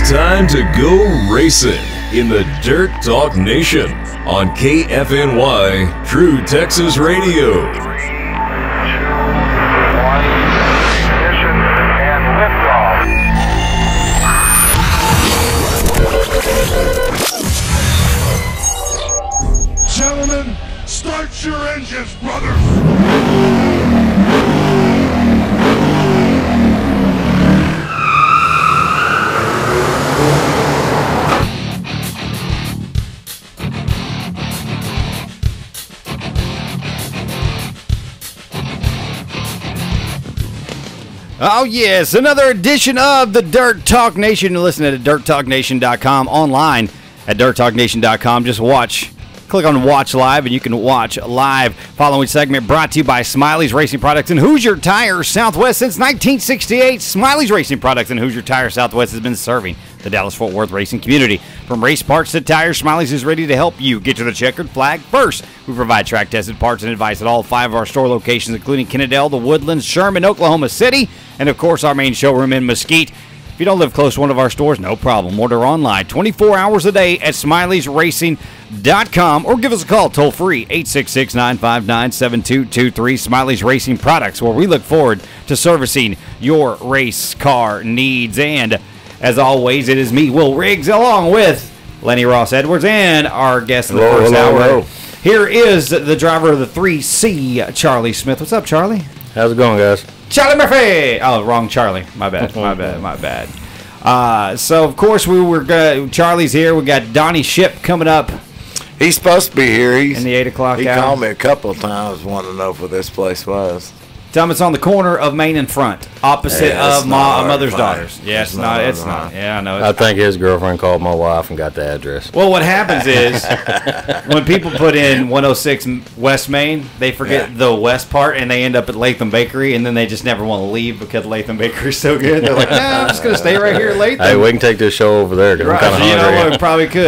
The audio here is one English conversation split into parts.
Time to go racing in the Dirt Talk Nation on KFNY True Texas Radio. Gentlemen, start your engines, brothers! Oh, yes, another edition of the Dirt Talk Nation. You're listening to DirtTalkNation.com, online at DirtTalkNation.com. Just click on Watch Live, and you can watch live. Following segment brought to you by Smiley's Racing Products and Hoosier Tire Southwest. Since 1968, Smiley's Racing Products and Hoosier Tire Southwest has been serving the Dallas-Fort Worth racing community. From race parts to tires, Smiley's is ready to help you get to the checkered flag first. We provide track-tested parts and advice at all 5 of our store locations, including Kennedale, The Woodlands, Sherman, Oklahoma City, and, of course, our main showroom in Mesquite. If you don't live close to one of our stores, no problem. Order online 24 hours a day at Smiley'sRacing.com or give us a call toll-free 866-959-7223. Smiley's Racing Products, where we look forward to servicing your race car needs. And as always, it is me, Will Riggs, along with Lenny Ross Edwards and our guest in the first hour. Here is the driver of the 3C, Charlie Smith. What's up, Charlie? How's it going, guys? Charlie Murphy! Oh, wrong Charlie. My bad. My bad. So, of course, Charlie's here. We got Donnie Ship coming up. He's supposed to be here. In the 8 o'clock hour. He called me a couple of times wanting to know where this place was. Tell him it's on the corner of Main and Front, opposite of my Mother's Daughters. Yeah, it's not. Yeah, I know. I think his girlfriend called my wife and got the address. Well, what happens is when people put in 106 West Main, they forget the west part, and they end up at Latham Bakery, and then they just never want to leave because Latham Bakery's so good. They're like, I'm just going to stay right here at Latham. Hey, we can take this show over there because I'm kind of hungry. We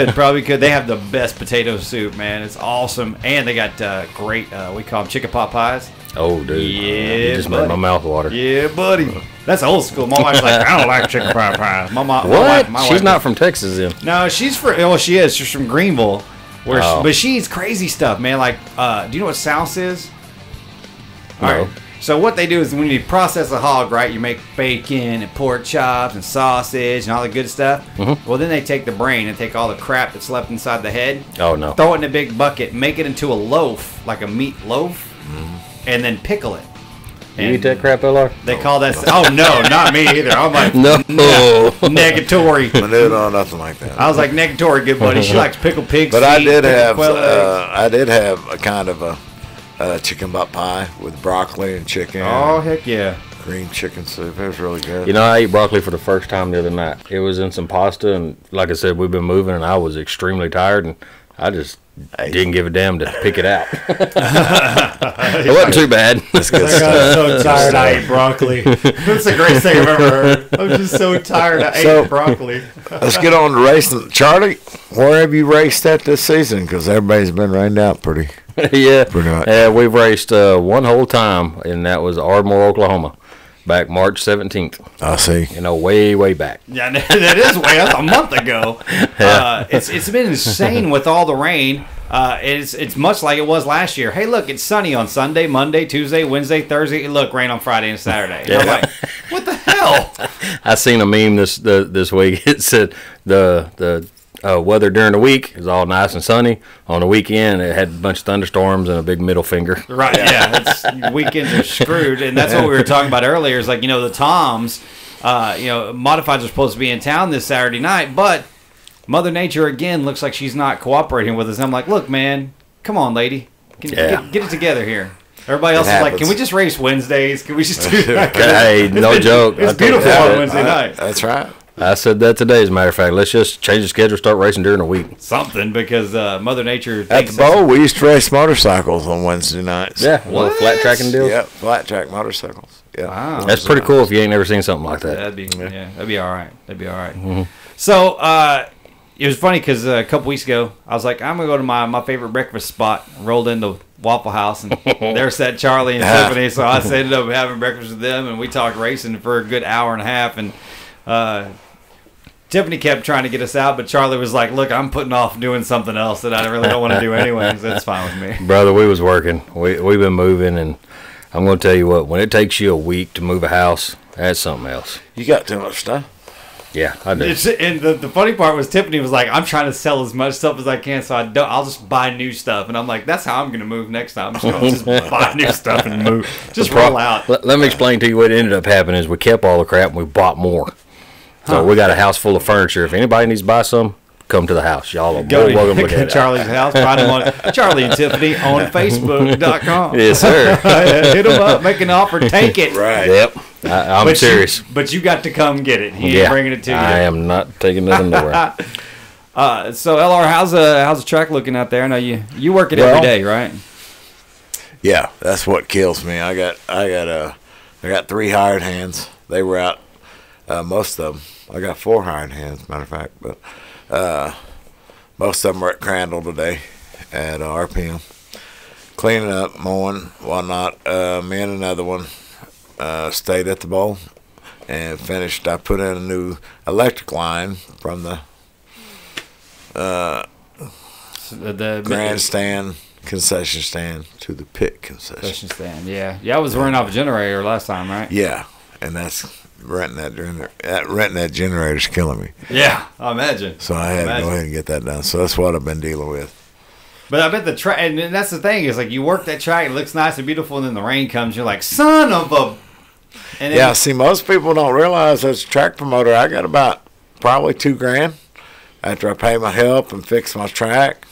probably could. They have the best potato soup, man. It's awesome. And they got great, we call them chicken pot pies. Oh, dude. Yeah, you just made my mouth water. Yeah, buddy. That's old school. My wife's like, I don't like chicken pot pies. What? She's not from Texas, then. No, she's from. Well, she is. She's from Greenville, but she eats crazy stuff, man. Like, do you know what souse is? No. All right. So what they do is when you process a hog, right? You make bacon and pork chops and sausage and all the good stuff. Mm-hmm. Well, then they take the brain and take all the crap that's left inside the head. Oh no! Throw it in a big bucket, make it into a loaf, like a meat loaf. Mm-hmm. And then pickle it. You eat that crap, LR? They call that... Oh, no, not me either. I'm like... No. Negatory. No, nothing like that. I was like, negatory, good buddy. She likes pickled pig But feet, I did have a kind of a chicken butt pie with broccoli and chicken. Oh, heck yeah. Green chicken soup. It was really good. You know, I ate broccoli for the first time the other night. It was in some pasta, and like I said, we've been moving, and I was extremely tired, and I just... didn't give a damn to pick it out. It wasn't too bad. I'm so tired I ate broccoli. That's the greatest thing I've ever heard. I'm just so tired I ate broccoli. Let's get on to racing. Charlie, where have you raced at this season? Because everybody's been rained out pretty much. Yeah, we've raced one whole time, and that was Ardmore, Oklahoma. Back March 17th. I see. You know, way back. Yeah, that is that's a month ago. Yeah. It's been insane with all the rain. It's much like it was last year. Hey, look, it's sunny on Sunday, Monday, Tuesday, Wednesday, Thursday. Look, rain on Friday and Saturday. Yeah. I'm like, what the hell? I seen a meme this week. It said the weather during the week is all nice and sunny. On the weekend, it had a bunch of thunderstorms and a big middle finger. Right, yeah. Weekends are screwed. And that's what we were talking about earlier. Is like, the Toms, modifieds are supposed to be in town this Saturday night, but Mother Nature, again, looks like she's not cooperating with us. I'm like, look, man, come on, lady. Get it together here. Everybody else is like, can we just race Wednesdays? Can we just do that? Hey, no joke. It's beautiful on Wednesday night. That's right. I said that today, as a matter of fact. Let's just change the schedule, start racing during the week. Something, because Mother Nature... At the bowl, we used to race motorcycles on Wednesday nights. Yeah, little flat tracking deals. Yeah, flat track motorcycles. Yeah, wow. That's pretty cool if you ain't never seen something like that. That'd be all right. Mm-hmm. So, it was funny because a couple weeks ago, I was like, I'm going to go to my favorite breakfast spot. Rolled into Waffle House, and there sat Charlie and Tiffany. So I ended up having breakfast with them, and we talked racing for a good hour and a half. And Tiffany kept trying to get us out, but Charlie was like, "Look, I'm putting off doing something else that I really don't want to do anyways. That's fine with me." Brother, we was working. We've been moving, and I'm going to tell you what. When it takes you a week to move a house, that's something else. You got too much stuff. Yeah, I do. And the funny part was Tiffany was like, "I'm trying to sell as much stuff as I can, so I'll just buy new stuff." And I'm like, "That's how I'm going to move next time. I'm just going to buy new stuff and move, just roll out." Let me explain to you what ended up happening is we kept all the crap and we bought more. So we got a house full of furniture. If anybody needs to buy some, come to the house. Y'all are more welcome to look at it. Charlie's house. Find him on Charlie and Tiffany on Facebook.com. Yes, sir. Hit him up, make an offer, take it. Right. Yep. I'm serious. But you got to come get it. He ain't bringing it to you. I am not taking nothing nowhere. So LR, how's the track looking out there? I know you work it every day, right? Yeah, that's what kills me. I got 3 hired hands. They were out. Most of them. I got 4 hired hands, matter of fact. But most of them were at Crandall today at RPM. Cleaning up, mowing, whatnot. Me and another one stayed at the bowl and finished. I put in a new electric line from the grandstand concession stand to the pit concession stand. Yeah, I was running off a generator last time, right? Yeah, and that's renting that generator's killing me. Yeah, I imagine. So I had to go ahead and get that done. So that's what I've been dealing with. But I bet the track, and that's the thing, is like you work that track, it looks nice and beautiful, and then the rain comes, you're like, son of a. And yeah, see, most people don't realize as a track promoter, I got about probably $2,000 after I pay my help and fix my track.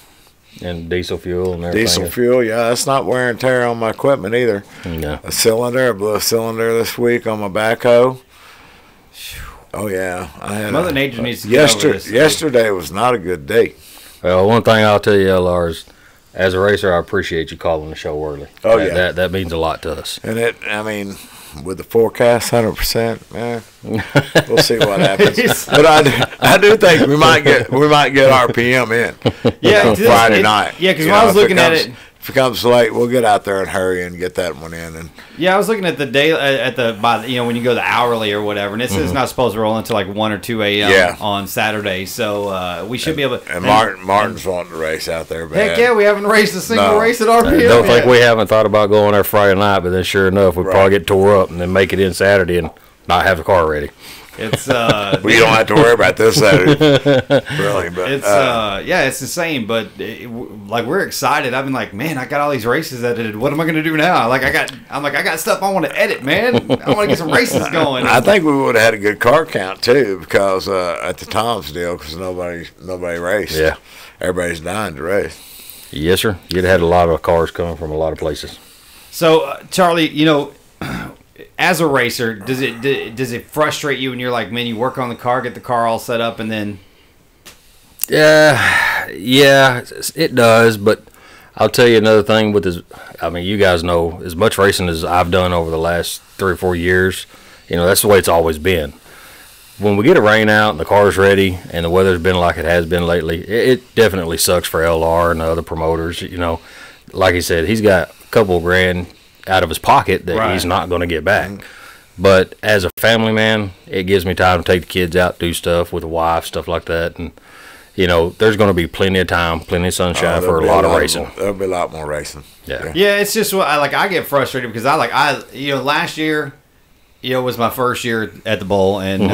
And diesel fuel and everything. Diesel fuel, yeah, that's not wear and tear on my equipment either. No. I blew a cylinder this week on my backhoe. Oh yeah, I had. Mother Nature needs to get over this. Yesterday was not a good day. Well, one thing I'll tell you, LR, is as a racer, I appreciate you calling the show early. Oh yeah, that means a lot to us. And with the forecast, 100%, man, we'll see what happens. But I do think we might get RPM in. Yeah, Friday night. Yeah, because when I was looking at it. If it comes late, we'll get out there and hurry and get that one in. And yeah, I was looking at the day when you go the hourly or whatever, and it's not supposed to roll until like 1 or 2 a.m. on Saturday, so we should be able to. And Martin's wanting to race out there, bad. Heck yeah, we haven't raced a single race at RPM. I don't think we haven't thought about going there Friday night, but then sure enough, we'd probably get tore up and then make it in Saturday and not have the car ready. It's we don't have to worry about this Saturday, really. But it's it's insane. But we're excited. I've been like, man, I got all these races edited. What am I going to do now? I got stuff I want to edit, man. I want to get some races going. I think we would have had a good car count too, because at the Tom's deal, because nobody raced. Yeah, everybody's dying to race. Yes, sir. You'd have had a lot of cars coming from a lot of places. So, Charlie, as a racer, does it frustrate you when you're like, man, you work on the car, get the car all set up, and then? Yeah, it does. But I'll tell you another thing with this. I mean, you guys know as much racing as I've done over the last 3 or 4 years. That's the way it's always been. When we get a rain out and the car's ready and the weather's been like it has been lately, it definitely sucks for LR and the other promoters. Like he said, he's got a couple of grand out of his pocket that he's not going to get back. Mm-hmm. But as a family man, it gives me time to take the kids out, do stuff with the wife, stuff like that. And, there's going to be plenty of time, plenty of sunshine for a lot of racing. There'll be a lot more racing. Yeah, it's just what I get frustrated because last year, was my first year at the bowl, and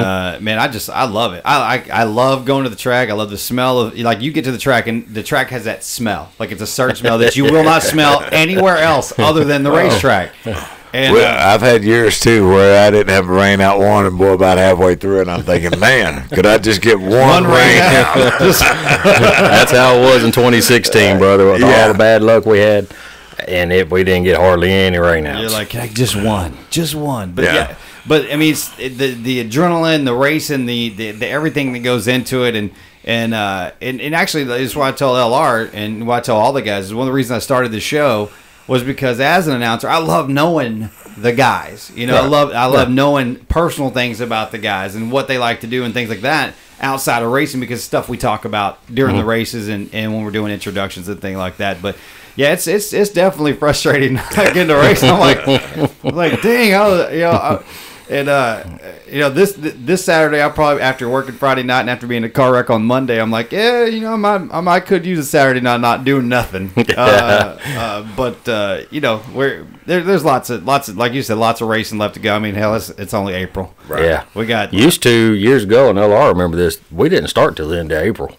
man, I love it. I love going to the track. I love the smell of you get to the track, and the track has that smell. It's a certain smell that you will not smell anywhere else other than the racetrack. And I've had years too where I didn't have a rain out one, and boy, about halfway through it, I'm thinking, man, could I just get one rain out? That's how it was in 2016, brother. With all the bad luck we had. And we didn't get hardly any rain outs. You're like, just one. But but I mean, it's the adrenaline, the racing, the everything that goes into it, and actually, that's why I tell LR and why I tell all the guys is one of the reasons I started the show was because as an announcer, I love knowing the guys. I love knowing personal things about the guys and what they like to do and things like that outside of racing, because stuff we talk about during the races and when we're doing introductions and things like that. But yeah, it's definitely frustrating getting to race. I'm like, dang, And this Saturday, I'll probably, after working Friday night and after being in a car wreck on Monday, I'm like, yeah, I might could use a Saturday night not doing nothing. But there's lots of like you said, lots of racing left to go. I mean, hell, it's only April. Right. Yeah, we got used to years ago in LR. Remember this? We didn't start till the end of April.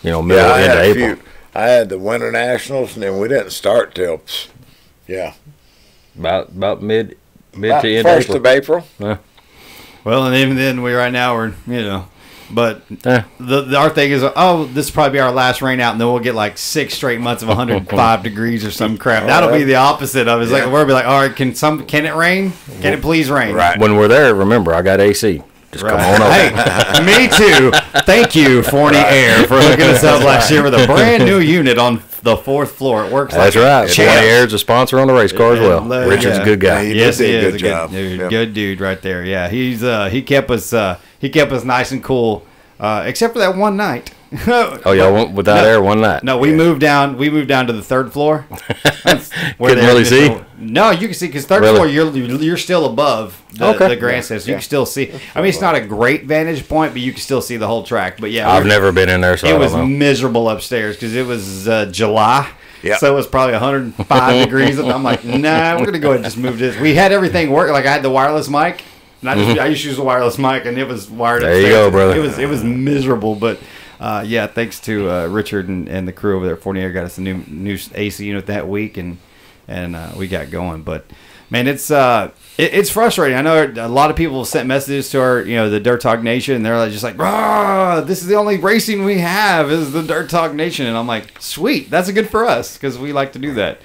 Middle end of April. I had the Winter Nationals, and then we didn't start till about mid to end first of April. Yeah. Well, and even then, right now we're but our thing is, this will probably be our last rain out, and then we'll get like 6 straight months of 105 degrees or some crap. That'll be the opposite of it. It's like we'll be like, all right, can it rain? Can it please rain? Right. When we're there, remember, I got AC. Just come on over. Hey, me too. Thank you, Forney Air, for hooking us up last year with a brand new unit on the 4th floor. It works. That's right. Forney Air is a sponsor on the race car as well. Richard's a good guy. Yes, he is. Good job. Good dude right there. Yeah, he kept us nice and cool, except for that one night. Oh, y'all went without air one night? No, we moved down to the 3rd floor. Couldn't really see? No, you can see, because 3rd floor, you're still above the grandstand, so you can still see. I mean, it's not a great vantage point, but you can still see the whole track. But yeah, I've never been in there, so it was miserable upstairs because it was July. Yep. So it was probably 105 degrees, and I'm like, nah, we're gonna go ahead and just move this. We had everything work. Like I had the wireless mic. And I used to use a wireless mic, and it was wired up. There you go, brother. It was miserable, but thanks to Richard and the crew over there at Fournier, got us a new AC unit that week, and we got going. But man, it's frustrating. I know a lot of people have sent messages to our the Dirt Talk Nation, and they're just like, this is the only racing we have is the Dirt Talk Nation, and I'm like, sweet, that's good for us because we like to do that.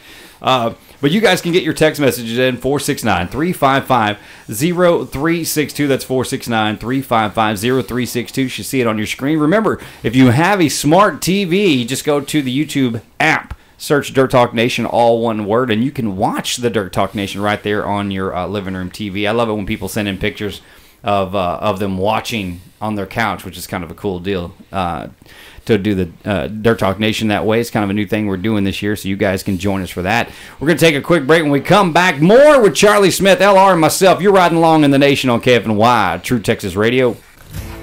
But you guys can get your text messages in 469-355-0362. That's 469-355-0362. You should see it on your screen. Remember, if you have a smart TV, just go to the YouTube app. Search Dirt Talk Nation, all one word, and you can watch the Dirt Talk Nation right there on your living room TV. I love it when people send in pictures of them watching on their couch, which is kind of a cool deal. To do the Dirt Talk Nation that way. It's kind of a new thing we're doing this year, so you guys can join us for that. We're going to take a quick break. When we come back, more with Charlie Smith, LR, and myself. You're riding along in the nation on KFNY, True Texas Radio.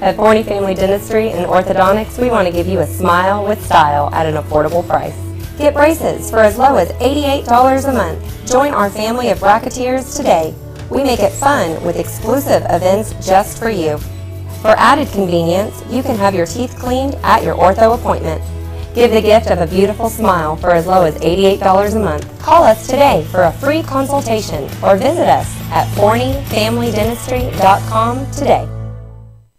At Forney Family Dentistry and Orthodontics, we want to give you a smile with style at an affordable price. Get braces for as low as $88 a month. Join our family of racketeers today. We make it fun with exclusive events just for you. For added convenience, you can have your teeth cleaned at your ortho appointment. Give the gift of a beautiful smile for as low as $88 a month. Call us today for a free consultation or visit us at ForneyFamilyDentistry.com today.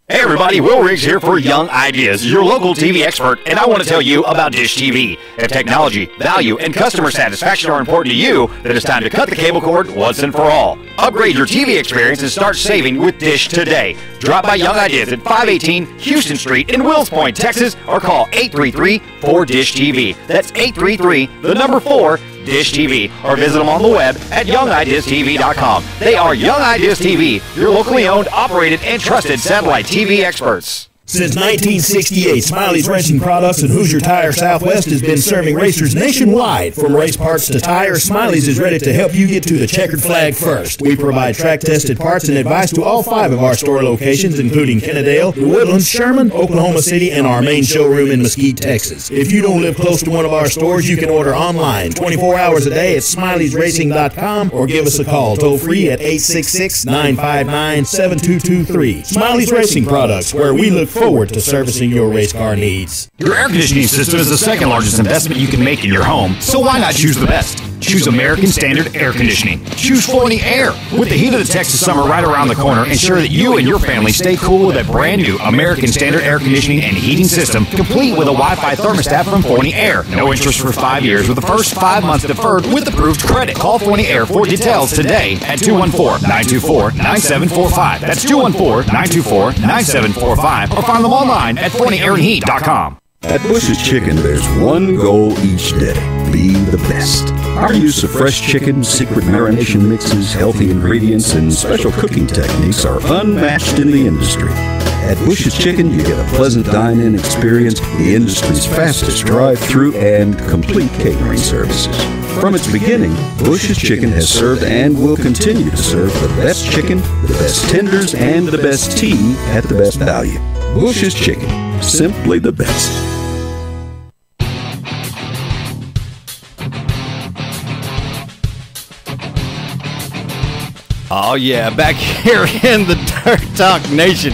Hey everybody, Will Riggs here for Young Ideas, your local TV expert, and I want to tell you about Dish TV. If technology, value, and customer satisfaction are important to you, then it's time to cut the cable cord once and for all. Upgrade your TV experience and start saving with Dish today. Drop by Young Ideas at 518 Houston Street in Wills Point, Texas, or call 833-4DISH-TV. That's 833-4-DISH TV, or visit them on the web at youngideastv.com. They are Young Ideas TV, your locally owned, operated, and trusted satellite TV experts. Since 1968, Smiley's Racing Products and Hoosier Tire Southwest has been serving racers nationwide. From race parts to tires, Smiley's is ready to help you get to the checkered flag first. We provide track-tested parts and advice to all 5 of our store locations, including Kennedale, The Woodlands, Sherman, Oklahoma City, and our main showroom in Mesquite, Texas. If you don't live close to one of our stores, you can order online 24 hours a day at Smiley'sRacing.com or give us a call toll-free at 866-959-7223. Smiley's Racing Products, where we look forward to servicing your race car needs. Your air conditioning system is the second largest investment you can make in your home, so why not choose the best? Choose American Standard Air Conditioning. Choose Forney Air. With the heat of the Texas summer right around the corner, ensure that you and your family stay cool with a brand new American Standard Air Conditioning and heating system, complete with a Wi-Fi thermostat from Forney Air. No interest for 5 years, with the first 5 months deferred with approved credit. Call Forney Air for details today at 214-924-9745. That's 214-924-9745, or find them online at ForneyAirandHeat.com. At Bush's Chicken, there's one goal each day: be the best. Our use of fresh chicken, secret marination mixes, healthy ingredients, and special cooking techniques are unmatched in the industry. At Bush's Chicken, you get a pleasant dine-in experience, the industry's fastest drive-through, and complete catering services. From its beginning, Bush's Chicken has served and will continue to serve the best chicken, the best tenders, and the best tea at the best value. Bush's Chicken, simply the best. Oh yeah, back here in the Dirt Talk Nation.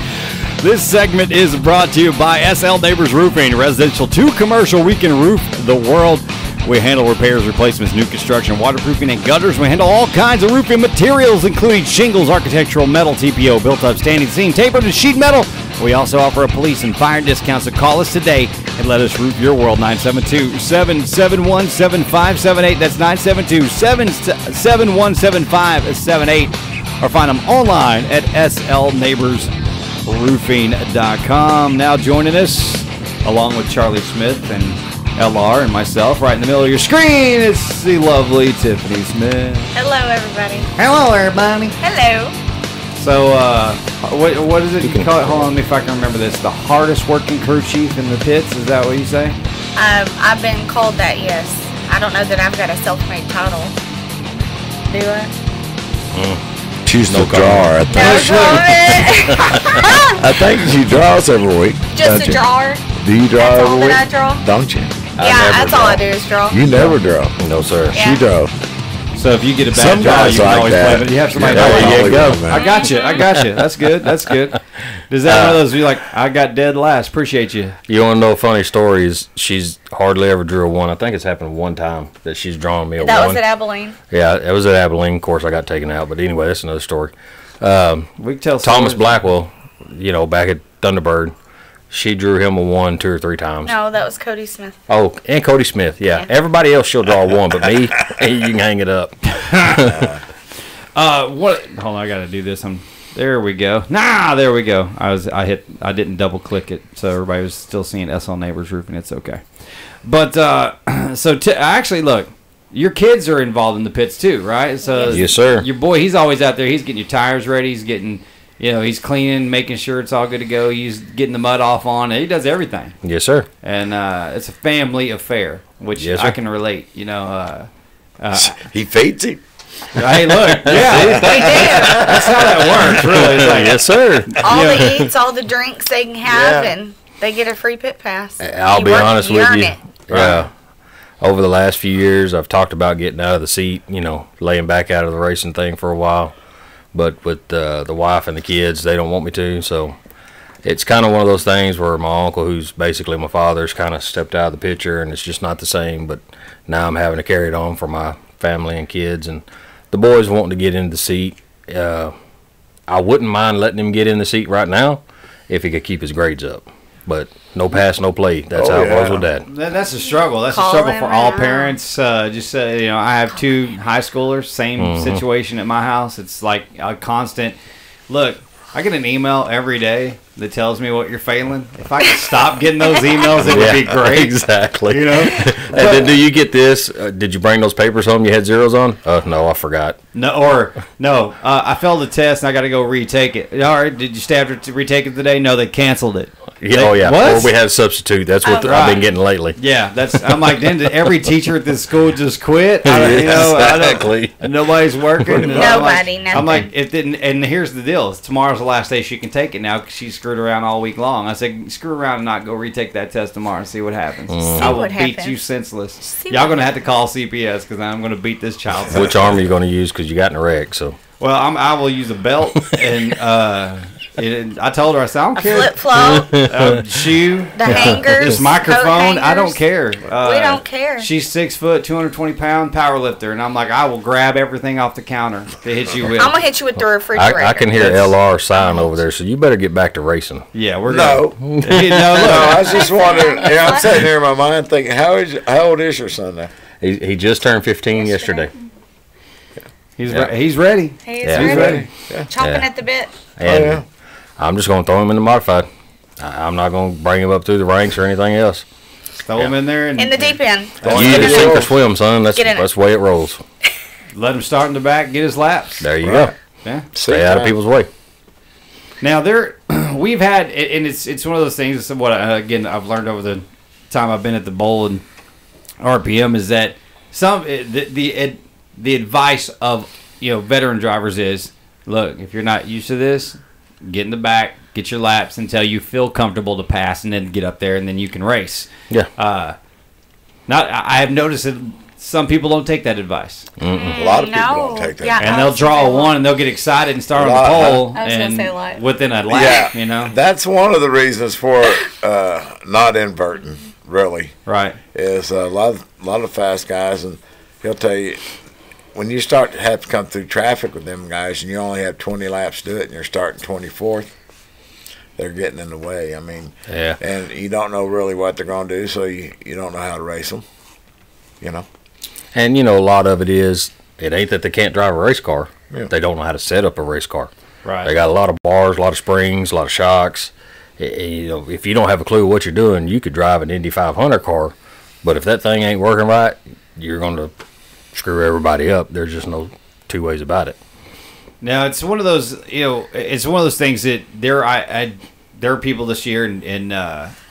This segment is brought to you by SL Neighbors Roofing, residential to commercial. We can roof the world. We handle repairs, replacements, new construction, waterproofing, and gutters. We handle all kinds of roofing materials, including shingles, architectural, metal, TPO, built-up standing seam, tapered, and sheet metal. We also offer a police and fire discount, so call us today and let us roof your world. 972-771-7578. That's 972-771-7578. Or find them online at slneighborsroofing.com. Now joining us, along with Charlie Smith and LR and myself, right in the middle of your screen, it's the lovely Tiffany Smith. Hello, everybody. Hello, everybody. Hello. So, what is it you call it? Hold on, let me see if I can remember this. The hardest working crew chief in the pits, is that what you say? I've been called that, yes. I don't know that I've got a self-made title. Do I? She's no drawer. I think she draws every week. Just a drawer. Do you draw That's every all week? that I draw? Don't you? Yeah, that's all I do is draw. You never draw. No, sir. Yeah. She draws. So if you get a bad Some draw, guys you can like always that. play, but you have somebody There you go. I got you. That's good. Is that one of those, you're like, I got dead last, appreciate you. You want to know a funny story is she's hardly ever drew a one. I think it's happened one time that she's drawn me a one. That was at Abilene. Yeah, it was at Abilene. Of course, I got taken out. But anyway, that's another story. We can tell Thomas stories. Blackwell, back at Thunderbird, she drew him a one 2 or 3 times. No, that was Cody Smith. Oh, and Cody Smith, yeah. Everybody else she'll draw one, but me, you can hang it up. What? Hold on, I gotta do this. There we go. There we go. I didn't double click it, so everybody was still seeing SL Neighbors Roofing. It's okay. But actually, look, your kids are involved in the pits too, right? So yes, sir. Your boy, he's always out there. He's getting your tires ready. He's getting, he's cleaning, making sure it's all good to go. He's getting the mud off on. He does everything. Yes, sir. And it's a family affair, which yes, I can relate. He feeds him. Hey, look, yeah, that's how that works, really. It's like, yes, sir. All the eats, all the drinks they can have, and they get a free pit pass. I'll be honest with you. Yeah. Over the last few years, I've talked about getting out of the seat, laying back out of the racing thing for a while. But with the wife and the kids, they don't want me to. So it's kind of one of those things where my uncle, who's basically my father's, kind of stepped out of the picture, and it's just not the same. But now I'm having to carry it on for my family and kids. And the boys wanting to get into the seat. I wouldn't mind letting him get in the seat right now if he could keep his grades up. But no pass, no play. That's how it was with Dad. That's a struggle. That's a struggle for all parents. I have 2 high schoolers, same situation at my house. It's like a constant. Look, I get an email every day that tells me what you're failing. If I could stop getting those emails, it would be great. Exactly. And then do you get this? Did you bring those papers home you had zeros on? No, I forgot. No, I failed the test and I got to go retake it. All right, did you stay after to retake it today? No, they canceled it. Yeah. What? Or we had a substitute. That's what I've been getting lately. Yeah, I'm like, then did every teacher at this school just quit? Exactly. Nobody's working. Nobody, nothing. I'm like, and here's the deal. Tomorrow's the last day she can take it now because she screwed around all week long. I said, screw around and not go retake that test tomorrow and see what happens. I will beat you senseless. Y'all going to have to call CPS because I'm going to beat this child. Which arm are you going to use because you got in a wreck? So. Well, I will use a belt and I told her, I said, I don't care. Flip-flop. Shoe. The hangers. This microphone. I don't care. We don't care. She's 6 foot, 220-pound power lifter, and I'm like, I will grab everything off the counter to hit you with. I'm going to hit you with the refrigerator. I can hear LR sighing over there, so you better get back to racing. Yeah, we're No. No, I was just wondering. I'm sitting here in my mind thinking, how old is your son now? He just turned 15 yesterday. He's Yeah. He's ready. He's He's ready. ready. Chomping at the bit. And I'm just going to throw him in the modified. I'm not going to bring him up through the ranks or anything else. Throw him in there and In the deep end. You either sink or swim, son. That's Get in it. the way it rolls. let him start in the back, get his laps. There you go. Yeah. Stay out of people's way. Now we've had, and it's one of those things. What again I've learned over the time I've been at the bowl and RPM is that the advice of veteran drivers is, look, if you're not used to this, get in the back, get your laps until you feel comfortable to pass, and then get up there, and then you can race. Yeah. I have noticed that some people don't take that advice. A lot of people don't take that. Yeah, And they'll draw a one, and they'll get excited and start on the pole, I was gonna say a lot. and within a lap, That's one of the reasons for not inverting, really. Right. Is a lot of fast guys, and he'll tell you, when you start to have to come through traffic with them guys, and you only have 20 laps to do it, and you're starting 24th, they're getting in the way. I mean, Yeah. and you don't know really what they're going to do, so you don't know how to race them, And, a lot of it ain't that they can't drive a race car. Yeah. They don't know how to set up a race car. Right. They got a lot of bars, a lot of springs, a lot of shocks. If you don't have a clue what you're doing, you could drive an Indy 500 car, but if that thing ain't working right, you're going to screw everybody up. There's just no two ways about it. Now it's one of those, it's one of those things that there are people this year, and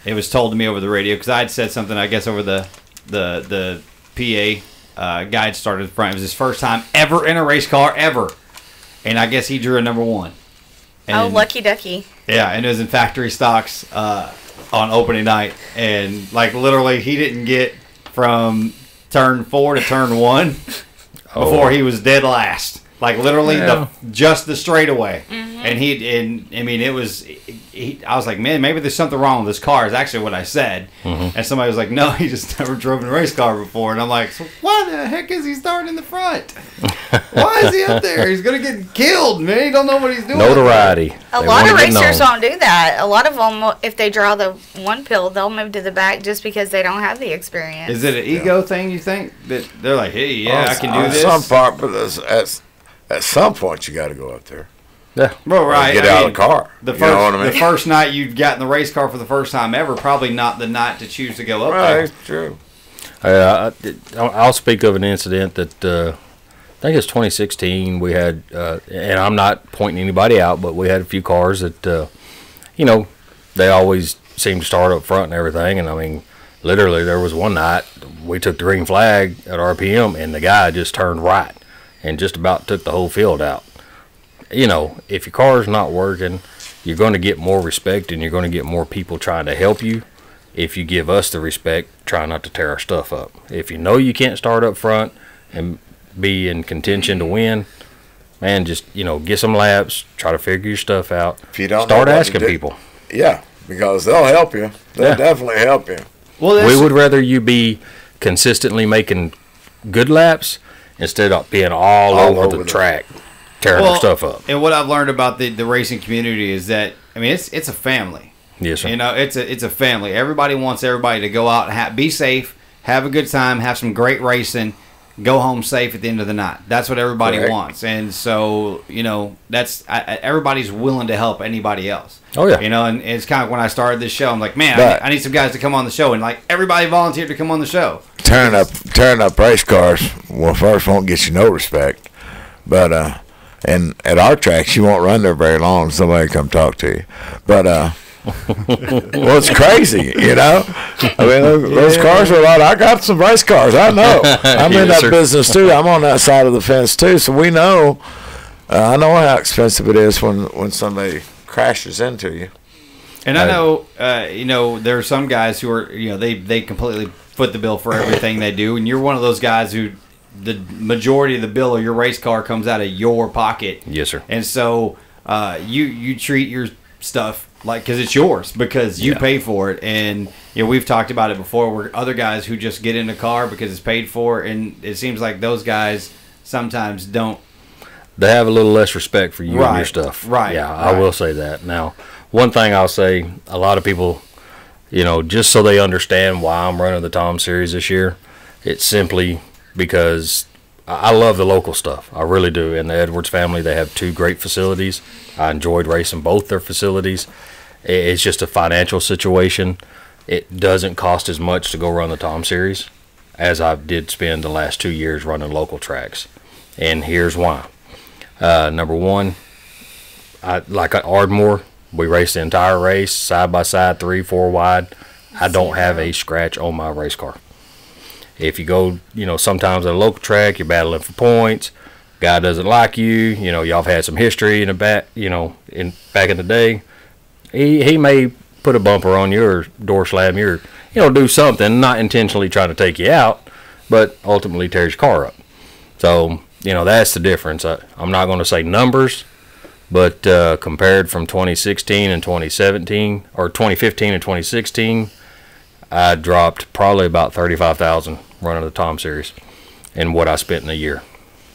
it was told to me over the radio because I had said something, I guess, over the PA. Guy had started at the front. It was his first time ever in a race car ever, and I guess he drew a number one. And, lucky ducky. Yeah, and it was in factory stocks on opening night, and literally he didn't get from turn 4 to turn 1 before he was dead last. Literally just the straightaway. And it was, I was like, man, maybe there's something wrong with this car, is actually what I said. And somebody was like, no, he just never drove in a race car before. And I'm like, so why the heck is he starting in the front? Why is he up there? He's going to get killed, man. He don't know what he's doing. Notoriety. A lot of racers don't do that. A lot of them, if they draw the one pill, they'll move to the back just because they don't have the experience. Is it an ego thing, you think? That they're like, hey, yeah, I can do this? Some part, but at some point you got to go up there. Yeah. Well, right. Get out of the car. The first night you got in the race car for the first time ever, probably not the night to choose to go up there. Right, true. I'll speak of an incident that I think it's 2016. We had, and I'm not pointing anybody out, but we had a few cars that, they always seem to start up front and everything. And I mean, literally, there was one night we took the green flag at RPM, and the guy just turned right and just about took the whole field out. If your car's not working, you're going to get more respect, and you're going to get more people trying to help you. If you give us the respect, try not to tear our stuff up. If you know you can't start up front and be in contention to win, man, just, get some laps, try to figure your stuff out. If you don't start asking people. Yeah, because they'll help you. They'll definitely help you. Well, we would rather you be consistently making good laps instead of being all over the track, tearing our stuff up. And what I've learned about the racing community is that, it's a family. Yes, sir. It's a family. Everybody wants everybody to go out and be safe, have a good time, have some great racing, go home safe at the end of the night. That's what everybody wants. And so, that's everybody's willing to help anybody else. Oh, yeah. And it's kind of when I started this show, I'm like, man, I need some guys to come on the show. And everybody volunteered to come on the show. Turning up race cars, first won't get you no respect. But, and at our tracks, you won't run there very long. Somebody come talk to you. But, well, it's crazy, those cars are a lot. I got some race cars. I know. I'm in that business too. I'm on that side of the fence too. So we know. I know how expensive it is when somebody crashes into you. And I know, there are some guys who are, they completely foot the bill for everything they do, and you're one of those guys who the majority of the bill of your race car comes out of your pocket. Yes, sir. And so you treat your stuff because it's yours, because you pay for it. And we've talked about it before, where other guys who just get in the car because it's paid for, and it seems like those guys sometimes don't. They have a little less respect for you and your stuff. Right. Yeah, I will say that. Now, one thing I'll say, a lot of people, just so they understand why I'm running the Tom Series this year, it's simply because I love the local stuff. I really do. And the Edwards family, they have 2 great facilities. I enjoyed racing both their facilities. It's just a financial situation. It doesn't cost as much to go run the Tom Series as I did spend the last 2 years running local tracks. And here's why. Number one, like Ardmore, We raced the entire race, side by side, 3, 4 wide. I don't have a scratch on my race car. If you go, sometimes at a local track, you're battling for points. Guy doesn't like you. Y'all have had some history in the back, back in the day. He may put a bumper on you or door slam you or, do something, not intentionally trying to take you out, but ultimately tears your car up. So, that's the difference. I'm not going to say numbers, but compared from 2016 and 2017, or 2015 and 2016, I dropped probably about $35,000 running the Tom Series in what I spent in a year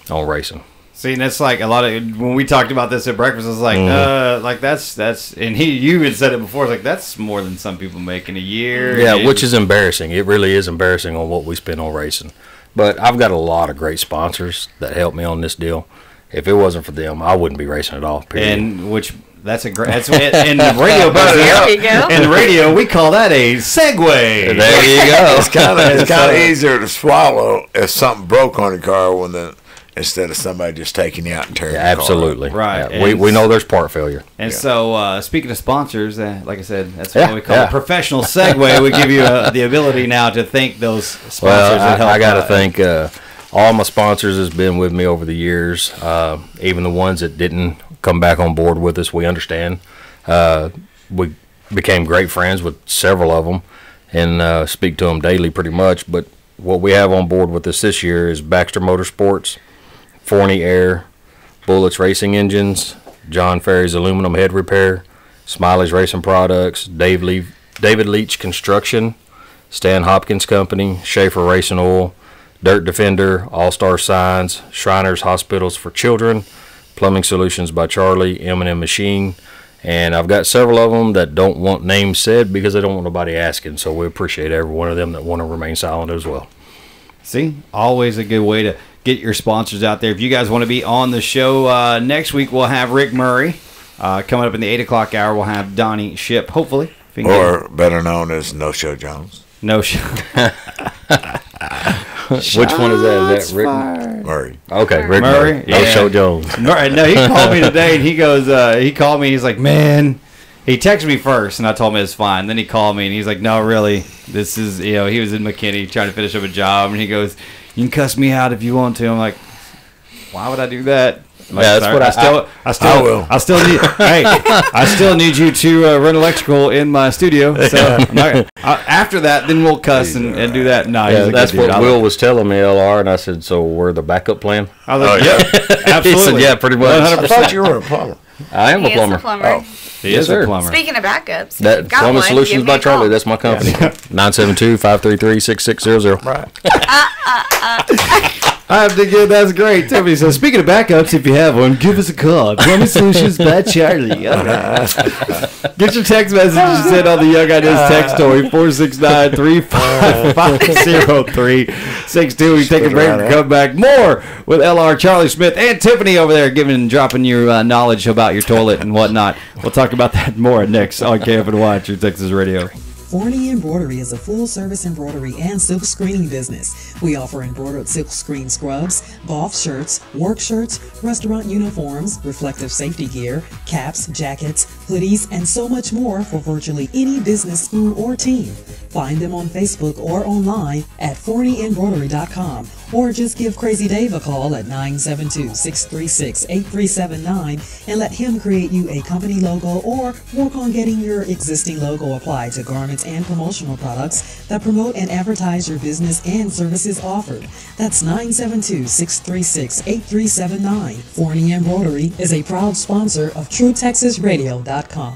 on racing. See, and that's like a lot of, when we talked about this at breakfast, I was like, that's, and you had said it before, it's like, that's more than some people make in a year. Yeah, which is embarrassing. It really is embarrassing on what we spend on racing. But I've got a lot of great sponsors that help me on this deal. If it wasn't for them, I wouldn't be racing at all, period. And which, that's a great, that's in the radio, there you go. In the radio, we call that a segue. There you go. It's kind of easier to swallow if something broke on your car instead of somebody just taking you out and tearing your absolutely. car up. Right. Yeah, we know there's part failure. And so, speaking of sponsors, like I said, that's what we call a professional segue. We give you the ability now to thank those sponsors that help. I got to thank all my sponsors has been with me over the years, even the ones that didn't come back on board with us. We understand. We became great friends with several of them and speak to them daily pretty much. But what we have on board with us this year is Baxter Motorsports, Forney Air, Bullets Racing Engines, John Ferry's Aluminum Head Repair, Smiley's Racing Products, David Leach Construction, Stan Hopkins Company, Schaefer Racing Oil, Dirt Defender, All-Star Signs, Shriners Hospitals for Children, Plumbing Solutions by Charlie, M&M Machine, and I've got several of them that don't want names said because they don't want nobody asking, so we appreciate every one of them that want to remain silent as well. See, always a good way to get your sponsors out there. If you guys want to be on the show, next week we'll have Rick Murray. Coming up in the 8 o'clock hour, we'll have Donnie Ship, hopefully. Or better known as No Show Jones. No Show. Which one is that? Is that Rick Murray? Okay, Rick Murray. No Show Jones. No, he called me today, and he goes, he called me, he's like, man, he texted me first, and I told him it's fine. Then he called me, and he's like, no, really, this is, he was in McKinney trying to finish up a job, and he goes, you can cuss me out if you want to. I'm like, why would I do that? Like, yeah, that's what I will. I still need you to run electrical in my studio. So after that, then we'll cuss and do that. No, yeah, that's what Will was telling me, LR, and I said, so we're the backup plan? I was like, yep, absolutely. He said, yeah, pretty much. 100%. I thought you were a plumber. I am a plumber. Oh. He is a plumber. Speaking of backups, that Plumbing Solutions by Charlie, that's my company. 972-533-6600. Right. I have to get, that's great. Tiffany says, speaking of backups, if you have one, give us a call. Plumbing Solutions by Charlie. Get your text messages sent on the Young Ideas text story, 469-355-0362. We take a break and come back. More with LR, Charlie Smith, and Tiffany over there dropping your knowledge about your toilet and whatnot. We'll talk about that more next on KFNY, True Texas Radio. Forney Embroidery is a full-service embroidery and silk screening business. We offer embroidered silk screen scrubs, golf shirts, work shirts, restaurant uniforms, reflective safety gear, caps, jackets, hoodies, and so much more for virtually any business, school, or team. Find them on Facebook or online at forneyembroidery.com, or just give Crazy Dave a call at 972-636-8379 and let him create you a company logo or work on getting your existing logo applied to garments and promotional products that promote and advertise your business and services offered. That's 972-636-8379. Forney Embroidery is a proud sponsor of TrueTexasRadio.com.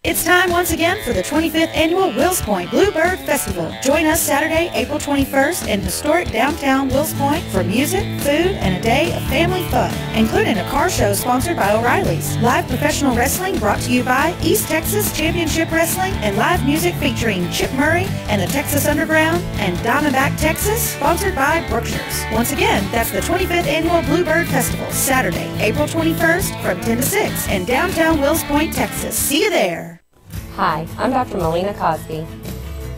It's time once again for the 25th Annual Wills Point Bluebird Festival. Join us Saturday, April 21st in historic downtown Wills Point for music, food, and a day of family fun, including a car show sponsored by O'Reilly's, live professional wrestling brought to you by East Texas Championship Wrestling, and live music featuring Chip Murray and the Texas Underground, and Diamondback Texas, sponsored by Brookshire's. Once again, that's the 25th Annual Bluebird Festival, Saturday, April 21st from 10 to 6 in downtown Wills Point, Texas. See you there. Hi, I'm Dr. Melina Cosby.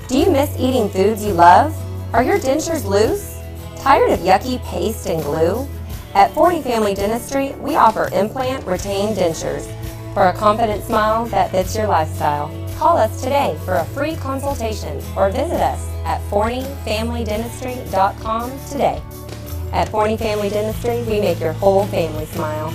Do you miss eating foods you love? Are your dentures loose? Tired of yucky paste and glue? At Forney Family Dentistry, we offer implant retained dentures. for a confident smile that fits your lifestyle. Call us today for a free consultation or visit us at ForneyFamilyDentistry.com today. At Forney Family Dentistry, we make your whole family smile.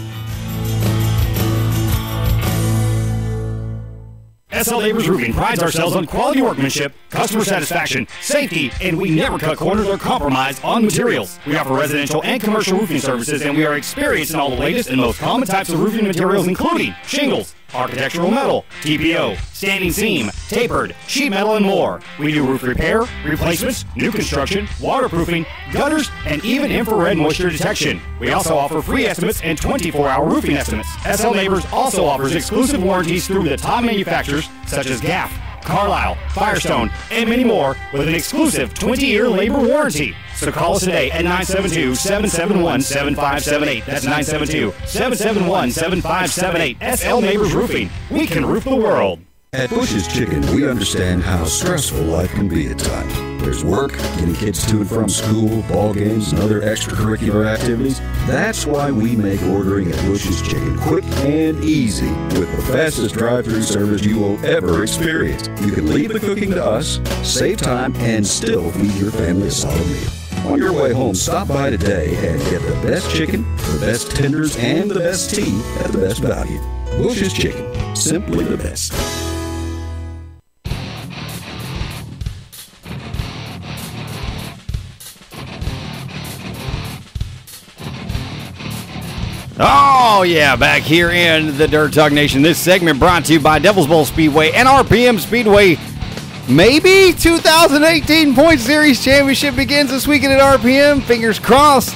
SL Neighbors Roofing prides ourselves on quality workmanship, customer satisfaction, safety, and we never cut corners or compromise on materials. We offer residential and commercial roofing services, and we are experienced in all the latest and most common types of roofing materials, including shingles, architectural metal, TPO, standing seam, tapered, sheet metal, and more. We do roof repair, replacements, new construction, waterproofing, gutters, and even infrared moisture detection. We also offer free estimates and 24-hour roofing estimates. SL Neighbors also offers exclusive warranties through the top manufacturers such as GAF, Carlisle, Firestone, and many more with an exclusive 20-year labor warranty. So call us today at 972-771-7578. That's 972-771-7578. SL Neighbors Roofing. We can roof the world. At Bush's Chicken, we understand how stressful life can be at times. There's work, getting kids to and from school, ball games, and other extracurricular activities. That's why we make ordering at Bush's Chicken quick and easy with the fastest drive-thru service you will ever experience. You can leave the cooking to us, save time, and still feed your family a solid meal. On your way home, stop by today and get the best chicken, the best tenders, and the best tea at the best value. Bush's Chicken, simply the best. Oh, yeah, back here in the Dirt Talk Nation. This segment brought to you by Devil's Bowl Speedway and RPM Speedway. Maybe 2018 Point Series Championship begins this weekend at RPM. Fingers crossed.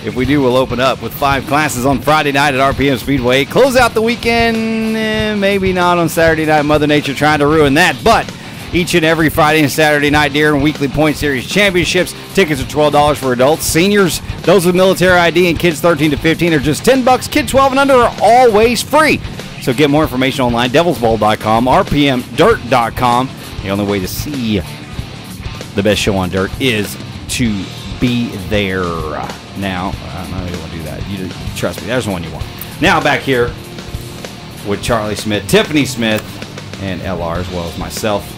If we do, we'll open up with 5 classes on Friday night at RPM Speedway. Close out the weekend, maybe not on Saturday night. Mother Nature trying to ruin that, but each and every Friday and Saturday night during weekly Point Series championships. Tickets are $12 for adults. Seniors, those with military ID, and kids 13 to 15 are just $10. Kids 12 and under are always free. So get more information online, devilsbowl.com, rpmdirt.com. The only way to see the best show on dirt is to be there. Now, I don't really want to do that. You trust me, there's the one you want. Now back here with Charlie Smith, Tiffany Smith, and LR, as well as myself.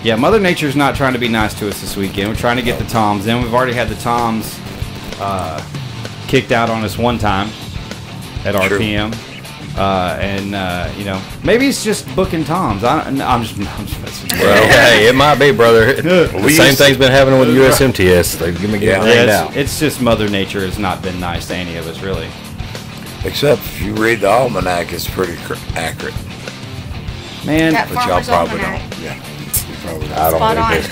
Yeah, Mother Nature's not trying to be nice to us this weekend. We're trying to get the Toms in. We've already had the Toms kicked out on us one time at RPM. You know, maybe it's just booking Toms. I'm just messing. Well, hey, it might be, brother. The same thing's been happening with USMTS. They give me out. It's just Mother Nature has not been nice to any of us, really. Except if you read the almanac, it's pretty accurate. Man, but y'all probably don't. Yeah. I don't believe this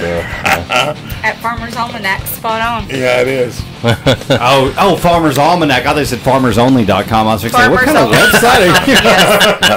At Farmer's Almanac, spot on. Yeah, it is. oh, Farmer's Almanac. I thought they said farmersonly.com. I was thinking, what kind of website are you?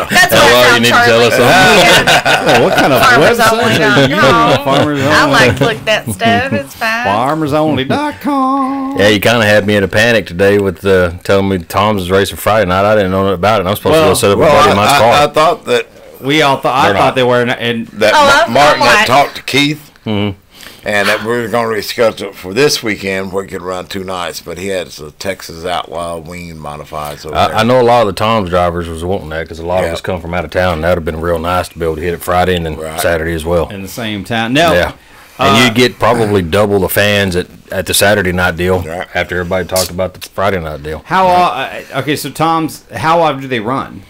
That's what you need to tell us something. What kind of website are you on? Farmers Only. I like to look that stuff. It's fine. Farmersonly.com. Yeah, you kind of had me in a panic today with telling me Tom's was racing Friday night. I didn't know nothing about it. I'm supposed to go set up a party in my car. I thought that. I thought they were. And that Martin had talked to Keith, and that we were going to reschedule it for this weekend where he could run 2 nights, but he had a Texas Outlaw wing modifieds over there. I know a lot of the Tom's drivers was wanting that because a lot of us come from out of town. That would have been real nice to be able to hit it Friday and then Saturday as well. In the same town. No. Yeah. And you'd get probably double the fans at the Saturday night deal after everybody talked about the Friday night deal. Okay, so Tom's, how often do they run?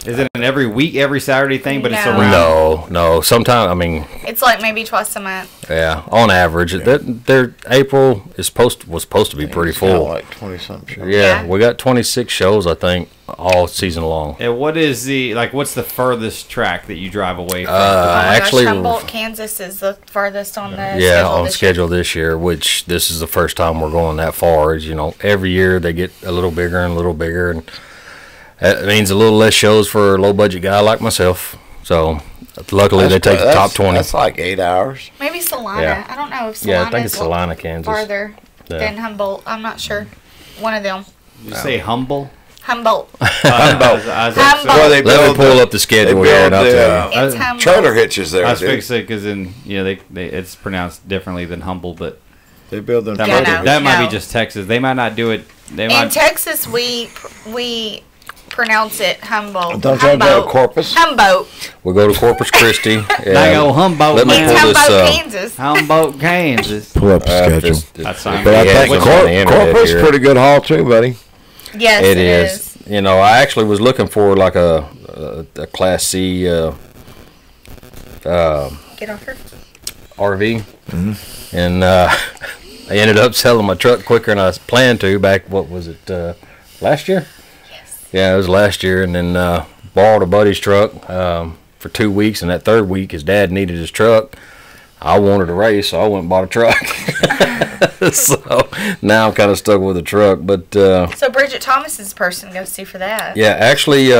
Is it an every week, every Saturday thing, but it's around? No. Sometimes, I mean... It's like maybe twice a month. Yeah, on average. Their April was supposed to be pretty full. Like 20-something shows. Yeah, we got 26 shows, I think, all season long. And what's the furthest track that you drive away from? Actually, Humboldt, Kansas is the farthest on the schedule this year, which this is the first time we're going that far. As you know, every year they get a little bigger and a little bigger, and that means a little less shows for a low-budget guy like myself. So, luckily, they take the top 20. That's like 8 hours. Maybe Salina. Yeah. I don't know if Salina I think it's Salina, Kansas. Farther than Humboldt. I'm not sure. One of them. Did you say Humboldt? Humboldt. Humboldt. Well, let me pull up the schedule here. It's Humboldt. Trailer hitches there. I was fixing it because it's pronounced differently than humble, but they build them. That might be just Texas. They might not do it. In Texas, we pronounce it Humboldt. Don't y'all go to Corpus? Humboldt. We go to Corpus Christi. I go Humboldt. Let me pull Humboldt, Kansas. Humboldt, Kansas. Pull up the schedule. That's fine. But I think Corpus is pretty good haul too, buddy. Yes, it is. You know, I actually was looking for like a Class C Get off her. RV, and I ended up selling my truck quicker than I planned to. Back, what was it, last year? Yes. Yeah, it was last year, and then borrowed a buddy's truck for 2 weeks, and that third week his dad needed his truck. I wanted a race, so I went and bought a truck. So now I'm kind of stuck with a truck. But so Bridget Thomas is the person to go see for that. yeah, actually,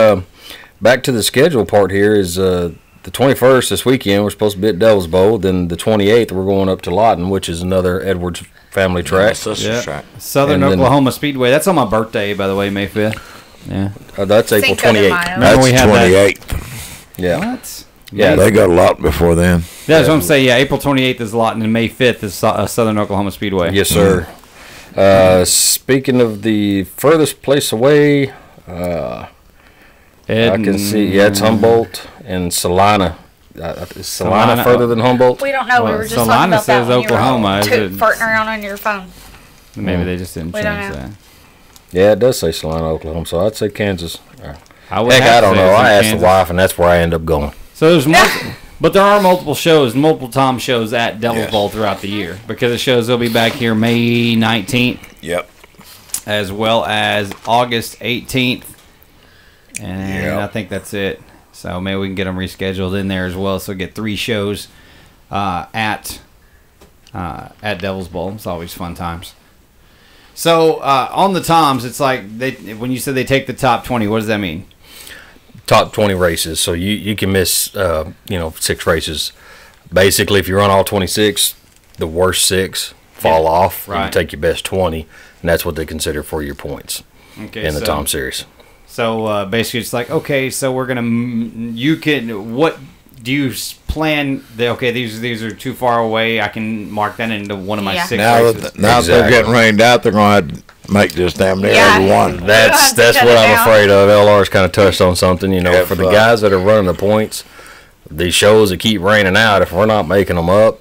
back to the schedule part here is the 21st this weekend. We're supposed to be at Devil's Bowl. Then the 28th we're going up to Lawton, which is another Edwards family track. Track. Southern Oklahoma Speedway. That's on my birthday, by the way, May 5th. Yeah. That's April 28th. That's we had 28th. Yeah. What? Yeah, they got a lot before then. That's what I'm saying. Yeah, April 28th is Lawton, and May 5th is Southern Oklahoma Speedway. Yes, sir. Speaking of the furthest place away, I can see. Yeah, it's Humboldt and Salina. Is Salina further than Humboldt? We don't know. We were just talking Salina about says that when Oklahoma. you were farting around on your phone. Maybe they just didn't We don't change know. that. Yeah, it does say Salina, Oklahoma, so I'd say Kansas. I would Heck, have I to don't say know. it's in I asked Kansas. the wife, and that's where I end up going. So there's multiple, but there are multiple shows, multiple Tom shows at Devil's Bowl throughout the year, because it shows they'll be back here May 19th. Yep. As well as August 18th, and I think that's it. So maybe we can get them rescheduled in there as well. So get 3 shows at Devil's Bowl. It's always fun times. So on the Toms, it's like when you said they take the top 20, what does that mean? Top 20 races, so you can miss 6 races. Basically, if you run all 26, the worst 6 fall off. Right. You take your best 20, and that's what they consider for your points in the Tom Series. So basically, it's like, okay, so we're gonna what do you plan? These are too far away. I can mark that into one of my 6 races. Now they're getting rained out, they're going to make this damn near every one. That's what I'm afraid of. LR's kind of touched on something. For the guys that are running the points, these shows that keep raining out, if we're not making them up,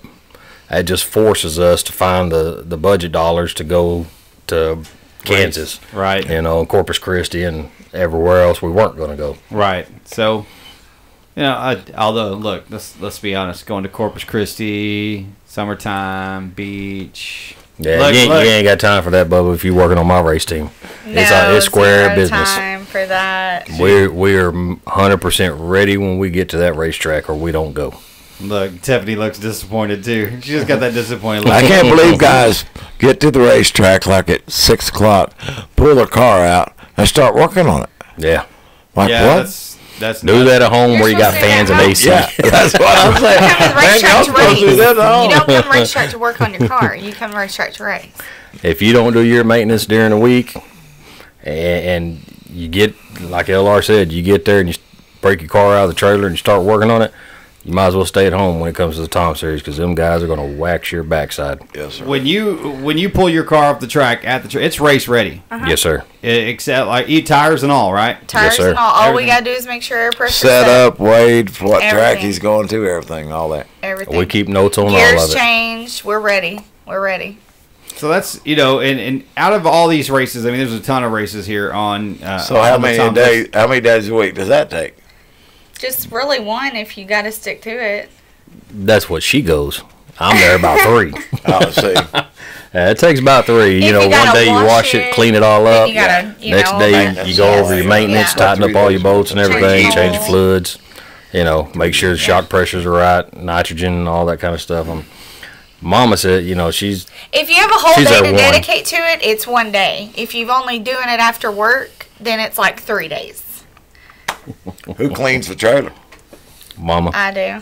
it just forces us to find the budget dollars to go to Kansas, right? Corpus Christi and everywhere else we weren't going to go. Right. So, although look, let's be honest, going to Corpus Christi, summertime, beach. Yeah, you ain't got time for that, Bubba. If you're working on my race team, it's square business. Time for that. We are 100% ready when we get to that racetrack, or we don't go. Look, Tiffany looks disappointed too. She just got that disappointed look. I can't believe guys get to the racetrack like at 6 o'clock, pull their car out, and start working on it. Yeah. Like what? That's do that at home where you got fans and AC. Yeah, that's what I'm saying. You don't come racetrack to work on your car. You come racetrack to race. If you don't do your maintenance during the week, and you get, like LR said, you get there and you break your car out of the trailer and you start working on it, you might as well stay at home when it comes to the Tom Series, because them guys are going to wax your backside. Yes, sir. When you pull your car off the track it's race ready. Yes, sir. Except tires and all, right? Tires yes, sir. and all. All we gotta do is make sure air pressure set up, weighed, what track he's going to, everything, all that. Everything. We keep notes on Gears all of it. changed. We're ready. We're ready. So that's and out of all these races, I mean, there's a ton of races here on. So how many days a week does that take? Just really one if you got to stick to it. That's what she goes. I'm there about 3. Oh, see. It takes about 3. One day you wash it, clean it all up. Next day you go over your maintenance, tighten up all your bolts and everything, change your fluids. Make sure the shock pressures are right, nitrogen, all that kind of stuff. Mama said, she's. If you have a whole day to dedicate to it, it's 1 day. If you've only doing it after work, then it's like 3 days. Who cleans the trailer? Mama. I do.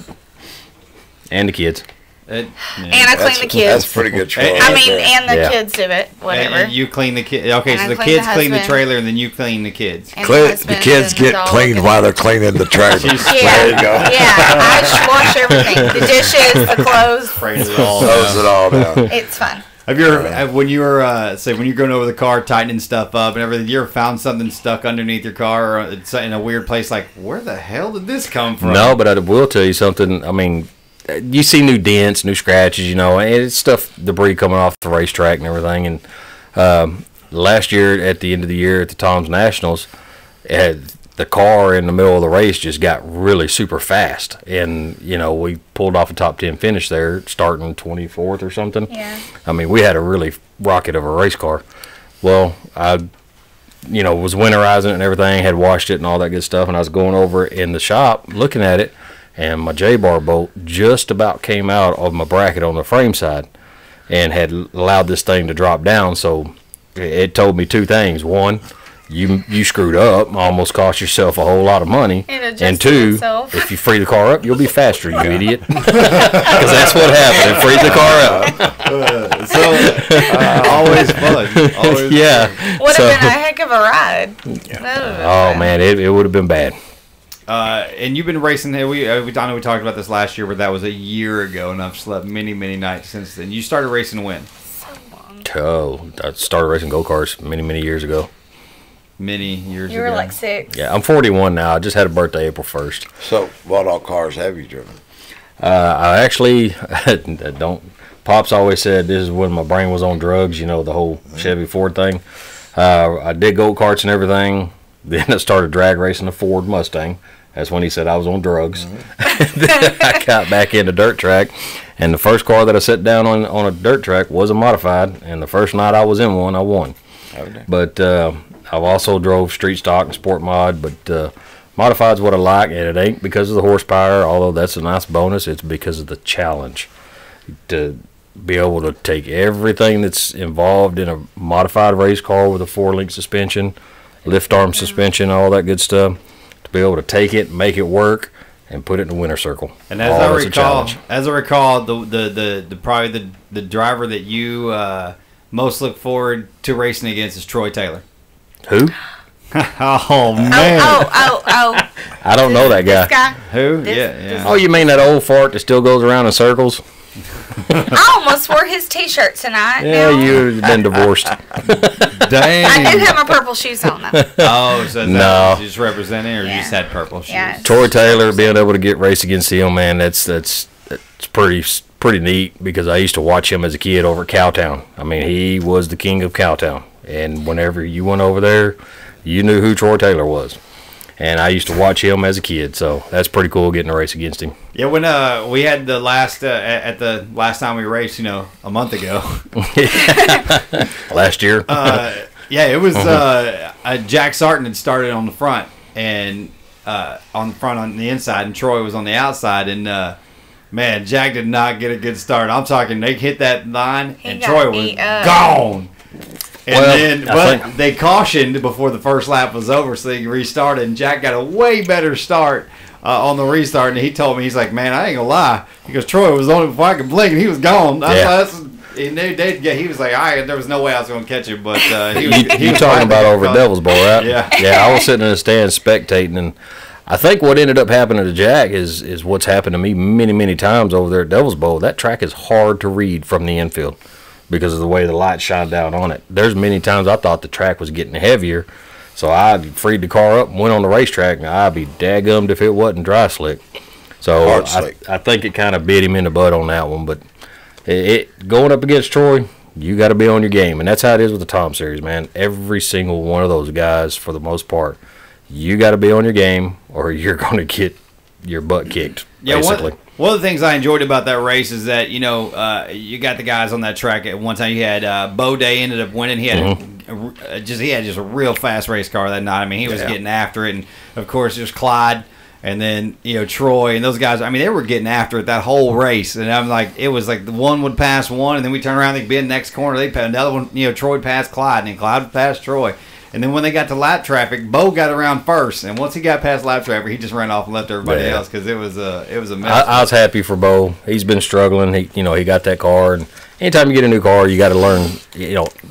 And the kids. And I clean the kids. That's pretty good trailer. And the kids do it. Whatever. And you clean the kids. Okay, so the kids clean the trailer, and then you clean the kids. The kids get cleaned while they're cleaning the trailer. There you go. Yeah, I wash everything. The dishes, the clothes. Close it all down. It's fun. Have you ever, when you were, say, when you're going over the car, tightening stuff up and everything, you ever found something stuck underneath your car or it's in a weird place? Like, where the hell did this come from? No, but I will tell you something. I mean, you see new dents, new scratches, you know, and it's stuff, debris coming off the racetrack and everything. And last year, at the end of the year at the Tom's Nationals, the car in the middle of the race just got really super fast. And, you know, we pulled off a top 10 finish there, starting 24th or something. Yeah. I mean, we had a really rocket of a race car. Well, I, you know, was winterizing it and everything, had washed it and all that good stuff, and I was going over in the shop looking at it, and my J-bar bolt just about came out of my bracket on the frame side and had allowed this thing to drop down. So it told me two things. One, you screwed up, almost cost yourself a whole lot of money. And two, if you free the car up, you'll be faster, you idiot. Because that's what happened. It freed the car up. Always fun. Always yeah. Would have been a heck of a ride. Oh, man, it would have been bad. And you've been racing. I know we talked about this last year, but that was a year ago, and I've slept many, many nights since then. You started racing when? Oh, I started racing go-karts many, many years ago. Many years ago. You were like 6. Yeah, I'm 41 now. I just had a birthday April 1st. So, what all cars have you driven? I actually don't. Pops always said this is when my brain was on drugs, you know, the whole Chevy Ford thing. I did go-karts and everything. Then I started drag racing a Ford Mustang. That's when he said I was on drugs. Then I got back into dirt track. And the first car that I set down on a dirt track was a modified. And the first night I was in one, I won. Okay. But I've also drove street stock and sport mod. But modified's what I like. And it ain't because of the horsepower, although that's a nice bonus. It's because of the challenge. To be able to take everything that's involved in a modified race car with a 4-link suspension, lift arm suspension, all that good stuff, to be able to take it, make it work, and put it in the winner circle. And as I recall, the probably the driver that you most look forward to racing against is Troy Taylor. Who? Oh man! Oh! I don't know that guy. This guy? Who? Yeah. Oh, you mean that old fart that still goes around in circles? I almost wore his T-shirt tonight. Yeah, you've been divorced. Dang. I do have my purple shoes on though. Oh, so no, just representing, or you just had purple shoes? Yeah. Troy Taylor, being able to get race against him, man, that's pretty neat, because I used to watch him as a kid over at Cowtown. I mean, he was the king of Cowtown, and whenever you went over there, you knew who Troy Taylor was. And I used to watch him as a kid, so that's pretty cool getting a race against him. Yeah, when we had the last at the last time we raced, a month ago. Last year. Yeah, it was Jack Sarton had started on the front and on the inside, and Troy was on the outside, and man, Jack did not get a good start. I'm talking, they hit that line, and Troy was gone. And they cautioned before the first lap was over, so they restarted, and Jack got a way better start on the restart, and he told me, he's like, man, I ain't gonna lie, because Troy was on it before I could blink, and he was gone. He was like, there was no way I was gonna catch him, but he was talking about over Devil's Bowl, right? Yeah. I was sitting in the stands spectating, and I think what ended up happening to Jack is what's happened to me many, many times over there at Devil's Bowl. That track is hard to read from the infield, because of the way the light shined down on it. There's many times I thought the track was getting heavier, so I freed the car up and went on the racetrack, and I'd be daggummed if it wasn't dry slick. So I think it kind of bit him in the butt on that one. But going up against Troy, you got to be on your game, and that's how it is with the Tom Series, man. Every single one of those guys, for the most part, you got to be on your game, or you're going to get your butt kicked, basically. One of the things I enjoyed about that race is that, you got the guys on that track. At one time, you had Bo Day ended up winning. He had he had just a real fast race car that night. I mean, he was getting after it, and of course, there's Clyde, and then Troy and those guys. I mean, they were getting after it that whole race, and I'm like, it was like the one would pass one, and then we turn around, they'd be in the next corner, they'd pass another one. Troy would pass Clyde, and then Clyde would pass Troy. And then when they got to lap traffic, Bo got around first, and once he got past lap traffic, he just ran off and left everybody else, because it was a mess. I was happy for Bo. He's been struggling. He got that car, and anytime you get a new car, you got to learn.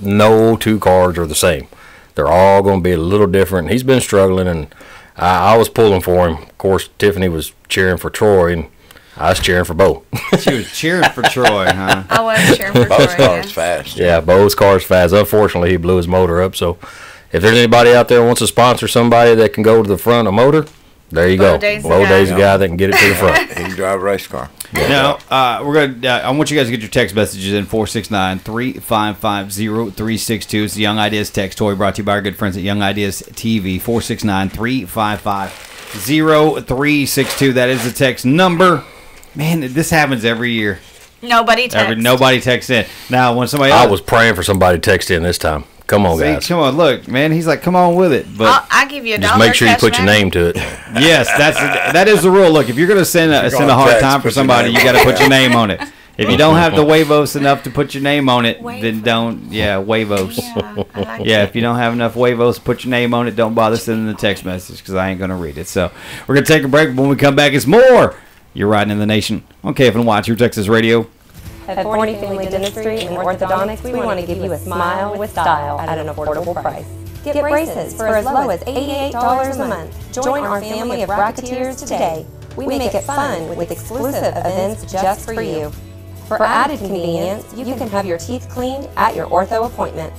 No two cars are the same. They're all going to be a little different. He's been struggling, and I was pulling for him. Of course, Tiffany was cheering for Troy, and I was cheering for Bo. She was cheering for Troy, huh? I was cheering for Bo's Troy. car's fast. Yeah, Bo's car's fast. Unfortunately, he blew his motor up. So, if there's anybody out there who wants to sponsor somebody that can go to the front of motor, there you go. Bo Day's the guy that can get it to the front. He can drive a race car. Now, we're gonna. I want you guys to get your text messages in 469-355-0362. It's the Young Ideas text toy brought to you by our good friends at Young Ideas TV. 469-355-0362. That is the text number. Man, this happens every year. Nobody texts. Nobody texts in. Now, when somebody I was praying for somebody to text in this time. Come on, guys. Come on, look, man. He's like, come on with it. But I'll give you $1. Just make sure you put your name to it. Yes, that is the rule. Look, if you're gonna send a hard time for somebody, you got to put your name on it. If you don't have the Huevos enough to put your name on it, then don't. Yeah, Huevos. Yeah, if you don't have enough Huevos to put your name on it, don't bother sending the text message because I ain't gonna read it. So we're gonna take a break. When we come back, it's more. You're riding in the nation on KFNY True Texas Radio. At Forney Family Dentistry and Orthodontics, we want to give you a smile with style at an affordable price. Get braces for as low as $88 a month. Join our family of racketeers today. We make it fun with exclusive events just for you. For added convenience, you can have your teeth cleaned at your ortho appointment.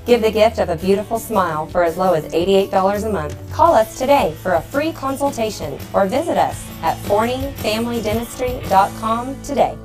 Give the gift of a beautiful smile for as low as $88 a month. Call us today for a free consultation or visit us at ForneyFamilyDentistry.com today.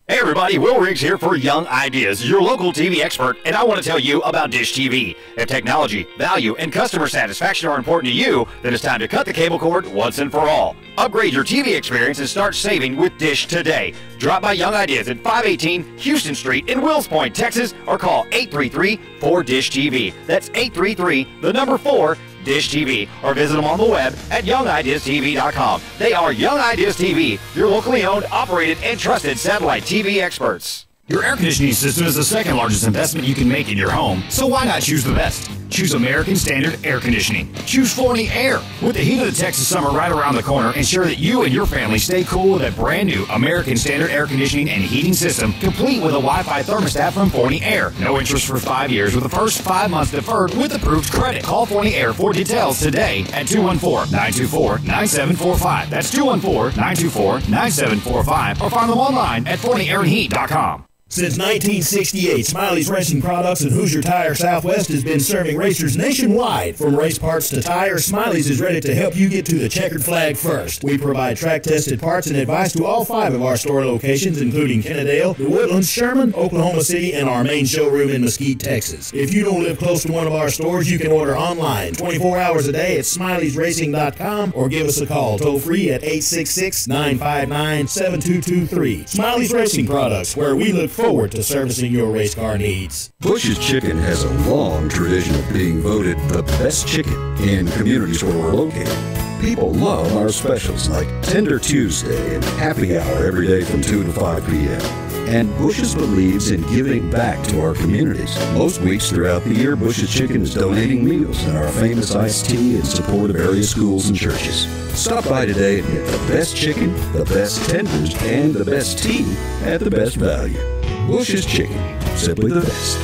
Hey everybody, Will Riggs here for Young Ideas, your local TV expert, and I want to tell you about Dish TV. If technology, value, and customer satisfaction are important to you, then it's time to cut the cable cord once and for all. Upgrade your TV experience and start saving with Dish today. Drop by Young Ideas at 518 Houston Street in Wills Point, Texas, or call 833-4DISH-TV. That's 833-4 Dish TV, or visit them on the web at YoungIdeasTV.com. They are Young Ideas TV, your locally owned, operated, and trusted satellite TV experts. Your air conditioning system is the second largest investment you can make in your home, so why not choose the best? Choose American Standard Air Conditioning. Choose Forney Air. With the heat of the Texas summer right around the corner, ensure that you and your family stay cool with a brand new American Standard Air Conditioning and heating system, complete with a Wi-Fi thermostat from Forney Air. No interest for 5 years with the first 5 months deferred with approved credit. Call Forney Air for details today at 214-924-9745. That's 214-924-9745, or find them online at ForneyAirandHeat.com. Since 1968, Smiley's Racing Products and Hoosier Tire Southwest has been serving racers nationwide. From race parts to tires, Smiley's is ready to help you get to the checkered flag first. We provide track-tested parts and advice to all 5 of our store locations, including Kennedale, The Woodlands, Sherman, Oklahoma City, and our main showroom in Mesquite, Texas. If you don't live close to one of our stores, you can order online 24 hours a day at Smiley'sRacing.com or give us a call toll-free at 866-959-7223. Smiley's Racing Products, where we look forward to servicing your race car needs. Bush's Chicken has a long tradition of being voted the best chicken in communities where we're located. People love our specials like Tender Tuesday and Happy Hour every day from 2 to 5 p.m. And Bush's believes in giving back to our communities. Most weeks throughout the year, Bush's Chicken is donating meals and our famous iced tea in support of area schools and churches. Stop by today and get the best chicken, the best tenders, and the best tea at the best value. Bush's Chicken, simply the best.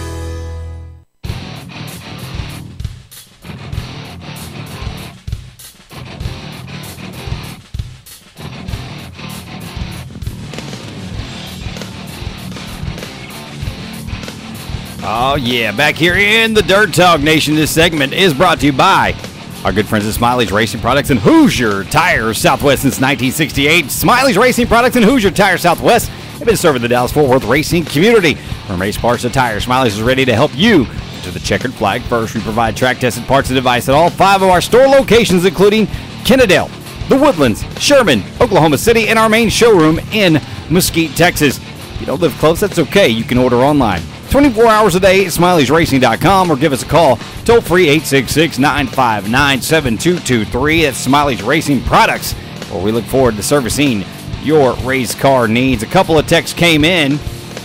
Oh, yeah. Back here in the Dirt Talk Nation, this segment is brought to you by our good friends at Smiley's Racing Products and Hoosier Tire Southwest since 1968. Smiley's Racing Products and Hoosier Tire Southwest have been serving the Dallas-Fort Worth racing community. From race parts to tires, Smiley's is ready to help you to the checkered flag first. We provide track-tested parts and device at all 5 of our store locations, including Kennedale, The Woodlands, Sherman, Oklahoma City, and our main showroom in Mesquite, Texas. If you don't live close, that's okay. You can order online 24 hours a day at Smiley'sRacing.com or give us a call toll-free 866-959-7223. That's Smiley's Racing Products, where we look forward to servicing your race car needs. A couple of texts came in.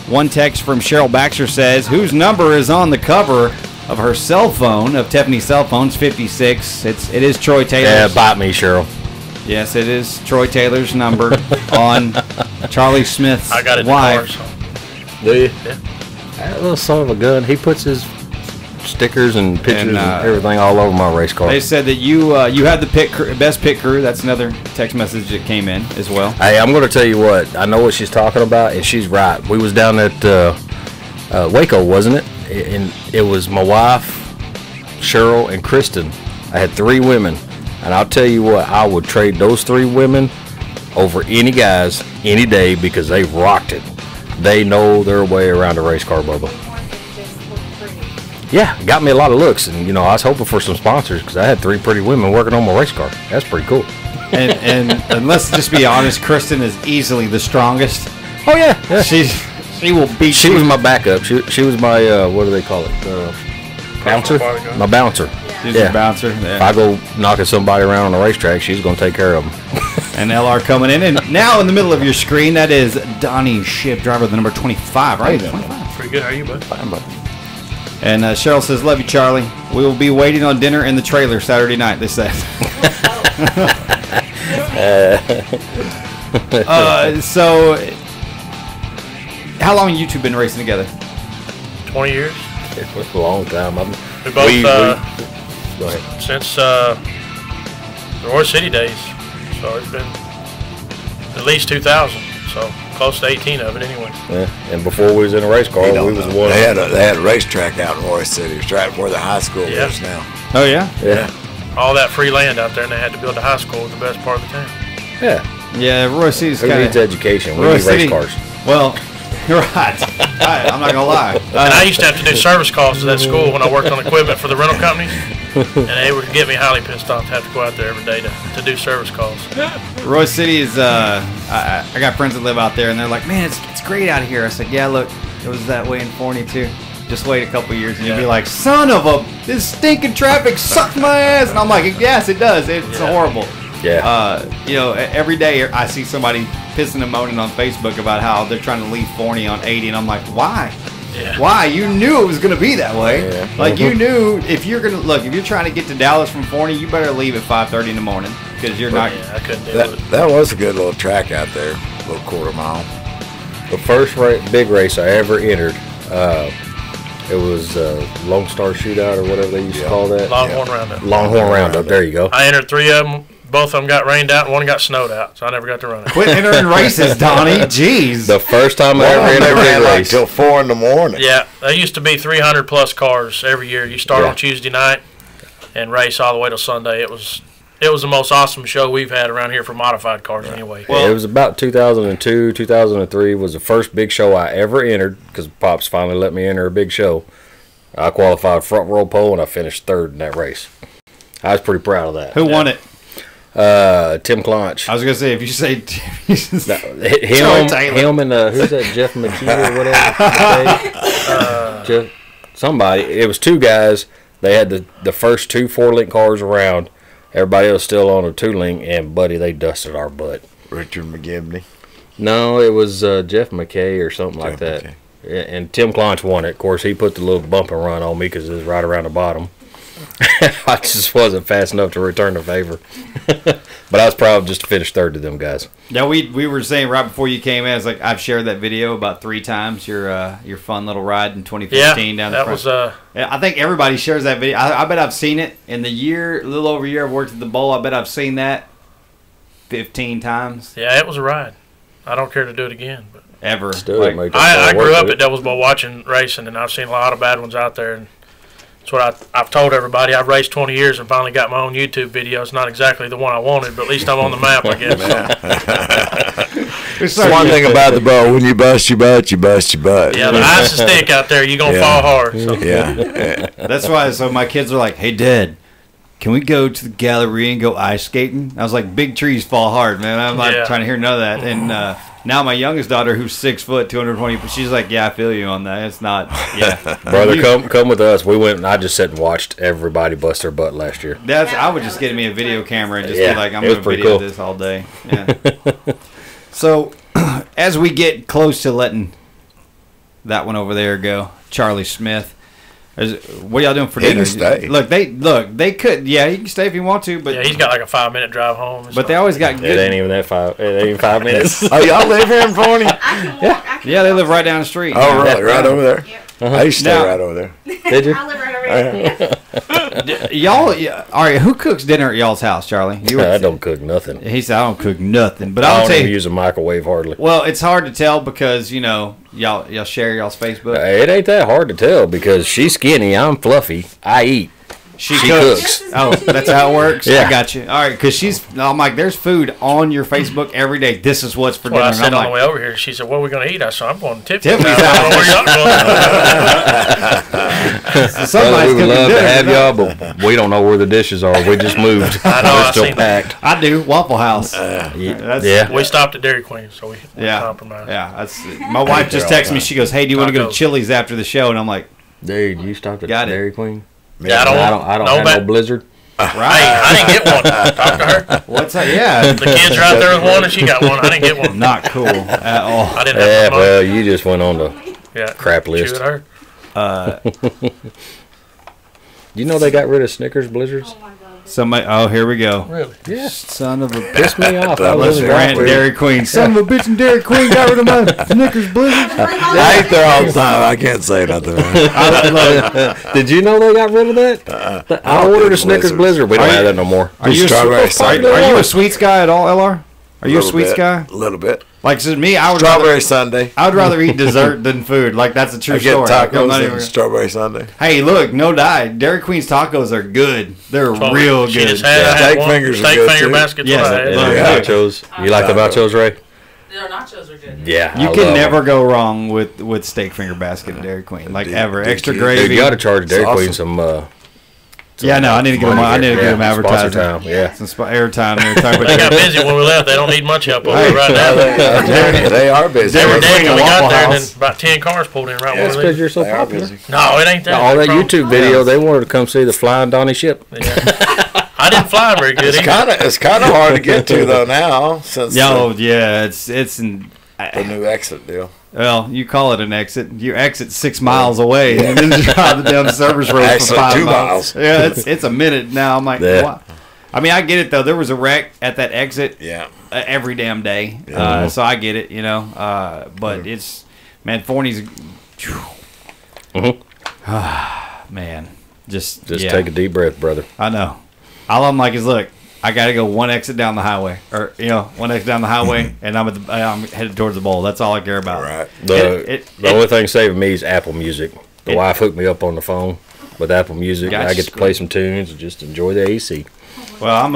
One text from Cheryl Baxter says, whose number is on the cover of her cell phone, of Tiffany's cell phone's 56? It is Troy Taylor's. Yeah, bite me, Cheryl. Yes, it is Troy Taylor's number on Charlie Smith's wife. Do you? Yeah. That little son of a gun, he puts his stickers and pictures and, And, everything all over my race car. They said that you had the best pit crew. That's another text message that came in as well. Hey, I'm going to tell you what. I know what she's talking about, and she's right. We was down at Waco, wasn't it? And it was my wife, Cheryl, and Kristen. I had 3 women, and I'll tell you what. I would trade those 3 women over any guys any day because they rocked it. They know their way around a race car, Bubba. Yeah, got me a lot of looks, and I was hoping for some sponsors because I had 3 pretty women working on my race car. That's pretty cool. And let's just be honest, Kristen is easily the strongest. Oh yeah. She will beat. She was my backup. She was my what do they call it? Bouncer. My bouncer. She's a bouncer. Yeah. If I go knocking somebody around on the racetrack, she's gonna take care of them. And LR coming in, and now in the middle of your screen, that is Donnie Ship, driver the number 25, right? 25. Pretty good. How are you, bud? Fine, bud. And Cheryl says, "Love you, Charlie. We will be waiting on dinner in the trailer Saturday night." They said. So, how long have you two been racing together? 20 years. It's a long time. We both go ahead. Since the Roy City days. So it's been at least 2000. So close to 18 of it anyway. Yeah. And before we was in a race car, we was one. They had a racetrack out in Roy City. It's right where the high school is now. Oh yeah. Yeah. All that free land out there, and they had to build a high school. The best part of the town. Yeah. Yeah, Roy City's Who kind needs education? We Roy need City, race cars. Well, you're right. I'm not gonna lie. And I used to have to do service calls to that school when I worked on equipment for the rental companies, and they would get me highly pissed off to have to go out there every day to do service calls. Roy City is. I got friends that live out there, and they're like, "Man, it's great out here." I said, "Yeah, look, it was that way in Forney too. Just wait a couple years, and you'll be like, son of a, this stinking traffic sucks my ass." And I'm like, "Yes, it does. It's horrible." Yeah. Every day I see somebody pissing and moaning on Facebook about how they're trying to leave Forney on 80, and I'm like, why? Yeah. Why? You knew it was going to be that way. Yeah. Like, you knew if you're going to, look, if you're trying to get to Dallas from Forney, you better leave at 5:30 in the morning because you're not. Yeah, I couldn't do it. That was a good little track out there, a little quarter mile. The first big race I ever entered, it was Lone Star Shootout or whatever they used to call that. Longhorn Roundup. Longhorn Roundup. There you go. I entered 3 of them. Both of them got rained out, and one got snowed out, so I never got to run it. Quit entering races, Donnie. Jeez. The first time I ever entered a big race. Till 4 in the morning. Yeah, there used to be 300 plus cars every year. You start on Tuesday night and race all the way till Sunday. It was the most awesome show we've had around here for modified cars anyway. Well, it was about 2002, 2003 was the first big show I ever entered because Pops finally let me enter a big show. I qualified front row pole, and I finished 3rd in that race. I was pretty proud of that. Who won it? Tim Clonch. I was gonna say, if you say him and who's that, Jeff McKee or whatever? Jeff, somebody. It was 2 guys. They had the first 2 4-link cars around. Everybody else still on a 2-link, and buddy, they dusted our butt. Richard McGibney. No, it was Jeff McKay or something like that. McKay. Yeah, and Tim Clonch won it. Of course, he put the little bump and run on me because it was right around the bottom. I just wasn't fast enough to return the favor. But I was proud just to finish 3rd to them guys. Yeah, we were saying right before you came in, it's like I've shared that video about 3 times. Your fun little ride in 2015 down the front. That was I think everybody shares that video. I bet I've seen it in the year, a little over a year I've worked at the bowl. I bet I've seen that 15 times. Yeah, it was a ride. I don't care to do it again, but ever. I grew up at Devil's Bowl watching racing, and I've seen a lot of bad ones out there. And that's what I've told everybody. I've raced 20 years and finally got my own YouTube video. It's not exactly the one I wanted, but at least I'm on the map, I guess. It's one thing about the bowl. When you bust your butt, you bust your butt. Yeah, the ice is thick out there. You're going to fall hard. So. Yeah. That's why, so my kids are like, "Hey, Dad, can we go to the gallery and go ice skating?" I was like, "Big trees fall hard, man. I'm not trying to hear none of that." And now my youngest daughter, who's 6 foot, 220, she's like, "Yeah, I feel you on that. It's not, brother, come with us." We went and I just sat and watched everybody bust their butt last year. I would just get me a video camera and just be like, "I'm going to video this all day." Yeah. So, as we get close to letting that one over there go, Charlie Smith. What are y'all doing for dinner? He can stay. They could. Yeah, he can stay if he want to. But yeah, he's got like a 5-minute drive home. But they always got good. It ain't even that 5. It ain't even 5 minutes. Oh, y'all live here in Forney? Yeah, they live right down the street. Oh, really? Right over there? Yep. I used to stay right over there. Did you? I live right over Y'all, all right, who cooks dinner at y'all's house, Charlie? I don't cook nothing. He said, I don't cook nothing. But I I'll don't tell even you, use a microwave hardly. well, it's hard to tell because, y'all share y'all's Facebook. It ain't that hard to tell because she's skinny, I'm fluffy, I eat. She cooks. Oh, that's how it works? Yeah. I got you. All right, because I'm like, there's food on your Facebook every day. This is what's for dinner. Well, I And said I'm on like, the way over here, she said, what are we going to eat? I said, I'm going to Tiffany's. Tiffany's I don't know where y'all going. Well, we would love to have y'all, but we don't know where the dishes are. We just moved. I know, They're I still seen packed. I do. Waffle House. Yeah. We stopped at Dairy Queen, so we compromised. Yeah. My wife just texted me. She goes, hey, do you want to go to Chili's after the show? And I'm like, dude, you stopped at Dairy Queen? Yeah, I don't have no Blizzard. Right. I didn't get one. Talk to her. What's that? Yeah. The kids are out there with one, and she got one. I didn't get one. Not cool at all. I didn't have no money. Well, you just went on the crap list. Shoot her. You know they got rid of Snickers Blizzards? Somebody. Oh, here we go. Really? Yeah. Son of a Pissed me off. I Let's was rant Dairy Queen. Son of a bitch and Dairy Queen got rid of my Snickers Blizzard. I ain't there all the time. I can't say nothing. Did you know they got rid of that? I ordered a Snickers Blizzard. We don't have that no more. Are you a sweets guy at all, LR? Are you a sweets guy? A little bit. Like so me, I would strawberry sundae. I would rather eat dessert than food. Like that's a true story. I get tacos and strawberry sundae. Hey, look, no die. Dairy Queen's tacos are good. They're real good. Steak fingers are good too. Baskets. Yes, nachos. You like the nachos, Ray? Their nachos are good. Yeah, you can never go wrong with steak finger basket at Dairy Queen. Like ever, extra gravy. Dude, you got to charge Dairy Queen some. Yeah, no, I need to get them. I need to get them advertising. Time, yeah, some airtime. They got busy when we left. They don't need much help over there right now. They are busy. They were dead when we got there, and then about 10 cars pulled in right when we left. Because you're so popular. No, it ain't that. All that YouTube video, they wanted to come see the Flying Donnie ship. I didn't fly very good. It's kind of hard to get to though now since it's the new exit deal. Well, you call it an exit. You exit 6 miles away and then drive down the service road for 5 miles. Yeah, it's a minute now. I'm like, what? I mean, I get it though. There was a wreck at that exit. Yeah. Every damn day. So I get it, but it's Forney's. Man, just take a deep breath, brother. I know. All I'm like is, look, I got to go one exit down the highway, or one exit down the highway, and I'm headed towards the bowl. That's all I care about. Right. The only thing saving me is Apple Music. The wife hooked me up on the phone with Apple Music. I get to play some tunes and just enjoy the AC. Well, I'm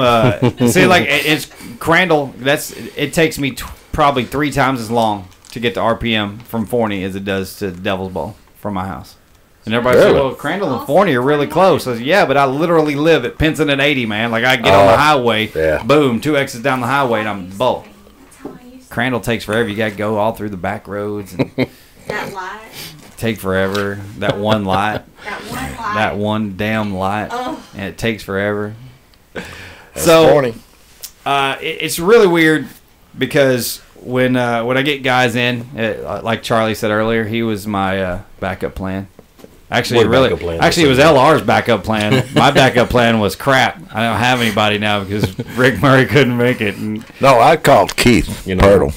see, like it's Crandall. It takes me probably 3 times as long to get to RPM from Forney as it does to Devil's Bowl from my house. And everybody said, well, Crandall and Forney are really close. I said, yeah, but I literally live at Pinson and 80, man. Like, I get on the highway, boom, 2 exits down the highway, and I'm bowl. Crandall takes forever. You got to go all through the back roads. And that light. Take forever. That one light. That one light. That one damn light. Oh. And it takes forever. So, it's really weird because when I get guys in, like Charlie said earlier, he was my backup plan. Actually, it was LR's backup plan. My backup plan was crap. I don't have anybody now because Rick Murray couldn't make it. And no, I called Keith. Purtle.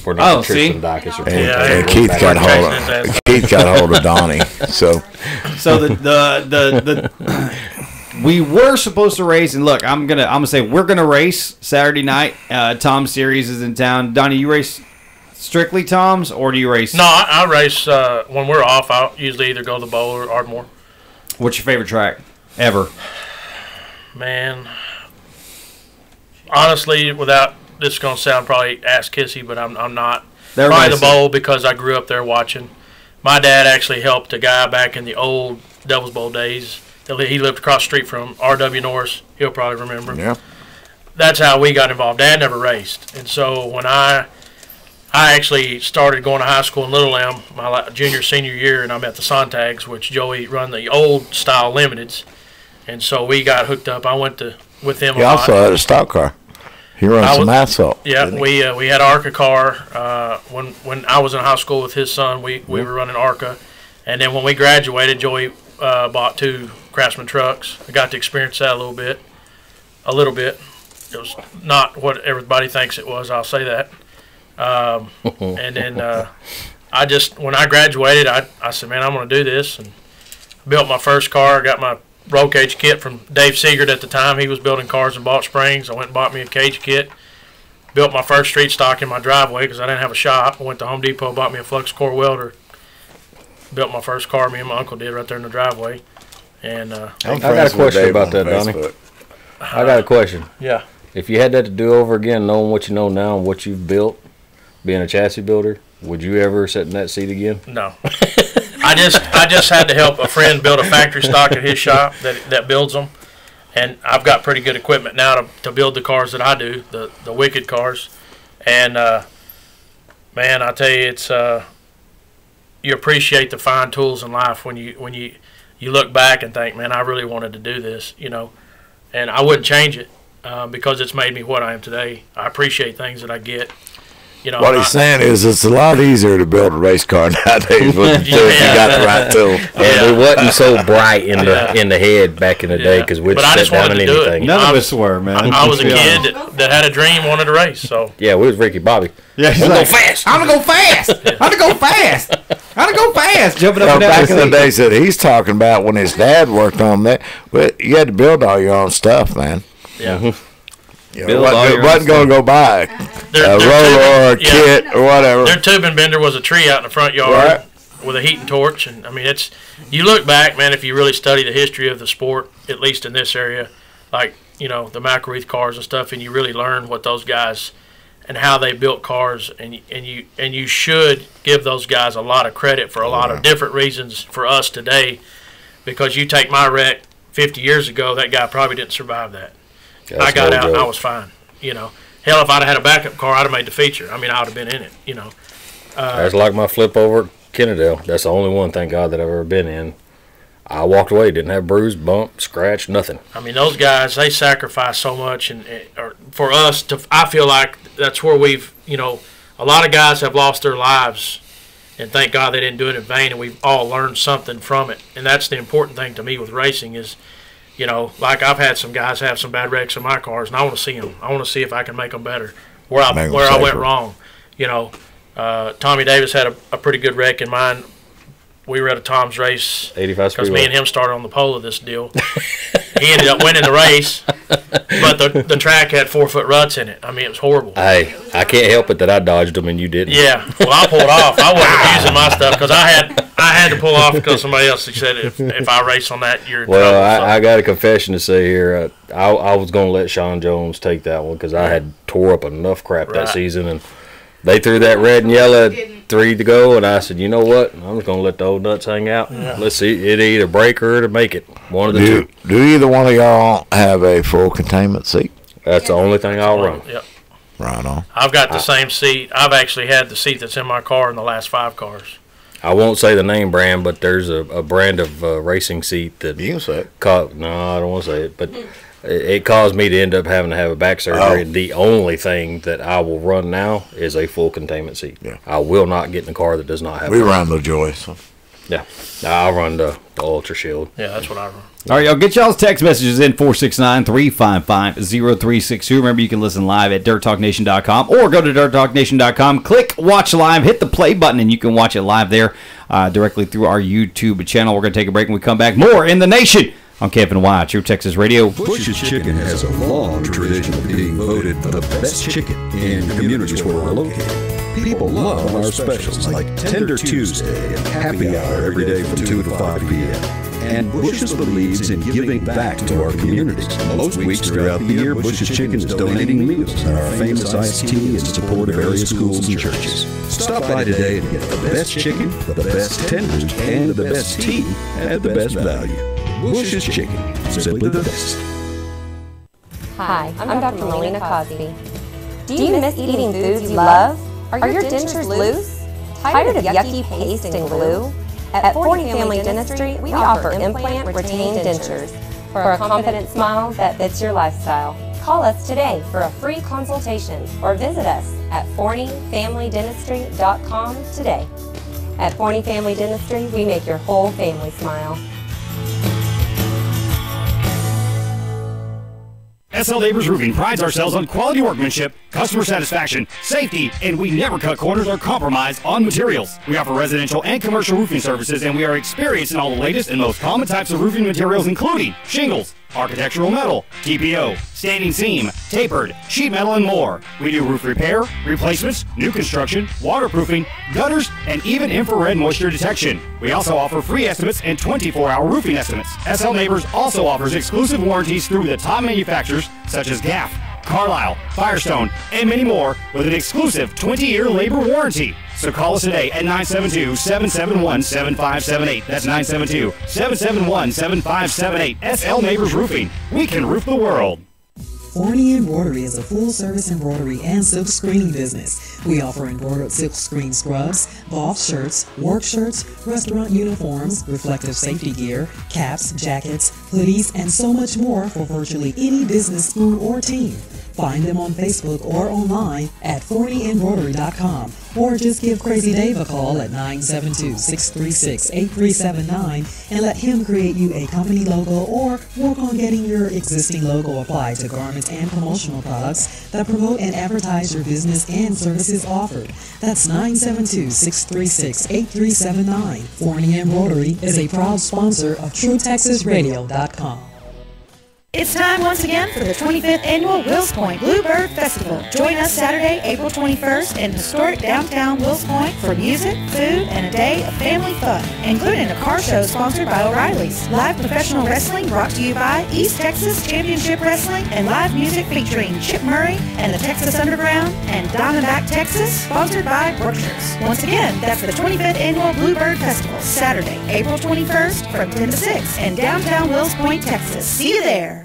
See, and Keith got hold of Donnie. So the we were supposed to race, and look, I'm gonna say we're gonna race Saturday night. Tom Series is in town. Donnie, you race strictly Toms, or do you race? No, I race when we're off. I'll usually either go to the bowl or Ardmore. What's your favorite track ever? Man, honestly, without this is gonna sound probably ass kissy, but I'm not. Probably the bowl because I grew up there watching. My dad actually helped a guy back in the old Devil's Bowl days. He lived across the street from R.W. Norris. He'll probably remember. Yeah. That's how we got involved. Dad never raced, and so when I actually started going to high school in Little Elm my senior year, and I met the Sontags, which Joey run the old style limiteds, and so we got hooked up. I went with him. He also had a stock car. He runs some asphalt. Yeah, we had an ARCA car when I was in high school with his son. We were running ARCA, and then when we graduated, Joey bought 2 Craftsman trucks. I got to experience that a little bit. It was not what everybody thinks it was. I'll say that. And then when I graduated, I said, man, I'm going to do this. And built my first car, got my roll cage kit from Dave Seegert at the time. He was building cars in Balch Springs. I went and bought me a cage kit. Built my first street stock in my driveway because I didn't have a shop. I went to Home Depot, bought me a flux core welder. Built my first car, me and my uncle did, right there in the driveway. And I got a question about that, Donnie. I got a question. Yeah. If you had that to do over again, knowing what you know now and what you've built, being a chassis builder, would you ever sit in that seat again? No. I just had to help a friend build a factory stock at his shop that builds them. And I've got pretty good equipment now to build the cars that I do, the wicked cars. And, man, I tell you, it's you appreciate the fine tools in life when you look back and think, man, I really wanted to do this, you know. And I wouldn't change it because it's made me what I am today. I appreciate things that I get. You know, what he's saying is it's a lot easier to build a race car nowadays if you got the right tool. And it wasn't so bright in the head back in the day because we'd sit down in anything. None of us were, man. I was a kid that had a dream, wanted to race. So yeah, we was Ricky Bobby. Yeah, he's like, go fast. I'm gonna go fast. I'm gonna go fast. I'm gonna go fast. Jumping up and down. Back in the days that he's talking about when his dad worked on that, but you had to build all your own stuff, man. Yeah. You know, wasn't going to go buy a roller or a kit or whatever. Their tubing bender was a tree out in the front yard with a heating torch. And, I mean, you look back, man, if you really study the history of the sport, at least in this area, like, you know, the McElreath cars and stuff, and you really learn what those guys and how they built cars. And you should give those guys a lot of credit for a lot of different reasons for us today, because you take my wreck 50 years ago, that guy probably didn't survive that. I got out and I was fine, you know. Hell, if I'd have had a backup car, I'd have made the feature. I mean, I would have been in it, you know. That's like my flip over at Kennedale. That's the only one, thank God, that I've ever been in. I walked away, didn't have bruise, bump, scratch, nothing. I mean, those guys, they sacrifice so much, and for us, I feel like that's where we've, you know, a lot of guys have lost their lives, and thank God they didn't do it in vain, and we've all learned something from it. And that's the important thing to me with racing is, you know, like I've had some guys have some bad wrecks in my cars, and I want to see them. I want to see if I can make them better, where I went wrong. You know, Tommy Davis had a pretty good wreck in mine. We were at a Tom's race 85 because me and him started on the pole of this deal. He ended up winning the race, but the track had 4-foot ruts in it. I mean, it was horrible. Hey, I can't help it that I dodged them and you didn't. Yeah, well, I pulled off. I wasn't using my stuff because I had to pull off because somebody else said if I race on that, you're in trouble. Well, I got a confession to say here. I was going to let Sean Jones take that one because I had tore up enough crap that season, and they threw that red and yellow at 3 to go, and I said, you know what? I'm just going to let the old nuts hang out. Yeah. Let's see. It either break or to make it. One of the two. Do either one of y'all have a full containment seat? That's the only thing I'll run. Yep. Right on. I've got the same seat. I've actually had the seat that's in my car in the last 5 cars. I won't say the name brand, but there's a brand of racing seat that you can say it. No, I don't want to say it, but it caused me to end up having to have a back surgery. And the only thing that I will run now is a full containment seat. Yeah. I will not get in a car that does not have. We run the Joy. So. Yeah, I'll run the Ultra Shield. Yeah, that's what I run. All right, y'all, get y'all's text messages in 469-355-0362. Remember, you can listen live at dirttalknation.com or go to dirttalknation.com. Click Watch Live, hit the play button, and you can watch it live there directly through our YouTube channel. We're going to take a break, and we come back. More in the nation on KFNY, True Texas Radio. Bush's Chicken has a long tradition of being voted the best chicken in communities where we're located. People love our specials like Tender Tuesday and Happy Hour every day from 2 to 5 p.m. And Bush's believes in giving back to our communities. Most weeks throughout the year, Bush's Chicken is donating meals and our famous iced tea in support of area schools and churches. Stop by today and get the best chicken, the best tenders, and the best tea at the best value. Bush's Chicken, simply the best. Hi, I'm Dr. Melina Cosby. Do you miss eating foods you love? Are your dentures loose? Tired of yucky paste and glue? At 40 Family Dentistry, we offer implant retained dentures for a confident smile that fits your lifestyle. Call us today for a free consultation or visit us at ForneyFamilyDentistry.com today. At Forney Family Dentistry, we make your whole family smile. SL Neighbors Roofing prides ourselves on quality workmanship, customer satisfaction, safety, and we never cut corners or compromise on materials. We offer residential and commercial roofing services, and we are experienced in all the latest and most common types of roofing materials, including shingles, architectural metal, TPO, standing seam, tapered, sheet metal, and more. We do roof repair, replacements, new construction, waterproofing, gutters, and even infrared moisture detection. We also offer free estimates and 24-hour roofing estimates. SL Neighbors also offers exclusive warranties through the top manufacturers such as GAF, Carlisle, Firestone, and many more with an exclusive 20-year labor warranty. So call us today at 972-771-7578. That's 972-771-7578. SL Neighbors Roofing. We can roof the world. Forney Embroidery is a full-service embroidery and silk screening business. We offer embroidered silk screen scrubs, golf shirts, work shirts, restaurant uniforms, reflective safety gear, caps, jackets, hoodies, and so much more for virtually any business, school, or team. Find them on Facebook or online at ForneyEmbroidery.com, or just give Crazy Dave a call at 972-636-8379 and let him create you a company logo or work on getting your existing logo applied to garments and promotional products that promote and advertise your business and services offered. That's 972-636-8379. Forney Embroidery is a proud sponsor of TrueTexasRadio.com. It's time once again for the 25th Annual Wills Point Bluebird Festival. Join us Saturday, April 21st in historic downtown Wills Point for music, food, and a day of family fun, including a car show sponsored by O'Reilly's, live professional wrestling brought to you by East Texas Championship Wrestling, and live music featuring Chip Murray and the Texas Underground, and Diamondback Texas, sponsored by Brookshire's. Once again, that's the 25th Annual Bluebird Festival, Saturday, April 21st from 10 to 6 in downtown Wills Point, Texas. See you there.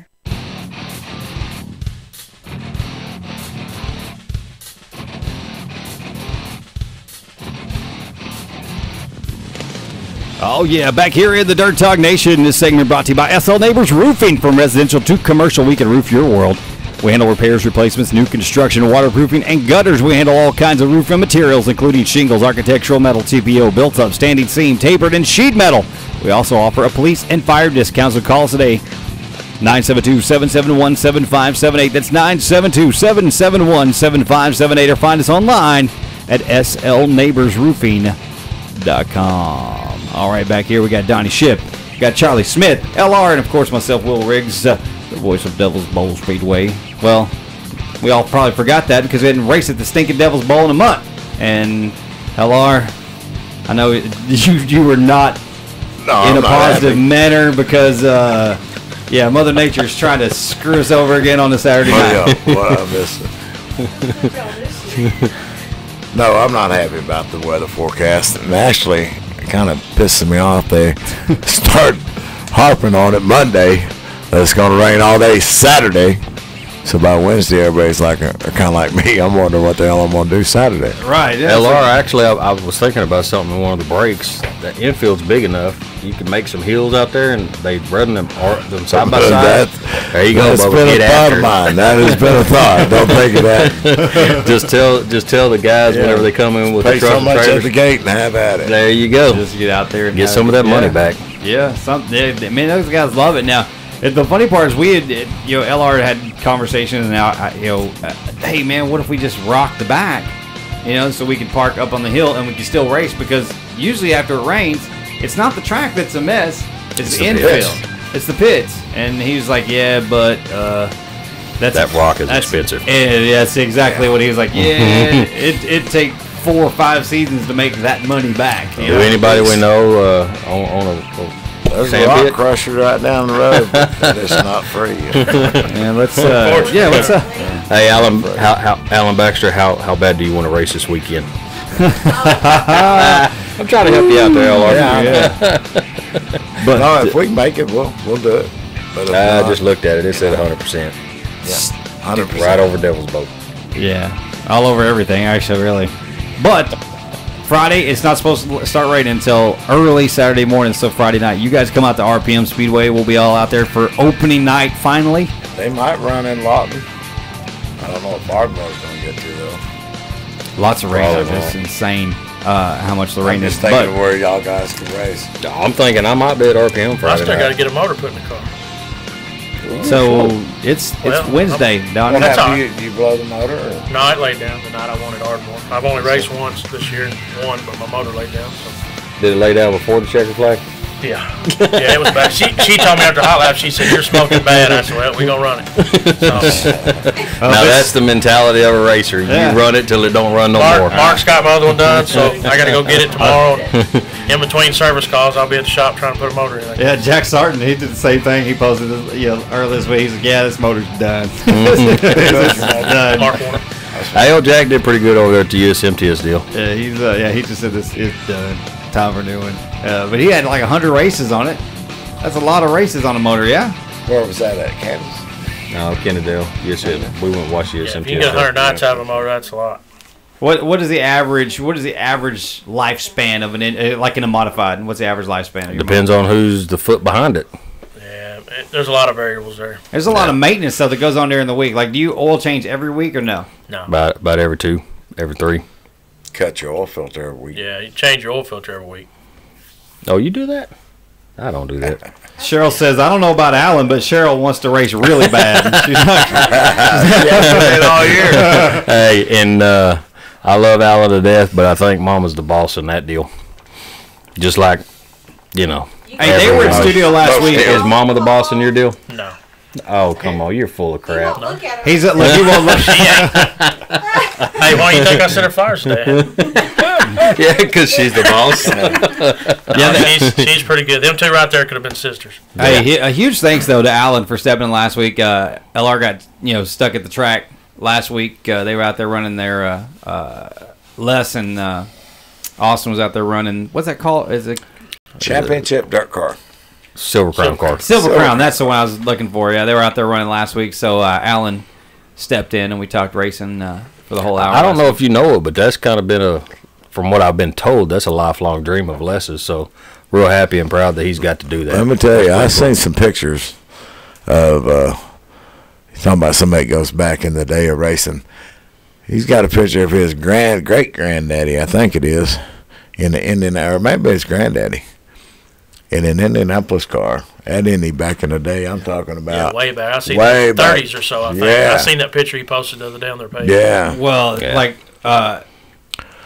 Oh yeah, back here in the Dirt Talk Nation, this segment brought to you by SL Neighbors Roofing. From residential to commercial, we can roof your world. We handle repairs, replacements, new construction, waterproofing, and gutters. We handle all kinds of roofing materials, including shingles, architectural metal, TPO, built-up, standing seam, tapered, and sheet metal. We also offer a police and fire discount, so call us today, 972-771-7578. That's 972-771-7578, or find us online at slneighborsroofing.com. All right, back here we got Donnie Ship, we got Charlie Smith, LR, and of course myself, Will Riggs, the voice of Devil's Bowl Speedway. Well, we all probably forgot that because we didn't race at the stinking Devil's Bowl in a month. And LR, I know you were not in a positive manner because, yeah, Mother Nature's trying to screw us over again on the Saturday night. Yeah, what I missed it. No, I'm not happy about the weather forecast. And actually, it kind of pisses me off. They start harping on it Monday that it's going to rain all day Saturday. So by Wednesday, everybody's like, kind of like me. I'm wondering what the hell I'm going to do Saturday. Right. Yeah, LR, actually, I was thinking about something in one of the breaks. The infield's big enough. You can make some hills out there, and they run them side by side. There you go, That's Bubba. been Get a thought after of it. mine. That has been a thought. Don't think of that. just tell the guys whenever they come in with Pay the truck so and much trailers. at the gate and have at it. There you go. Just get out there and get some of that money back. Yeah, man, those guys love it. Now, the funny part is we had, LR had conversations, and now, hey man, what if we just rock the back, so we can park up on the hill and we can still race, because usually after it rains, it's not the track that's a mess, it's the infield, it's the pits. And he was like, yeah, but that rock is expensive. And that's exactly what he was like. Yeah, it'd take 4 or 5 seasons to make that money back. Do anybody we know on a There's a rock crusher right down the road, but it's not free. And let's Hey, Alan Baxter, how bad do you want to race this weekend? I'm trying to help you out there, LR. Yeah. But no, if we can make it, we'll do it. But I just looked at it. It said 100%. Yeah, 100%. Right over Devil's Boat. Yeah, all over everything, actually, really. But Friday, it's not supposed to start raining until early Saturday morning, so Friday night. You guys come out to RPM Speedway. We'll be all out there for opening night, finally. They might run in Lawton. I don't know if Ardmore's going to get to, though. Lots of rain. It's insane how much the rain I'm is. just thinking where y'all guys can race. I'm thinking I might be at RPM Friday I still night. got to get a motor put in the car. So it's Wednesday, Don. What That's all happened? You blow the motor? Or? No, I laid down the night I wanted Ardmore. I've only raced once this year and won, but my motor laid down. So. Did it lay down before the checker flag? Yeah, it was bad. She told me after hot lap, she said, "You're smoking bad." I said, "Well, we gonna run it." So, now that's the mentality of a racer. You run it till it don't run no more. Mark's got my other one done, so I got to go get it tomorrow. In between service calls, I'll be at the shop trying to put a motor in. Yeah, Jack Sarton, he did the same thing. He posted this, earlier this week. He's like, "Yeah, this motor's done." It's done. Mark Warner. Al Jack did pretty good over there at the USMTS deal. Yeah, he just said this is done. Time for a new one. But he had like 100 races on it. That's a lot of races on a motor, yeah? Where was that at? Kansas? No, Kennedale. Yes, we went to watch the USMTS. If you can get 100 nights out of a motor, that's a lot. What is the average? What is the average lifespan of like in a modified? What's the average lifspan? Of Depends on who's the foot behind it. Yeah, there's a lot of variables there. There's a lot of maintenance stuff that goes on during the week. Like, do you oil change every week or no? No. About every 2, every 3. Cut your oil filter every week. Yeah, you change your oil filter every week. Oh, you do that? I don't do that. Cheryl says, I don't know about Alan, but Cheryl wants to race really bad. She's not all year. Hey, and I love Alan to death, but I think Mama's the boss in that deal. Just like, Hey, they were in studio last week. Is Mama the boss in your deal? No. Oh, come on. You're full of crap. Look at her. He won't look. Hey, why do you think I set her fire today? Yeah, because she's the boss. She's pretty good. Them two right there could have been sisters. Hey, a huge thanks though to Alan for stepping in last week. LR got stuck at the track last week. They were out there running their Les and Austin was out there running. What's that called? Is it Championship dirt car? Silver Crown car. Silver Crown. That's the one I was looking for. Yeah, they were out there running last week. So Alan stepped in and we talked racing for the whole hour. I don't know if you know it, but that's kind of been from what I've been told, that's a lifelong dream of Les's. So real happy and proud that he's got to do that. Let me tell you, I've seen some pictures of talking about somebody that goes back in the day of racing. He's got a picture of his great granddaddy, I think it is, in the Indian, or maybe it's granddaddy, in an Indianapolis car at Indy back in the day. I'm talking about way back. I seen it in the 30s or so. I think I seen that picture he posted the other day on their page. Yeah. Well,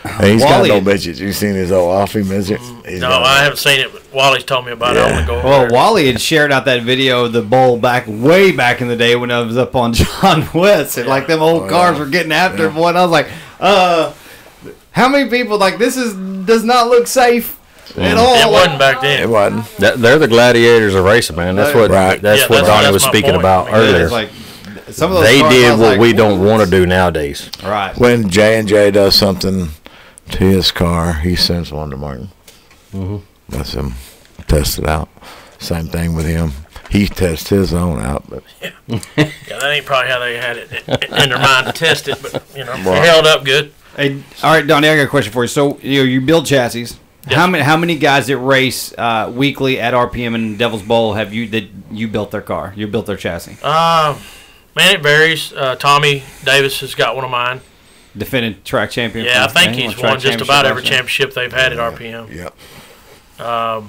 and he's got no midgets. You seen his old offie midgets? No, I haven't seen it. But Wally's told me about it. I want to go over Well, there. Wally had shared out that video of the bowl way back in the day when I was up on John West. And like them old cars were getting after him. And I was like, how many people, this does not look safe at all. It wasn't back then. It wasn't. They're the gladiators of racing, man. That's what that's what Donnie was speaking about earlier. Some of those they cars, did what we don't want to do nowadays. Right. When J&J does something to his car, he sends one to Martin. Lets him test it out. Same thing with him. He tests his own out, but yeah, that ain't probably how they had it in their mind to test it, but it held up good. Hey, all right, Donnie, I got a question for you. So you build chassis. Yes. How many guys that race weekly at RPM and Devil's Bowl have you built their car? You built their chassis? Man, it varies. Tommy Davis has got one of mine. Defending track champion. Yeah, I think he's won just about every championship they've had at RPM. Yep.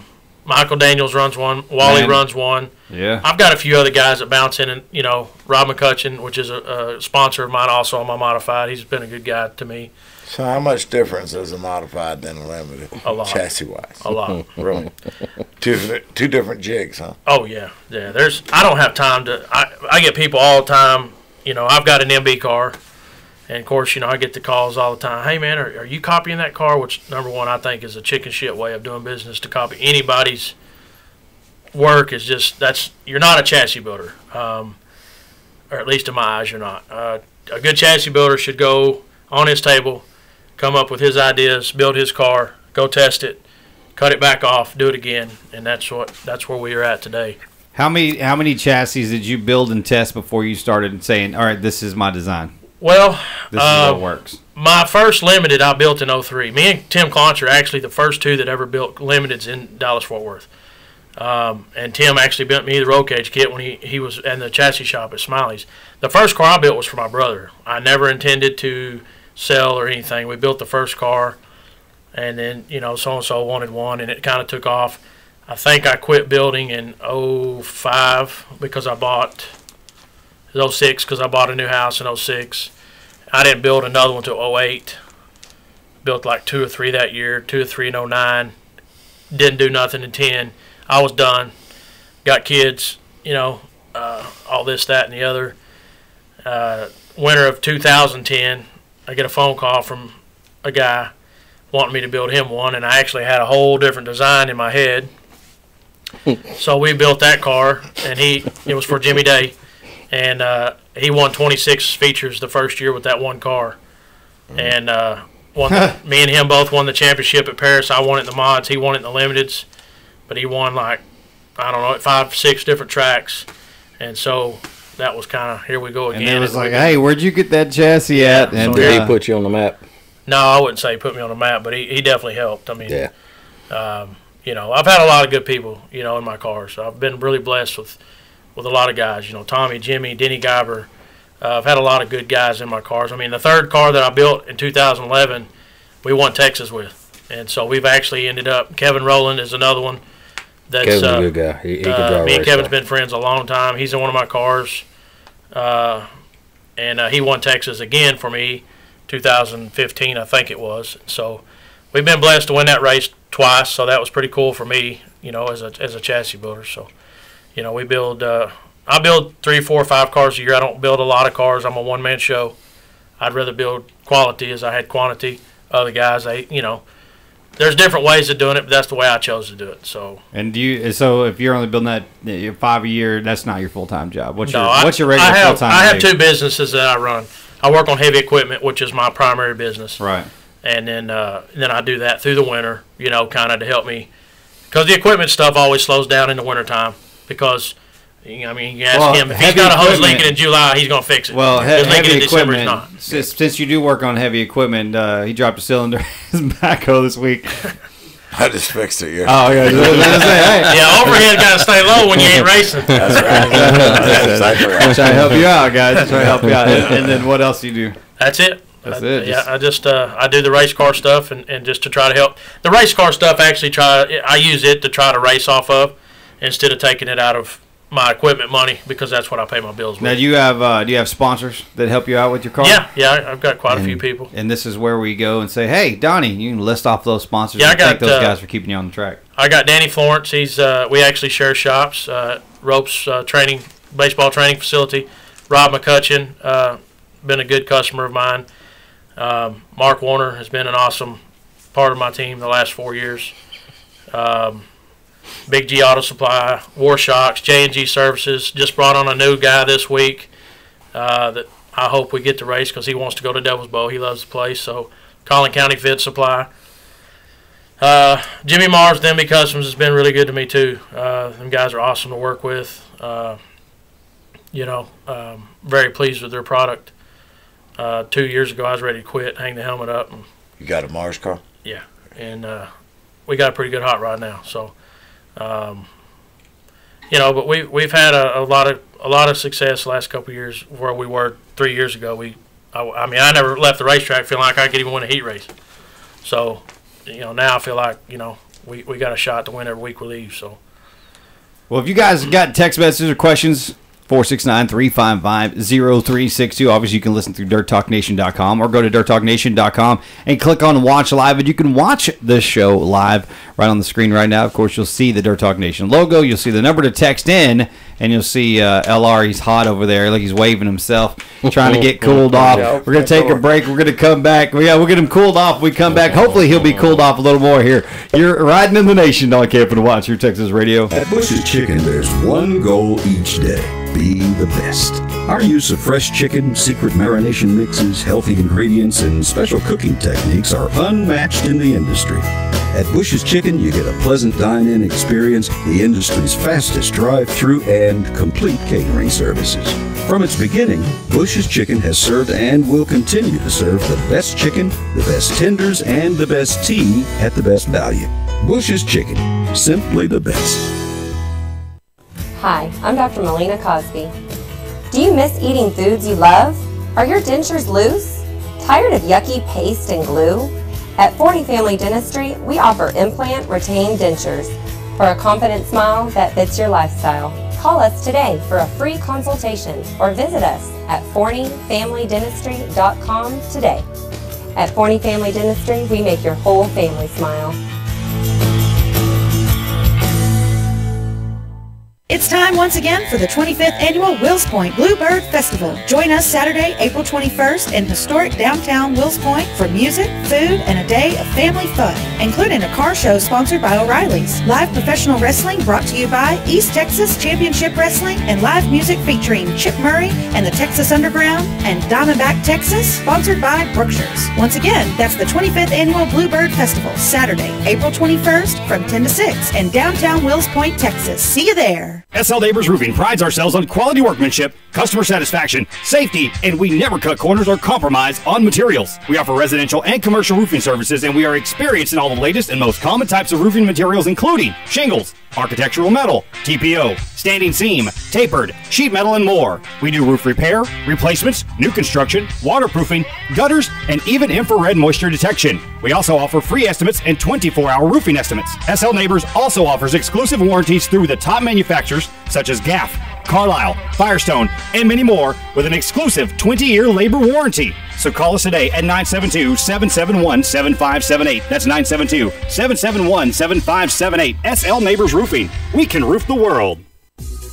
Michael Daniels runs one. Wally runs one. Yeah. I've got a few other guys that bounce in, and Rob McCutcheon, which is a sponsor of mine, also on my modified. He's been a good guy to me. So how much difference is a modified than a limited? A lot. Chassis-wise. A lot. Really? Two different jigs, huh? Oh, yeah. Yeah. I don't have time to. I get people all the time. I've got an MB car. And, of course, I get the calls all the time. Hey, man, are you copying that car? Which, number one, I think is a chicken shit way of doing business. To copy anybody's work is just, you're not a chassis builder. Or at least in my eyes, you're not. A good chassis builder should go on his table, come up with his ideas, build his car, go test it, cut it back off, do it again. And that's where we are at today. How many chassis did you build and test before you started saying, all right, this is my design? Well, this is how it works. My first limited I built in 03. Me and Tim Clonch are actually the first two that ever built limiteds in Dallas-Fort Worth. And Tim actually built me the roll cage kit when he was in the chassis shop at Smiley's. The first car I built was for my brother. I never intended to sell or anything. We built the first car, and then so-and-so wanted one, and it kind of took off. I think I quit building in 05 because I bought, 06 because I bought a new house in 06. I didn't build another one until 08. Built like 2 or 3 that year, 2 or 3 in 09. Didn't do nothing in 10. I was done. Got kids, you know, all this, that, and the other. Winter of 2010, I get a phone call from a guy wanting me to build him one, and I actually had a whole different design in my head. So we built that car, and it was for Jimmy Day, and he won 26 features the first year with that one car. And me and him both won the championship at Paris. I won it in the mods, he won it in the limiteds, but he won like, I don't know, 5, 6 different tracks. And so that was kind of, here we go again. And it was like, hey, where'd you get that chassis at? And did he put you on the map? No, I wouldn't say he put me on the map, but he definitely helped. I mean, yeah. You know, I've had a lot of good people, you know, in my cars. So I've been really blessed with a lot of guys. You know, Tommy, Jimmy, Denny Guyver. I've had a lot of good guys in my cars. I mean, the third car that I built in 2011, we won Texas with. And so we've actually ended up, Kevin Rowland is another one. Kevin's a good guy. He can drive. Me and Kevin's been friends a long time. He's in one of my cars. And he won Texas again for me, 2015, I think it was. So we've been blessed to win that race twice, so that was pretty cool for me, you know, as a chassis builder. So, you know, we build, I build 3, 4, 5 cars a year. I don't build a lot of cars. I'm a one-man show. I'd rather build quality as I had quantity. Other guys, you know, there's different ways of doing it, but that's the way I chose to do it. So. And so if you're only building that 5 a year, that's not your full-time job. What's your regular full-time? I have 2 businesses that I run. I work on heavy equipment, which is my primary business. Right. And then I do that through the winter, you know, kind of to help me, because the equipment stuff always slows down in the wintertime. Because, I mean, you ask him if he's got a hose leaking in July, he's going to fix it. Well, heavy equipment. December, since you do work on heavy equipment, he dropped a cylinder in his backhoe this week. I just fixed it. Oh yeah. Yeah, overhead got to stay low when you ain't racing. That's right. That's exactly right. Try to help you out, guys. Try to help you out. And then what else do you do? That's it. That's it. Yeah, I just I do the race car stuff and just to try to help. The race car stuff actually I use it to try to race off of instead of taking it out of my equipment money, because that's what I pay my bills with. Now, do you have sponsors that help you out with your car? Yeah, I've got quite a few people. And this is where we go and say, hey, Donnie, you can list off those sponsors. Yeah, and thank those guys for keeping you on the track. I got Danny Florence. He's we actually share shops, ropes training, baseball training facility. Rob McCutcheon, been a good customer of mine. Mark Warner has been an awesome part of my team the last 4 years. Big G Auto Supply, War Shocks, J&G Services. Just brought on a new guy this week that I hope we get to race because he wants to go to Devil's Bow. He loves the place. So Collin County Fit Supply. Jimmy Mars, Denby Customs has been really good to me too. Them guys are awesome to work with. You know, very pleased with their product. 2 years ago, I was ready to quit, hang the helmet up. And, you got a Mars car? Yeah, and we got a pretty good hot rod now. So, you know, but we've had a lot of success the last couple of years where we were 3 years ago. I mean, I never left the racetrack feeling like I could even win a heat race. So, you know, now I feel like, you know, we got a shot to win every week we leave. So, well, if you guys got text messages or questions, 469-355-0362. Obviously, you can listen through dirttalknation.com or go to dirttalknation.com and click on Watch Live, and you can watch this show live right on the screen right now. Of course, you'll see the Dirt Talk Nation logo. You'll see the number to text in, and you'll see LR. He's hot over there, like he's waving himself, trying to get cooled off. We're going to take a break. We're going to come back. We'll get him cooled off. We come back. Hopefully, he'll be cooled off a little more here. You're riding in the nation on Camping and Watch your Texas Radio. At Bush's Chicken, there's one goal each day. Be the best. Our use of fresh chicken, secret marination mixes, healthy ingredients, and special cooking techniques are unmatched in the industry. At Bush's Chicken, you get a pleasant dine-in experience, the industry's fastest drive-through, and complete catering services. From its beginning, Bush's Chicken has served and will continue to serve the best chicken, the best tenders, and the best tea at the best value. Bush's Chicken, simply the best. Hi, I'm Dr. Melina Cosby. Do you miss eating foods you love? Are your dentures loose? Tired of yucky paste and glue? At 40 Family Dentistry, we offer implant retained dentures. for a confident smile that fits your lifestyle. Call us today for a free consultation or visit us at ForneyFamilyDentistry.com today. At Forney Family Dentistry, we make your whole family smile. It's time once again for the 25th Annual Wills Point Bluebird Festival. Join us Saturday, April 21st in historic downtown Wills Point for music, food, and a day of family fun, including a car show sponsored by O'Reilly's, live professional wrestling brought to you by East Texas Championship Wrestling, and live music featuring Chip Murray and the Texas Underground, and Diamondback Texas, sponsored by Brookshire's. Once again, that's the 25th Annual Bluebird Festival, Saturday, April 21st from 10 to 6 in downtown Wills Point, Texas. See you there. SL Neighbors Roofing prides ourselves on quality workmanship, customer satisfaction, safety, and we never cut corners or compromise on materials. We offer residential and commercial roofing services, and we are experienced in all the latest and most common types of roofing materials, including shingles, architectural metal, TPO, standing seam, tapered, sheet metal, and more. We do roof repair, replacements, new construction, waterproofing, gutters, and even infrared moisture detection. We also offer free estimates and 24-hour roofing estimates. SL Neighbors also offers exclusive warranties through the top manufacturers such as GAF, Carlisle, Firestone, and many more with an exclusive 20-year labor warranty. So call us today at 972-771-7578. That's 972-771-7578. SL Neighbors Roofing. We can roof the world.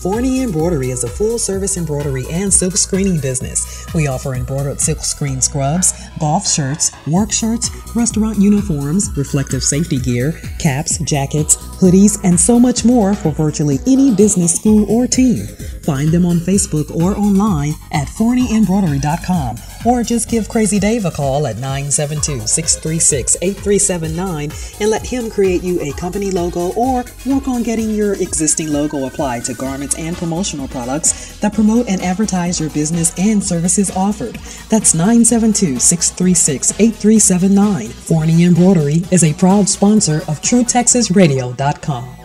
Forney Embroidery is a full-service embroidery and silk screening business. We offer embroidered silk screen scrubs, golf shirts, work shirts, restaurant uniforms, reflective safety gear, caps, jackets, hoodies, and so much more for virtually any business, school, or team. Find them on Facebook or online at ForneyEmbroidery.com, or just give Crazy Dave a call at 972-636-8379 and let him create you a company logo or work on getting your existing logo applied to garments and promotional products that promote and advertise your business and services offered. That's 972-636-8379. Forney Embroidery is a proud sponsor of TrueTexasRadio.com.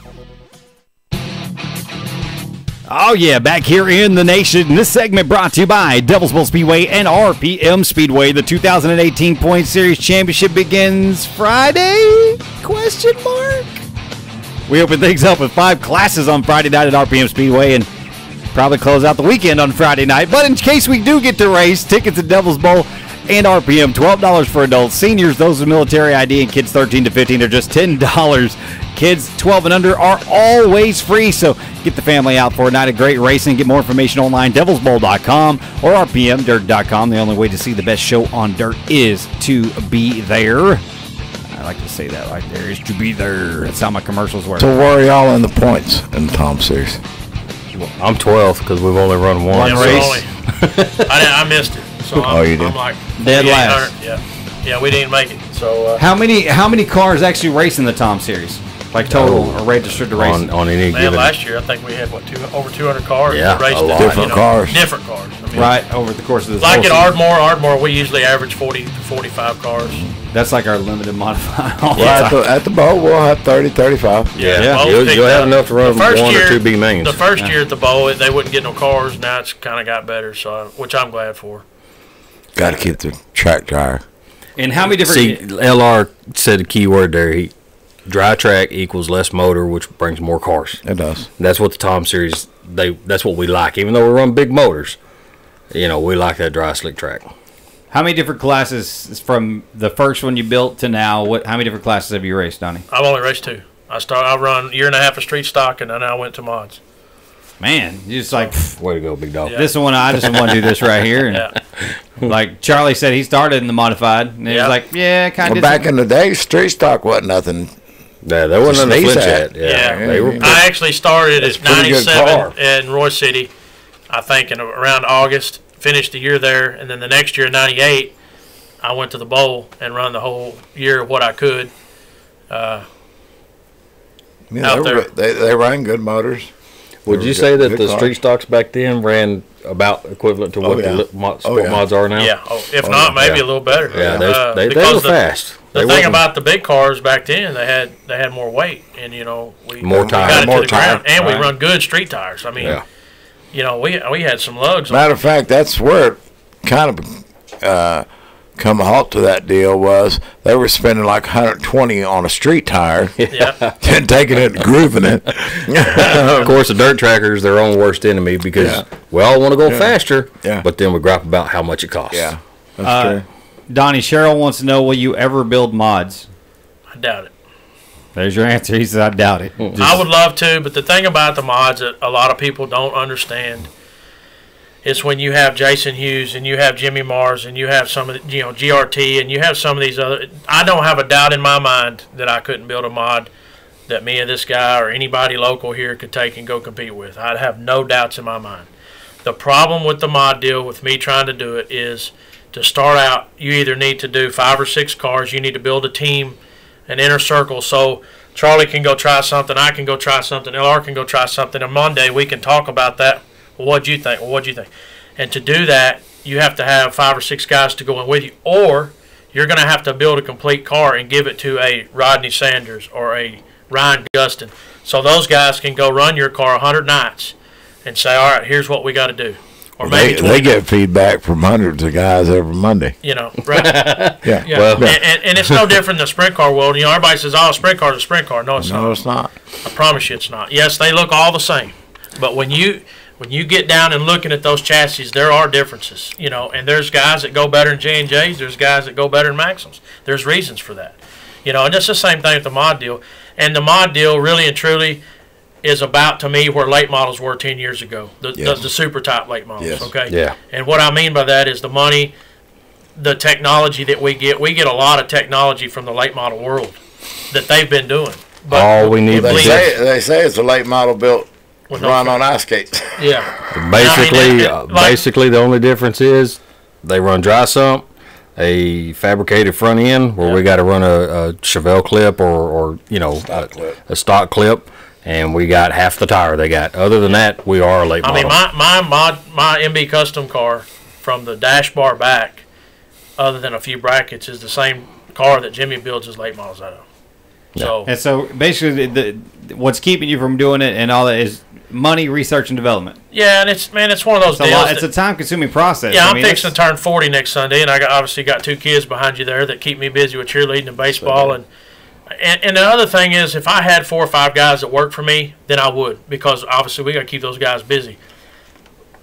Oh yeah, back here in the nation. This segment brought to you by Devil's Bowl Speedway and RPM Speedway. The 2018 Point Series Championship begins Friday? Question mark? We open things up with 5 classes on Friday night at RPM Speedway and probably close out the weekend on Friday night. But in case we do get to race, tickets at Devil's Bowl and RPM, $12 for adults. Seniors, those with military ID, and kids 13 to 15 are just $10. Kids 12 and under are always free, so get the family out for a night of great racing. Get more information online, devilsbowl.com or rpmdirt.com. The only way to see the best show on dirt is to be there. I like to say that right there, is to be there. That's how my commercials work. So where are y'all in the points in the Tom Series? I'm 12th because we've only run one race. I missed it. So I'm like dead last. Yeah, we didn't make it. So how many cars actually race in the Tom Series? Like total or registered to race on any given. Last year I think we had over 200 cars. Yeah, that raced a lot. Different cars. I mean, right over the course of this. Like at Ardmore, we usually average 40 to 45 cars. That's like our limited modified. At the bowl we'll have 30, 35. Yeah. You'll have enough to run 1 or 2 big mains. The first year at the bowl they wouldn't get no cars. Now it's kind of got better, so which I'm glad for. Got to keep the track dry. And how many different? See, LR said a key word there. Dry track equals less motor, which brings more cars. It does. That's what the Tom Series. That's what we like. Even though we run big motors, we like that dry slick track. How many different classes from the first one you built to now? How many different classes have you raced, Donnie? I've only raced 2. I run a year and a half of street stock, and then I went to mods. Man, you just like way to go, big dog. Yeah. This one, I just want to do this right here. And like Charlie said, he started in the modified, and he was like, "Yeah, kind of." Back in the day, street stock wasn't nothing. Yeah, there wasn't nothing to flinch at. Yeah. I actually started at 97 in Roy City, I think, in around August. Finished the year there, and then the next year, 98, I went to the bowl and run the whole year of what I could. They ran good motors. Would you say that the street stocks back then ran about equivalent to what the sport mods are now? Yeah, if not, maybe a little better. Yeah, they were fast. The thing about the big cars back then, they had more weight, and we more tires, got it to the ground, and we run good street tires. I mean, we had some lugs. Matter of fact, that's where it kind of come a halt to that deal was they were spending like 120 on a street tire, and taking it and grooving it. Of course, the dirt tracker is their own worst enemy because we all want to go faster, but then we gripe about how much it costs. Yeah, that's true. Donnie, Cheryl wants to know, will you ever build mods? I doubt it. There's your answer. He says, I doubt it. I would love to, but the thing about the mods that a lot of people don't understand is when you have Jason Hughes and you have Jimmy Mars and you have some of the, GRT and you have some of these other. I don't have a doubt in my mind that I couldn't build a mod that me and this guy or anybody local here could take and go compete with. I'd have no doubts in my mind. The problem with the mod deal with me trying to do it is to start out, you either need to do 5 or 6 cars. You need to build a team, an inner circle, so Charlie can go try something, I can go try something, LR can go try something. On Monday, we can talk about that. Well, what'd you think? Well, what'd you think? And to do that, you have to have 5 or 6 guys to go in with you, or you're going to have to build a complete car and give it to a Rodney Sanders or a Ryan Gustin, so those guys can go run your car 100 nights and say, all right, here's what we got to do. Or maybe they get feedback from hundreds of guys every Monday. Right? Yeah. Well, and it's no different in the sprint car world. Everybody says, "Oh, a sprint car is a sprint car." No, it's not. No, it's not. I promise you, it's not. Yes, they look all the same, but when you get down and looking at those chassis, there are differences. And there's guys that go better in J&Js. There's guys that go better in Maxims. There's reasons for that. And it's the same thing with the mod deal. And the mod deal, really and truly, is about, to me, where late models were 10 years ago, the super type late models, okay? Yeah. And what I mean by that is the money, the technology that we get a lot of technology from the late model world that they've been doing. But all we need they say it's a late model built to run on ice skates. Yeah. Basically, the only difference is they run dry sump, a fabricated front end where we got to run a Chevelle clip or a stock clip. And we got half the tire they got. Other than that, we are a late model. My MB custom car from the dash bar back, other than a few brackets, is the same car that Jimmy builds his late models out of. So and so basically, what's keeping you from doing it and all that is money, research, and development. Yeah, and it's one of those deals. It's a time-consuming process. Yeah, I'm fixing to turn 40 next Sunday, and I obviously got 2 kids behind you there that keep me busy with cheerleading and baseball. And the other thing is, if I had 4 or 5 guys that worked for me, then I would, because obviously we got to keep those guys busy.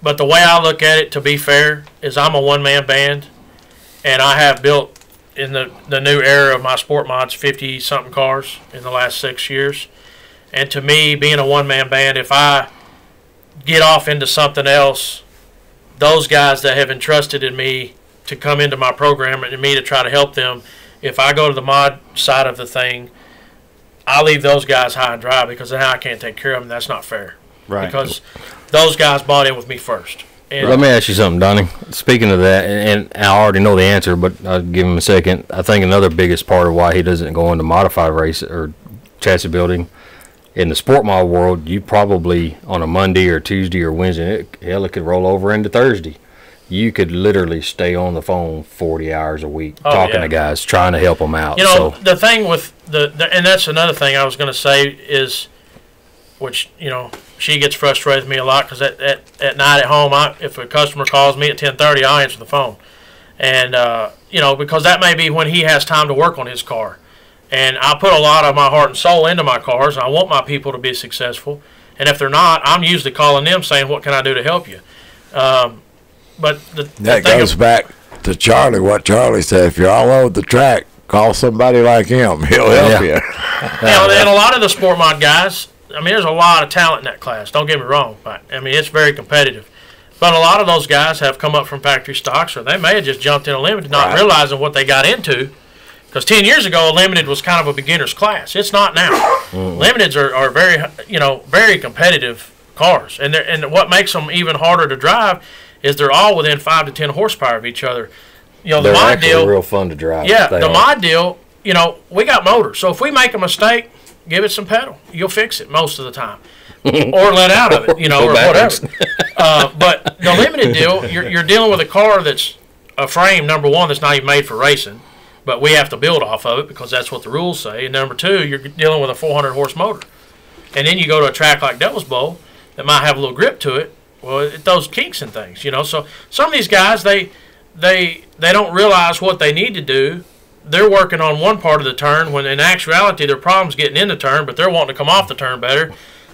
But the way I look at it, to be fair, is I'm a one-man band, and I have built in the new era of my sport mods 50-something cars in the last 6 years. And to me, being a one-man band, if I get off into something else, those guys that have entrusted in me to come into my program and me to try to help them, if I go to the mod side of the thing, I leave those guys high and dry because then I can't take care of them. That's not fair. Right. Because those guys bought in with me first. And let me ask you something, Donnie. Speaking of that, and I already know the answer, but I'll give him a second. I think another biggest part of why he doesn't go into modified race or chassis building, in the sport model world, you probably on a Monday or Tuesday or Wednesday, hell, it could roll over into Thursday. You could literally stay on the phone 40 hours a week talking to guys, trying to help them out. The thing with and that's another thing I was going to say is, which, she gets frustrated with me a lot because at night at home, if a customer calls me at 10:30, I'll answer the phone. And, because that may be when he has time to work on his car. And I put a lot of my heart and soul into my cars. I want my people to be successful. And if they're not, I'm usually calling them saying, what can I do to help you? But that goes back to Charlie, what Charlie said. If you're all over the track, call somebody like him. He'll help you. And a lot of the sport mod guys, there's a lot of talent in that class. Don't get me wrong. But, it's very competitive. But a lot of those guys have come up from factory stocks, or they may have just jumped in a limited, not realizing what they got into. Because 10 years ago, a limited was kind of a beginner's class. It's not now. Limiteds are very, very competitive cars. And what makes them even harder to drive is they're all within 5 to 10 horsepower of each other. The they're mod actually deal, real fun to drive. Yeah, the mod deal, we got motors. So if we make a mistake, give it some pedal. You'll fix it most of the time. Or let out of it, or whatever. But the limited deal, you're dealing with a car that's a frame, number one, that's not even made for racing. But we have to build off of it because that's what the rules say. And number two, you're dealing with a 400-horse motor. And then you go to a track like Devil's Bowl that might have a little grip to it. Well, it throws kinks and things, So some of these guys, they they don't realize what they need to do. They're working on one part of the turn when in actuality their problem's getting in the turn, but they're wanting to come off the turn better.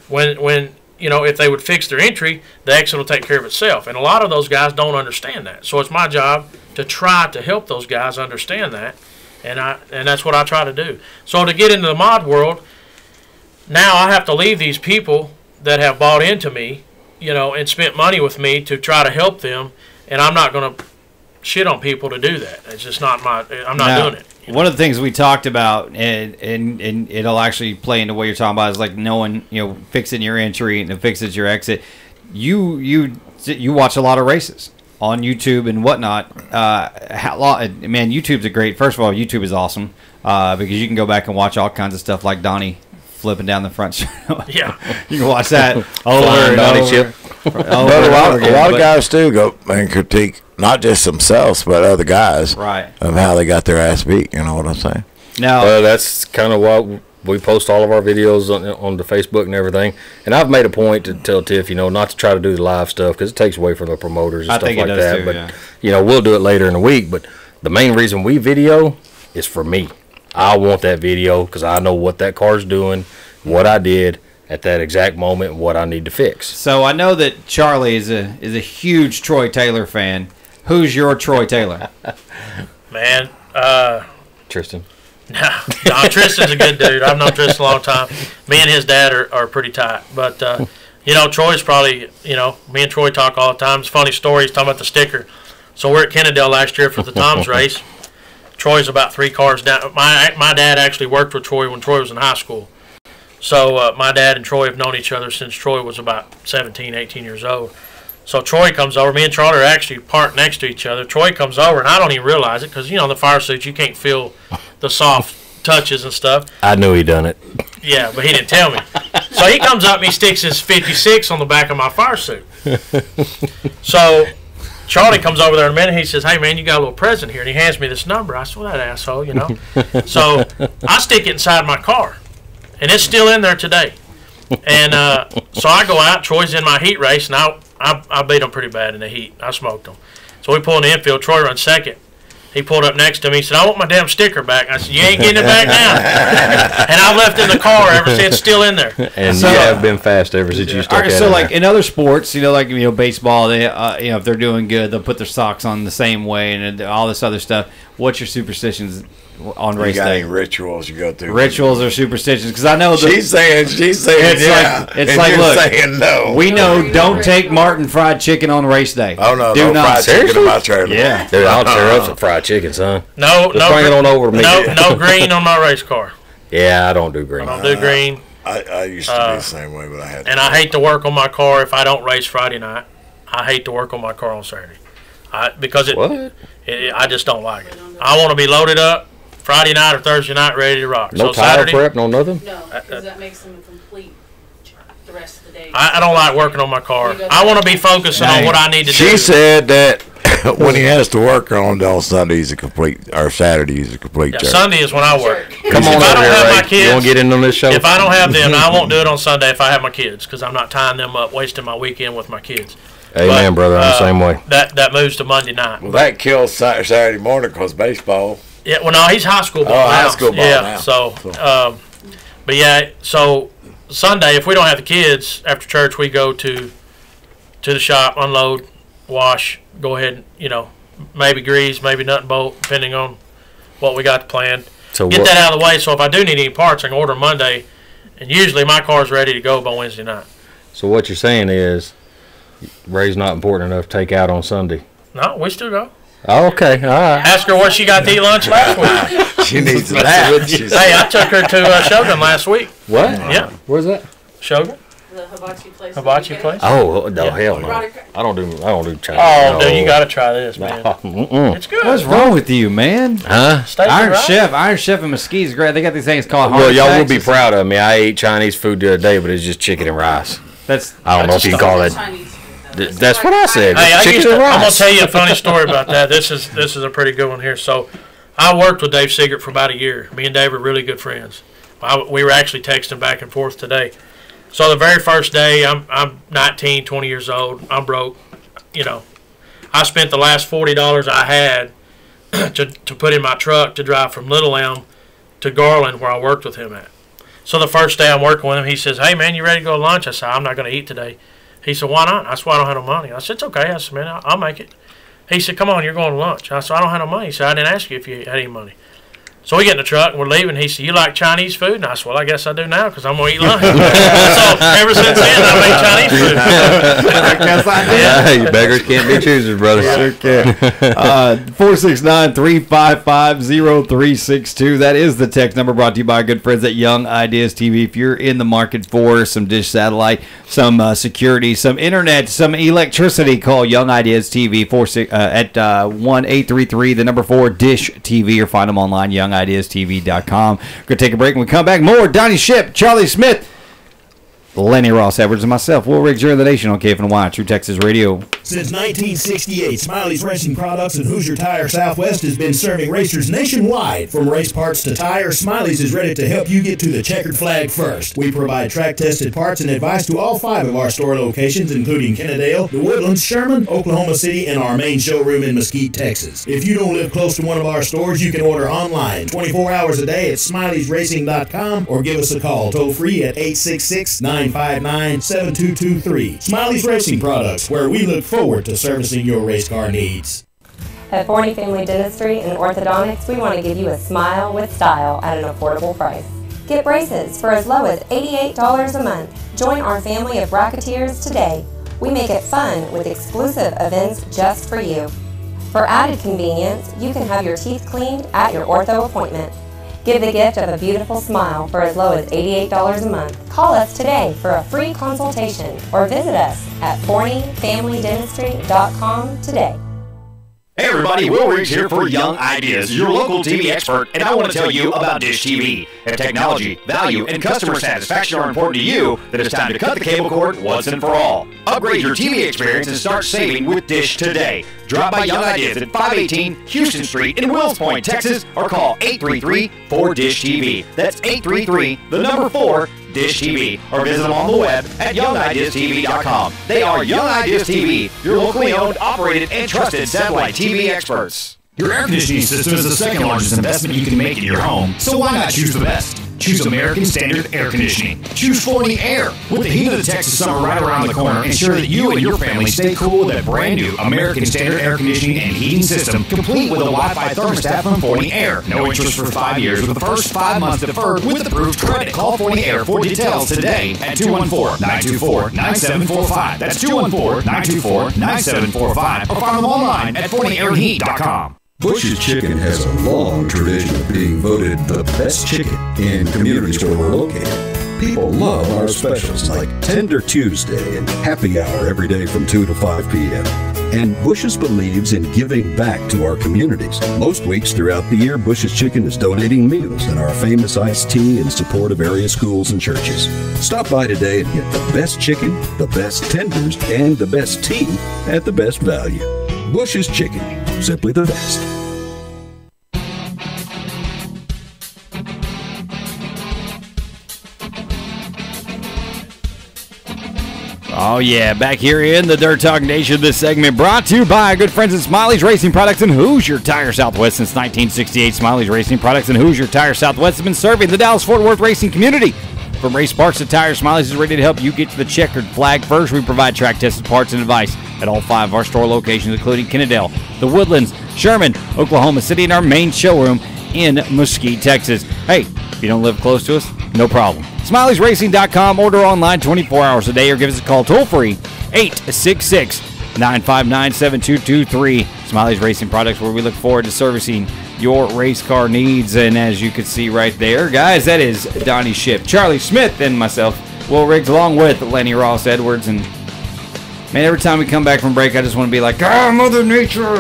When if they would fix their entry, the exit will take care of itself. And a lot of those guys don't understand that. So it's my job to try to help those guys understand that, and that's what I try to do. So to get into the mod world, now I have to leave these people that have bought into me, and spent money with me to try to help them, and I'm not going to shit on people to do that. It's just not I'm not doing it. One of the things we talked about, and it'll actually play into what you're talking about, is like knowing, fixing your entry and fixing your exit. You watch a lot of races on YouTube and whatnot. Man, YouTube's first of all, YouTube is awesome because you can go back and watch all kinds of stuff like Donnie flipping down the front. Yeah, you can watch that over and over. But a lot of guys do go and critique not just themselves but other guys, right, of how they got their ass beat. You know what I'm saying? Now, well, that's kind of what we post all of our videos on the Facebook and everything. And I've made a point to tell Tiff, not to try to do the live stuff because it takes away from the promoters and stuff like that. Too, but we'll do it later in the week. But the main reason we video is for me. I want that video because I know what that car's doing, what I did at that exact moment, and what I need to fix. So I know that Charlie is a huge Troy Taylor fan. Who's your Troy Taylor? Man, Tristan. No, Tristan's a good dude. I've known Tristan a long time. Me and his dad are pretty tight. But, Troy's probably, me and Troy talk all the time. It's a funny story. He's talking about the sticker. So we're at Kennedale last year for the Tom's race. Troy's about 3 cars down. My dad actually worked with Troy when Troy was in high school. So my dad and Troy have known each other since Troy was about 17, 18 years old. So Troy comes over. Me and Charlie are actually parked next to each other. Troy comes over, and I don't even realize it because, the fire suits, you can't feel the soft touches and stuff. I knew he done it. Yeah, but he didn't tell me. So he comes up and he sticks his 56 on the back of my fire suit. So Charlie comes over there in a minute. He says, "Hey, man, you got a little present here." And he hands me this number. I said, "Well, that asshole, So I stick it inside my car, and it's still in there today. And so I go out. Troy's in my heat race, and I beat him pretty bad in the heat. I smoked him. So we pull in the infield. Troy runs second. He pulled up next to me. He said, "I want my damn sticker back." I said, "You ain't getting it back now." And I've left it in the car ever since. It's still in there. And you have been fast ever since you stuck it in So, like there. in other sports, baseball, they, if they're doing good, they'll put their socks on the same way and all this other stuff. What's your superstitions on race got day? any rituals you go through? Rituals or superstitions? Because I know she's saying it's yeah. It's and like, you're look, saying no. We know don't take Martin fried chicken on race day. Oh no, do no not. fried chicken in my trailer. Yeah, dude, I'll tear up some fried chicken, son. No, Just bring it on over to me. No green on my race car. Yeah, I don't do green. I don't do green. I used to be the same way, but I had. And I hate to work on my car if I don't race Friday night. I hate to work on my car on Saturday, because I just don't like it. I want to be loaded up Friday night or Thursday night, ready to rock. No so tire Saturday, prep, no nothing. No, because that makes them complete the rest of the day. I don't like working on my car. I want to be focusing on what I need to do. She said that when he has to work on Sunday, he's a complete, or Saturday, he's a complete jerk. Sunday is when I work. Come on if I over don't here, have Ray. my kids, You want to get in on this show? If I don't have them, I won't do it on Sunday if I have my kids, because I'm not tying them up, wasting my weekend with my kids. Amen, brother. I'm the same way. That moves to Monday night. Well, that kills Saturday morning because baseball. Yeah, well, no, he's high school ball now. High school ball now. So, but yeah, so Sunday, if we don't have the kids, after church, we go to the shop, unload, wash, go ahead and, maybe grease, maybe nut and bolt, depending on what we got planned. So get that out of the way, so if I do need any parts, I can order Monday, and usually my car's ready to go by Wednesday night. So what you're saying is, Ray's not important enough to take out on Sunday. No, we still go. Oh, okay, all right. Ask her what she got to eat lunch last week. She needs that. Hey, I took her to Shogun last week. What? Yeah. Where's that? Shogun. The hibachi place. Hibachi place. Oh no, Yeah. hell no! I don't do Chinese. Oh, dude, you got to try this, man. It's good. What's wrong with you, man? Huh? Iron Chef in Mesquite is great. They got these things called. Well, y'all hard will be attacks. proud of me. I ate Chinese food the other day, but it's just chicken and rice. I don't know if you can call it. That's what I said. Hey, Chicken and rice. I'm gonna tell you a funny story about that. This is a pretty good one here. So, I worked with Dave Sigert for about a year. Me and Dave were really good friends. We were actually texting back and forth today. So the very first day, I'm 19, 20 years old. I'm broke. I spent the last $40 I had to put in my truck to drive from Little Elm to Garland, where I worked with him at. So the first day I'm working with him, he says, "Hey, man, you ready to go to lunch?" I said, "I'm not going to eat today." He said, "Why not?" I said, "Well, I don't have no money." I said, "It's okay." I said, "Man, I'll make it." He said, "Come on, you're going to lunch." I said, "I don't have no money." He said, "I didn't ask you if you had any money." So we get in the truck and we're leaving. He said, "You like Chinese food?" And I said, "Well, I guess I do now because I'm going to eat lunch." So ever since then, I made Chinese food. I guess I did. Yeah, you beggars can't be choosers, brother. Sure can. 469-355-0362. That is the text number, brought to you by our good friends at Young Ideas TV. If you're in the market for some dish satellite, some security, some internet, some electricity, call Young Ideas TV at 1-833, the number 4, Dish TV, or find them online, youngideastv.com. We're going to take a break. When we come back, more Donnie Ship, Charlie Smith, Lenny Ross Edwards, and myself, Will Riggs, you're in the nation on KFNY, True Texas Radio. Since 1968, Smiley's Racing Products and Hoosier Tire Southwest has been serving racers nationwide. From race parts to tires, Smiley's is ready to help you get to the checkered flag first. We provide track-tested parts and advice to all 5 of our store locations, including Kennedale, The Woodlands, Sherman, Oklahoma City, and our main showroom in Mesquite, Texas. If you don't live close to one of our stores, you can order online 24 hours a day at Smiley'sRacing.com or give us a call toll-free at 866-959-7223. Smiley's Racing Products, where we look forward to servicing your race car needs. At Forney Family Dentistry and Orthodontics, we want to give you a smile with style at an affordable price. Get braces for as low as $88 a month. Join our family of racketeers today. We make it fun with exclusive events just for you. For added convenience, you can have your teeth cleaned at your ortho appointment. Give the gift of a beautiful smile for as low as $88 a month. Call us today for a free consultation or visit us at ForneyFamilyDentistry.com today. Hey everybody, Will Riggs here for Young Ideas, your local TV expert, and I want to tell you about Dish TV. If technology, value, and customer satisfaction are important to you, then it's time to cut the cable cord once and for all. Upgrade your TV experience and start saving with Dish today. Drop by Young Ideas at 518 Houston Street in Wills Point, Texas, or call 833-4DISH-TV. That's 833, the number 4, Dish TV, or visit them on the web at youngideastv.com. They are Young Ideas TV, your locally owned, operated, and trusted satellite TV experts. Your air conditioning system is the second largest investment you can make in your home, so why not choose the best? Choose American Standard Air Conditioning. Choose Flowing Air. With the heat of the Texas summer right around the corner, ensure that you and your family stay cool with a brand new American Standard Air Conditioning and heating system, complete with a Wi-Fi thermostat from Flowing Air. No interest for 5 years, with the first 5 months deferred with approved credit. Call Flowing Air for details today at 214-924-9745. That's 214-924-9745. Or find them online at FlowingAirHeat.com. Bush's Chicken has a long tradition of being voted the best chicken in communities where we're located. People love our specials like Tender Tuesday and Happy Hour every day from 2 to 5 p.m. And Bush's believes in giving back to our communities. Most weeks throughout the year, Bush's Chicken is donating meals and our famous iced tea in support of area schools and churches. Stop by today and get the best chicken, the best tenders, and the best tea at the best value. Bush's Chicken, simply the best. Oh yeah, back here in the Dirt Talk Nation, this segment brought to you by our good friends at Smiley's Racing Products and Hoosier Tire Southwest. Since 1968, Smiley's Racing Products and Hoosier Tire Southwest have been serving the Dallas-Fort Worth racing community. From race parts to tires, Smiley's is ready to help you get to the checkered flag first. We provide track-tested parts and advice at all 5 of our store locations, including Kennedale, The Woodlands, Sherman, Oklahoma City, and our main showroom in Mesquite, Texas. Hey, if you don't live close to us, no problem. Smiley'sRacing.com. Order online 24 hours a day or give us a call toll-free, 866-959-7223. Smiley's Racing Products, where we look forward to servicing your race car needs. And as you can see right there, guys, that is Donnie Ship, Charlie Smith, and myself, Will Riggs, along with Lenny Ross Edwards. And man, every time we come back from break, I just want to be like, Mother Nature,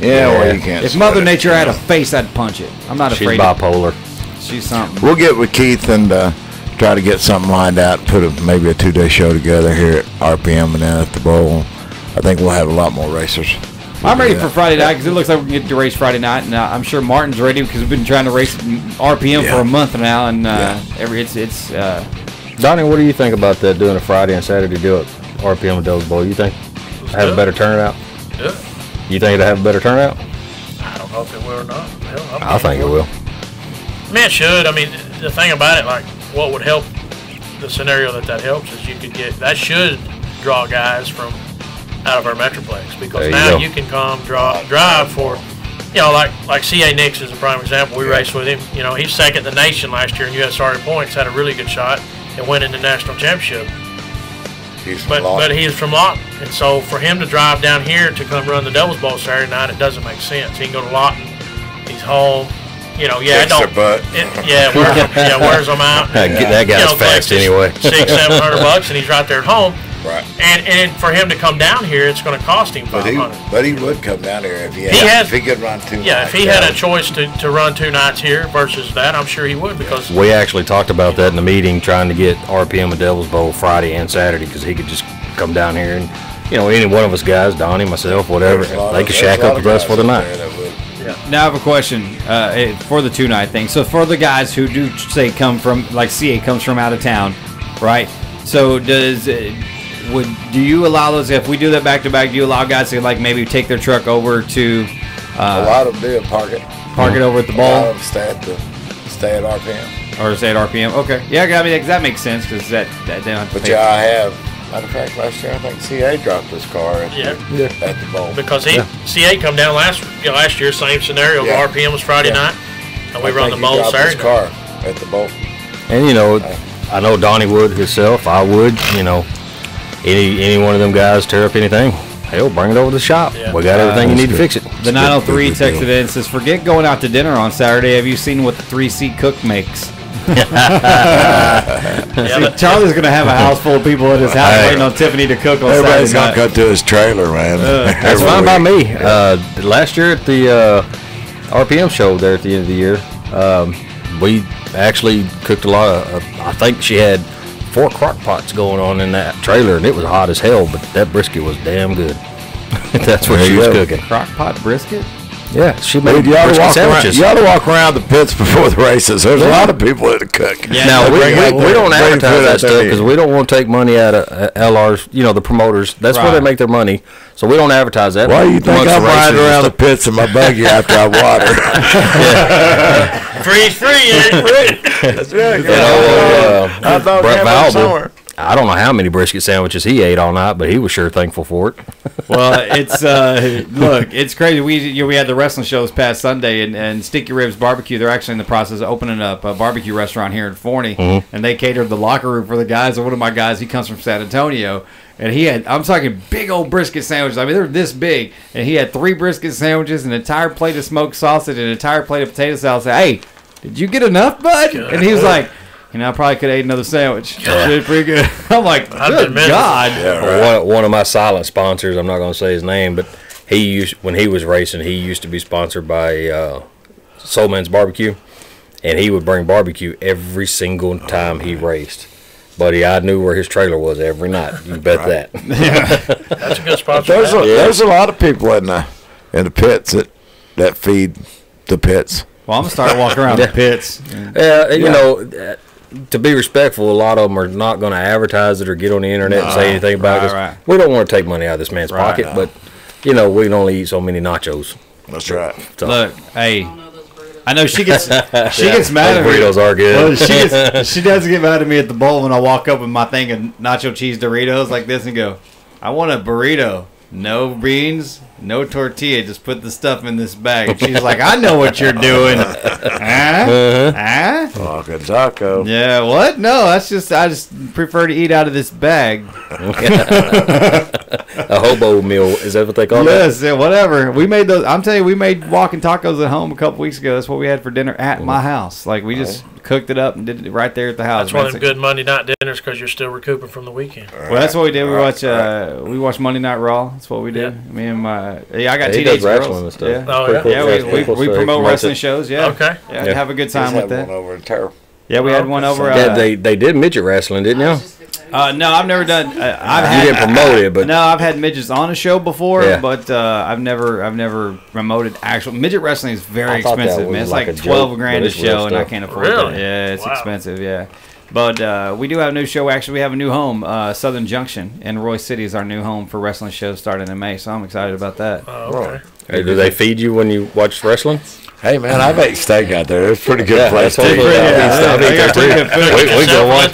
Yeah, well, you can't. If Mother Nature had a face, I'd punch it. I'm not afraid. She's bipolar. She's something. We'll get with Keith and try to get something lined out and put maybe a 2-day show together here at RPM and then at the Bowl. I think we'll have a lot more racers. I'm ready for Friday night because it looks like we can get to race Friday night, and I'm sure Martin's ready because we've been trying to race RPM for a month now, and it's. Donnie, what do you think about that? Doing a Friday and Saturday deal at RPM and Dallas Bowl? You think? have a better turnout? Yeah. You think it'll have a better turnout? I don't know if it will or not. Hell, I think it will. I mean, it should. I mean, the thing about it, like, what would help the scenario that helps is you could get, that should draw guys from out of our Metroplex, because now you can come drive for, you know, like C.A. Nix is a prime example. We raced with him. You know, he's second in the nation last year in USRA points, had a really good shot, and went in the national championship. But he's from Lawton, and so for him to drive down here to come run the Devil's Bowl Saturday night, it doesn't make sense. He can go to Lawton. He's home. You know, wears them out. That guy's fast anyway. $600-700, and he's right there at home. Right. And for him to come down here, it's going to cost him $500. But he would come down here if he could run 2 nights. Yeah, if he had a choice to run 2 nights here versus that, I'm sure he would, because we actually talked about that in the meeting, trying to get RPM and Devil's Bowl Friday and Saturday, because he could just come down here and, you know, any one of us guys, Donnie, myself, whatever, they could shack up with us for the night. Now I have a question for the 2-night thing. So for the guys who do say come from, like CA comes from out of town, right? So do you allow those, if we do that back to back, do you allow guys to like maybe take their truck over to a lot of them do park it over at the bowl? A lot of them stay at RPM. Or stay at RPM. Okay. Yeah, I mean that makes sense, because that they don't have to pay. I have. Matter of fact, last year I think CA dropped his car at the bowl. Because CA come down last year, same scenario. The RPM was Friday night, and we run the bowl Saturday. His car at the bowl. And you know, I know Donnie would himself. I would. You know, any one of them guys tear up anything, hell, bring it over to the shop. Yeah. We got everything you need to fix it. The 903 texted in and says, "Forget going out to dinner on Saturday. Have you seen what the 3-seat cook makes?" Charlie's gonna have a house full of people at his house waiting on Tiffany to cook on Everybody's Saturday gonna go to his trailer, man. That's fine by me. Last year at the RPM show there at the end of the year, we actually cooked a lot of. I think she had 4 crock pots going on in that trailer, and it was hot as hell. But that brisket was damn good. That's what she was cooking. Crock pot brisket. Yeah, she made sandwiches. You ought to walk around the pits before the races. There's a lot of people that cook. Yeah, now, we don't advertise that stuff because we don't want to take money out of LRs, you know, the promoters. That's where they make their money. So we don't advertise that. Why do you think I'm riding around the pits in my buggy after I water? Free. That's right. I thought Brett Valber, I don't know how many brisket sandwiches he ate all night, but he was sure thankful for it. Well, it's look, it's crazy. We had the wrestling show this past Sunday, and Sticky Ribs Barbecue. They're actually in the process of opening up a barbecue restaurant here in Forney, and they catered the locker room for the guys. And one of my guys, he comes from San Antonio, and he had, I'm talking big old brisket sandwiches. I mean, they're this big, and he had 3 brisket sandwiches, an entire plate of smoked sausage, and an entire plate of potato salad. I said, "Hey, did you get enough, bud?" And he was like, "You know, I probably could have ate another sandwich." It's pretty good. I'm like, good God. Yeah, right. One of my silent sponsors, I'm not going to say his name, but when he was racing, he used to be sponsored by Soul Man's Barbecue, and he would bring barbecue every single time he raced. Buddy, I knew where his trailer was every night. You bet that. That's a good sponsor. There's a lot of people in the pits that feed the pits. Well, I'm going to start walking around the pits. You know, to be respectful, a lot of them are not going to advertise it or get on the internet and say anything about it. Right. We don't want to take money out of this man's pocket, but, you know, we can only eat so many nachos. That's right. So. Look, hey, I know she gets mad at me. Burritos are good. Well, she does get mad at me at the bowl when I walk up with my thing of nacho cheese Doritos like this and go, "I want a burrito. No beans, no tortilla. Just put the stuff in this bag." And she's like, "I know what you're doing." Fucking taco. Yeah, what? No, I just prefer to eat out of this bag. A hobo meal, is that what they call it? Yes, yeah, whatever. We made those. I'm telling you, we made walking tacos at home a couple weeks ago. That's what we had for dinner at my house. Like, we just cooked it up and did it right there at the house. That's one of them good Monday night dinners because you're still recouping from the weekend. Well, that's what we did. We watched Monday Night Raw. That's what we did. Yeah. Me and my I got teenage girls. And stuff. Yeah, oh, yeah. We promote wrestling shows. Yeah, okay. Yeah, have a good time with that. One over in Terre. Yeah, we had one over. They did midget wrestling, didn't you? No, I've never done. You didn't promote it, but no, I've had midgets on a show before, but I've never promoted actual midget wrestling. Is very expensive, man. It's like $12 grand a show, and I can't afford it. Yeah, it's expensive. Yeah, But we do have a new show. Actually, we have a new home. Southern Junction in Roy City is our new home for wrestling shows starting in May. So I'm excited about that. Okay. Hey, do they feed you when you watch wrestling? Hey, man, I make steak out there. It's a pretty good place. We go watch.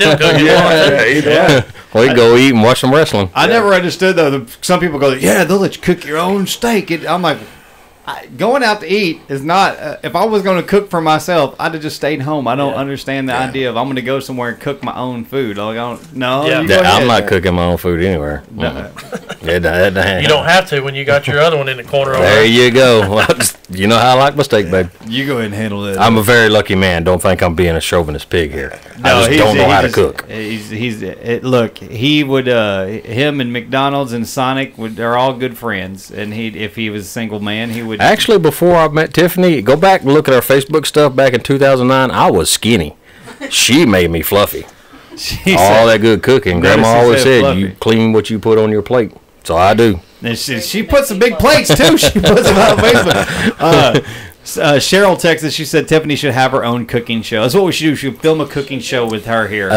We go eat and watch some wrestling. I never understood though. Some people go, "Yeah, they'll let you cook your own steak." I'm like, going out to eat is not. If I was going to cook for myself, I'd have just stayed home. I don't understand the idea of I'm going to go somewhere and cook my own food. Like, I'm not cooking my own food anywhere. No. You don't have to when you got your other one in the corner. There you go. You know how I like my steak, babe. You go ahead and handle it. I'm a very lucky man. Don't think I'm being a chauvinist pig here. I just don't know how to cook. Look, he would. Him and McDonald's and Sonic are all good friends. And if he was a single man, he would. Actually, before I met Tiffany, go back and look at our Facebook stuff back in 2009. I was skinny. She made me fluffy. All that good cooking. Grandma always said, you clean what you put on your plate. So I do. And she puts some big plates, too. She puts them on Facebook. Cheryl texted, she said Tiffany should have her own cooking show. That's what we should do. We should film a cooking show with her here.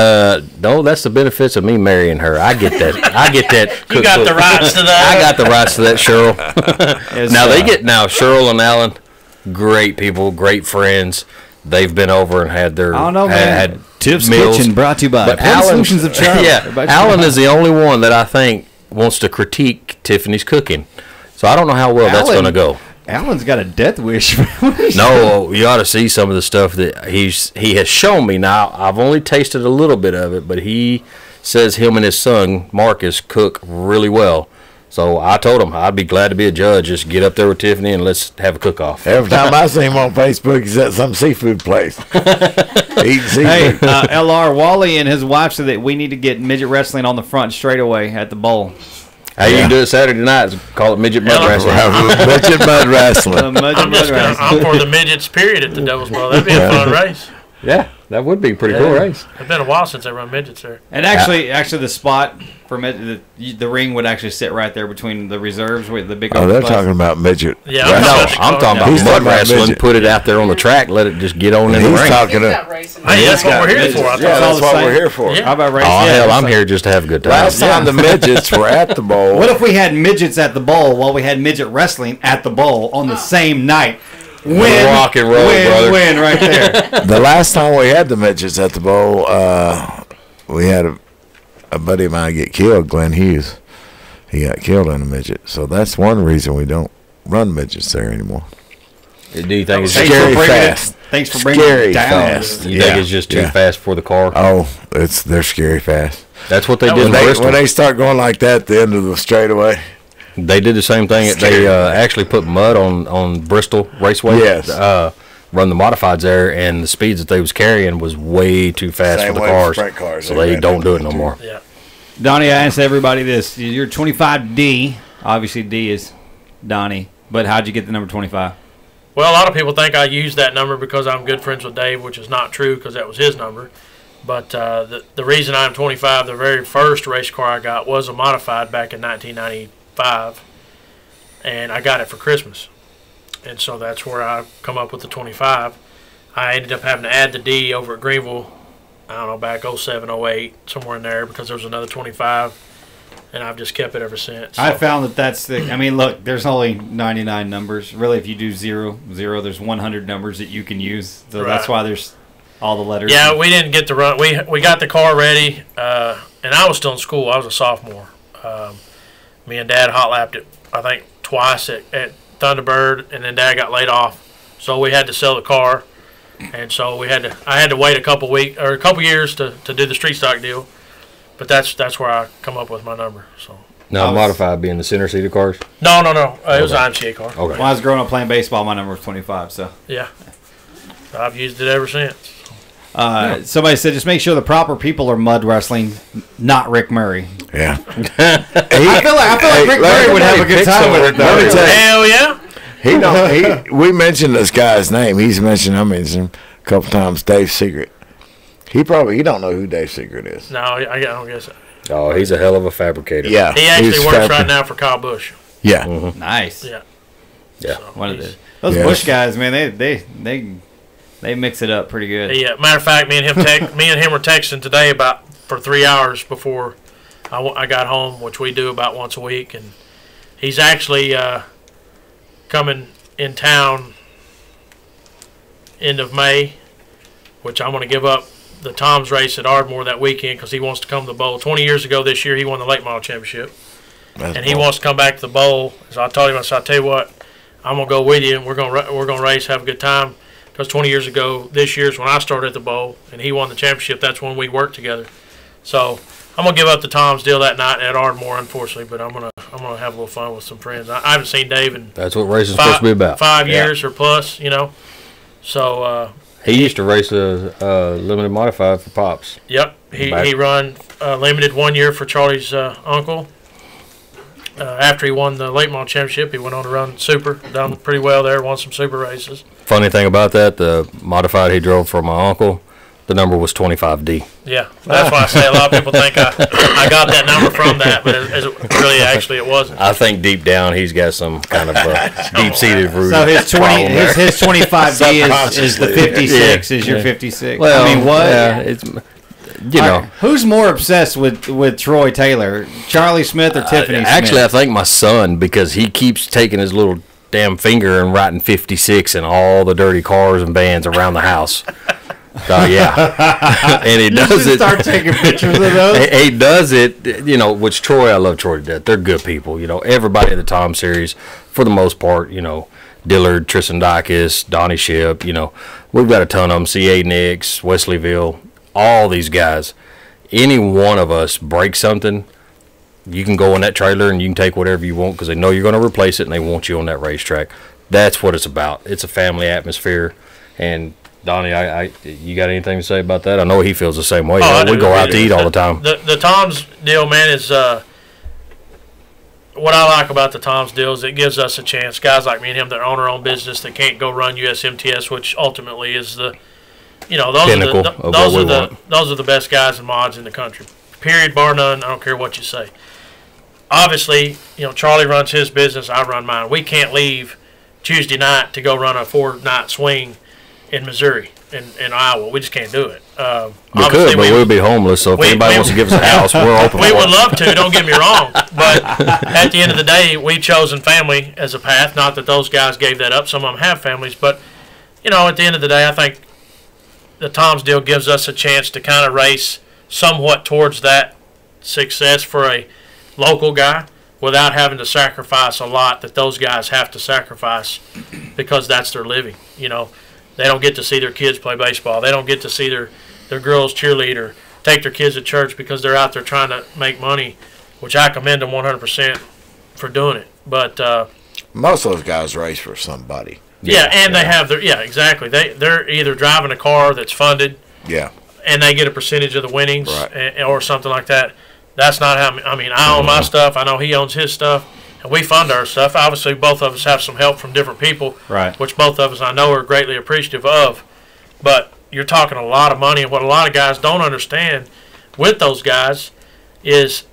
No, that's the benefits of me marrying her. I get that. You got the rights to that. I got the rights to that, Cheryl. Cheryl and Alan, great people, great friends. They've been over and had their had Tiff's meals. Kitchen brought to you by Solutions of Charlotte. Alan is the only one that I think wants to critique Tiffany's cooking. So I don't know how well that's going to go. Alan's got a death wish. No, you ought to see some of the stuff that he has shown me. Now, I've only tasted a little bit of it, but he says him and his son, Marcus, cook really well. So I told him I'd be glad to be a judge. Just get up there with Tiffany and let's have a cook-off. Every time I see him on Facebook, he's at some seafood place. Eating seafood. Hey, LR Wally and his wife said that we need to get midget wrestling on the front straight away at the bowl. Hey, you can do it Saturday night. Call it midget mud wrestling. Midget mud wrestling. I'm for the midgets, period, at the Devil's Bowl. That'd be a fun race. Yeah, that would be a pretty cool race. It's been a while since I run midgets there. And actually, the spot for the ring would actually sit right there between the reserves with the big. Oh, they're talking about midget. Yeah, I'm talking about mud wrestling. Put it out there on the track. Let it just get on in the ring. Hey, that's what we're here for. Yeah, that's what we're here for. How about racing? Oh hell, I'm here just to have a good time. Last time the midgets were at the bowl. What if we had midgets at the bowl while we had midget wrestling at the bowl on the same night? Rock and roll, brother. Win right there. The last time we had the midgets at the bowl, we had a buddy of mine get killed, Glenn Hughes. He got killed in a midget. So that's one reason we don't run midgets there anymore. Do you think it's scary fast? Thanks for bringing it down. Fast. You think it's just too fast for the car? Oh, they're scary fast. That's what they did in Bristol. When they start going like that at the end of the straightaway. They did the same thing. They actually put mud on Bristol Raceway. Yes. Run the modifieds there, and the speeds that they was carrying was way too fast for the cars. So they don't do it no more. Yeah. Donnie, I asked everybody this. You're 25D. Obviously, D is Donnie. But how'd you get the number 25? Well, a lot of people think I used that number because I'm good friends with Dave, which is not true because that was his number. But the reason I'm 25, the very first race car I got was a modified back in 1995, and I got it for Christmas. And so that's where I come up with the 25. I ended up having to add the D over at Greenville, I don't know, back 07, 08, somewhere in there, because there was another 25, and I've just kept it ever since. So. I found that's the, I mean, look, there's only 99 numbers. Really, if you do 0, there's 100 numbers that you can use. So that's why there's all the letters. Yeah, we didn't get to run. We got the car ready, and I was still in school. I was a sophomore. Me and Dad hot lapped it, I think, twice at Thunderbird, and then Dad got laid off, so we had to sell the car, and so I had to wait a couple years to do the street stock deal, but that's where I come up with my number. So now modified being the center seater cars. No, it was an IMCA car. Okay. When I was growing up playing baseball, my number was 25. So yeah, I've used it ever since. Somebody said just make sure the proper people are mud wrestling, not Rick Murray. Yeah. I feel like Rick Murray would have a good time with it, though. Hell yeah. We mentioned this guy's name. I mentioned him a couple times. Dave Secret. He don't know who Dave Secret is. No, I don't guess it. Oh, he's a hell of a fabricator. Yeah. He actually works right now for Kyle Busch. Yeah. Mm-hmm. Nice. Yeah. Yeah. So those Busch guys, man, they They mix it up pretty good. Yeah. Matter of fact, me and him were texting today for 3 hours before I got home, which we do about once a week, and he's actually coming in town end of May, which I'm going to give up the Tom's race at Ardmore that weekend because he wants to come to the bowl. 20 years ago this year, he won the late model championship, and he wants to come back to the bowl. So I told him, I said, "I'll tell you what, I'm going to go with you, and we're going to race, have a good time." Because 20 years ago this year is when I started at the bowl, and he won the championship. That's when we worked together. So I'm gonna give up the Tom's deal that night at Ardmore, unfortunately, but I'm gonna have a little fun with some friends. I haven't seen Dave in that's what racing's supposed to be about. 5 years or plus, you know. So he used to race a limited modified for Pops. Yep, he run limited 1 year for Charlie's uncle. After he won the late model championship, he went on to run super, done pretty well there, won some super races. Funny thing about that, the modified he drove for my uncle, the number was 25D. Yeah, that's why I say a lot of people think I got that number from that, but it wasn't. I think deep down he's got some kind of deep-seated root. So his 25D is the 56. Is your 56? Well, I mean, what? Yeah, it's who's more obsessed with Troy Taylor, Charlie Smith or Tiffany Smith? Actually, I think my son, because he keeps taking his little damn finger and writing 56 in all the dirty cars and vans around the house. So yeah, and he does it. Start taking pictures of those. He does it, which Troy, I love Troy to death. They're good people, Everybody at the Tom Series, for the most part, Dillard, Tristan Dykes, Donnie Ship, we've got a ton of them. C.A. Nix, Wesleyville, all these guys. Any one of us breaks something, you can go in that trailer and you can take whatever you want because they know you're going to replace it and they want you on that racetrack. That's what it's about. It's a family atmosphere. And Donnie, you got anything to say about that? I know he feels the same way. We go out to eat all the time. The Tom's deal, man, is what I like about the Tom's deal is it gives us a chance. Guys like me and him that own our own business that can't go run USMTS, which ultimately is the those are the best guys and mods in the country. Period, bar none. I don't care what you say. Obviously, Charlie runs his business, I run mine. We can't leave Tuesday night to go run a 4-night swing in Missouri, in Iowa. We just can't do it. We could, but we'll be homeless, so if anybody wants to give us a house, we're open. We would love to, don't get me wrong. But at the end of the day, we've chosen family as a path. Not that those guys gave that up. Some of them have families. But, at the end of the day, I think the Tom's deal gives us a chance to kind of race somewhat towards that success for a local guy without having to sacrifice a lot that those guys have to sacrifice because that's their living. They don't get to see their kids play baseball. They don't get to see their girls cheerlead or take their kids to church because they're out there trying to make money, which I commend them 100% for doing it. But most of those guys race for somebody. They have exactly. They're either driving a car that's funded. Yeah. And they get a percentage of the winnings, right, or something like that. That's not how. I own my stuff. I know he owns his stuff, and we fund our stuff. Obviously, both of us have some help from different people, right? Which both of us I know are greatly appreciative of. But you're talking a lot of money, and what a lot of guys don't understand with those guys is,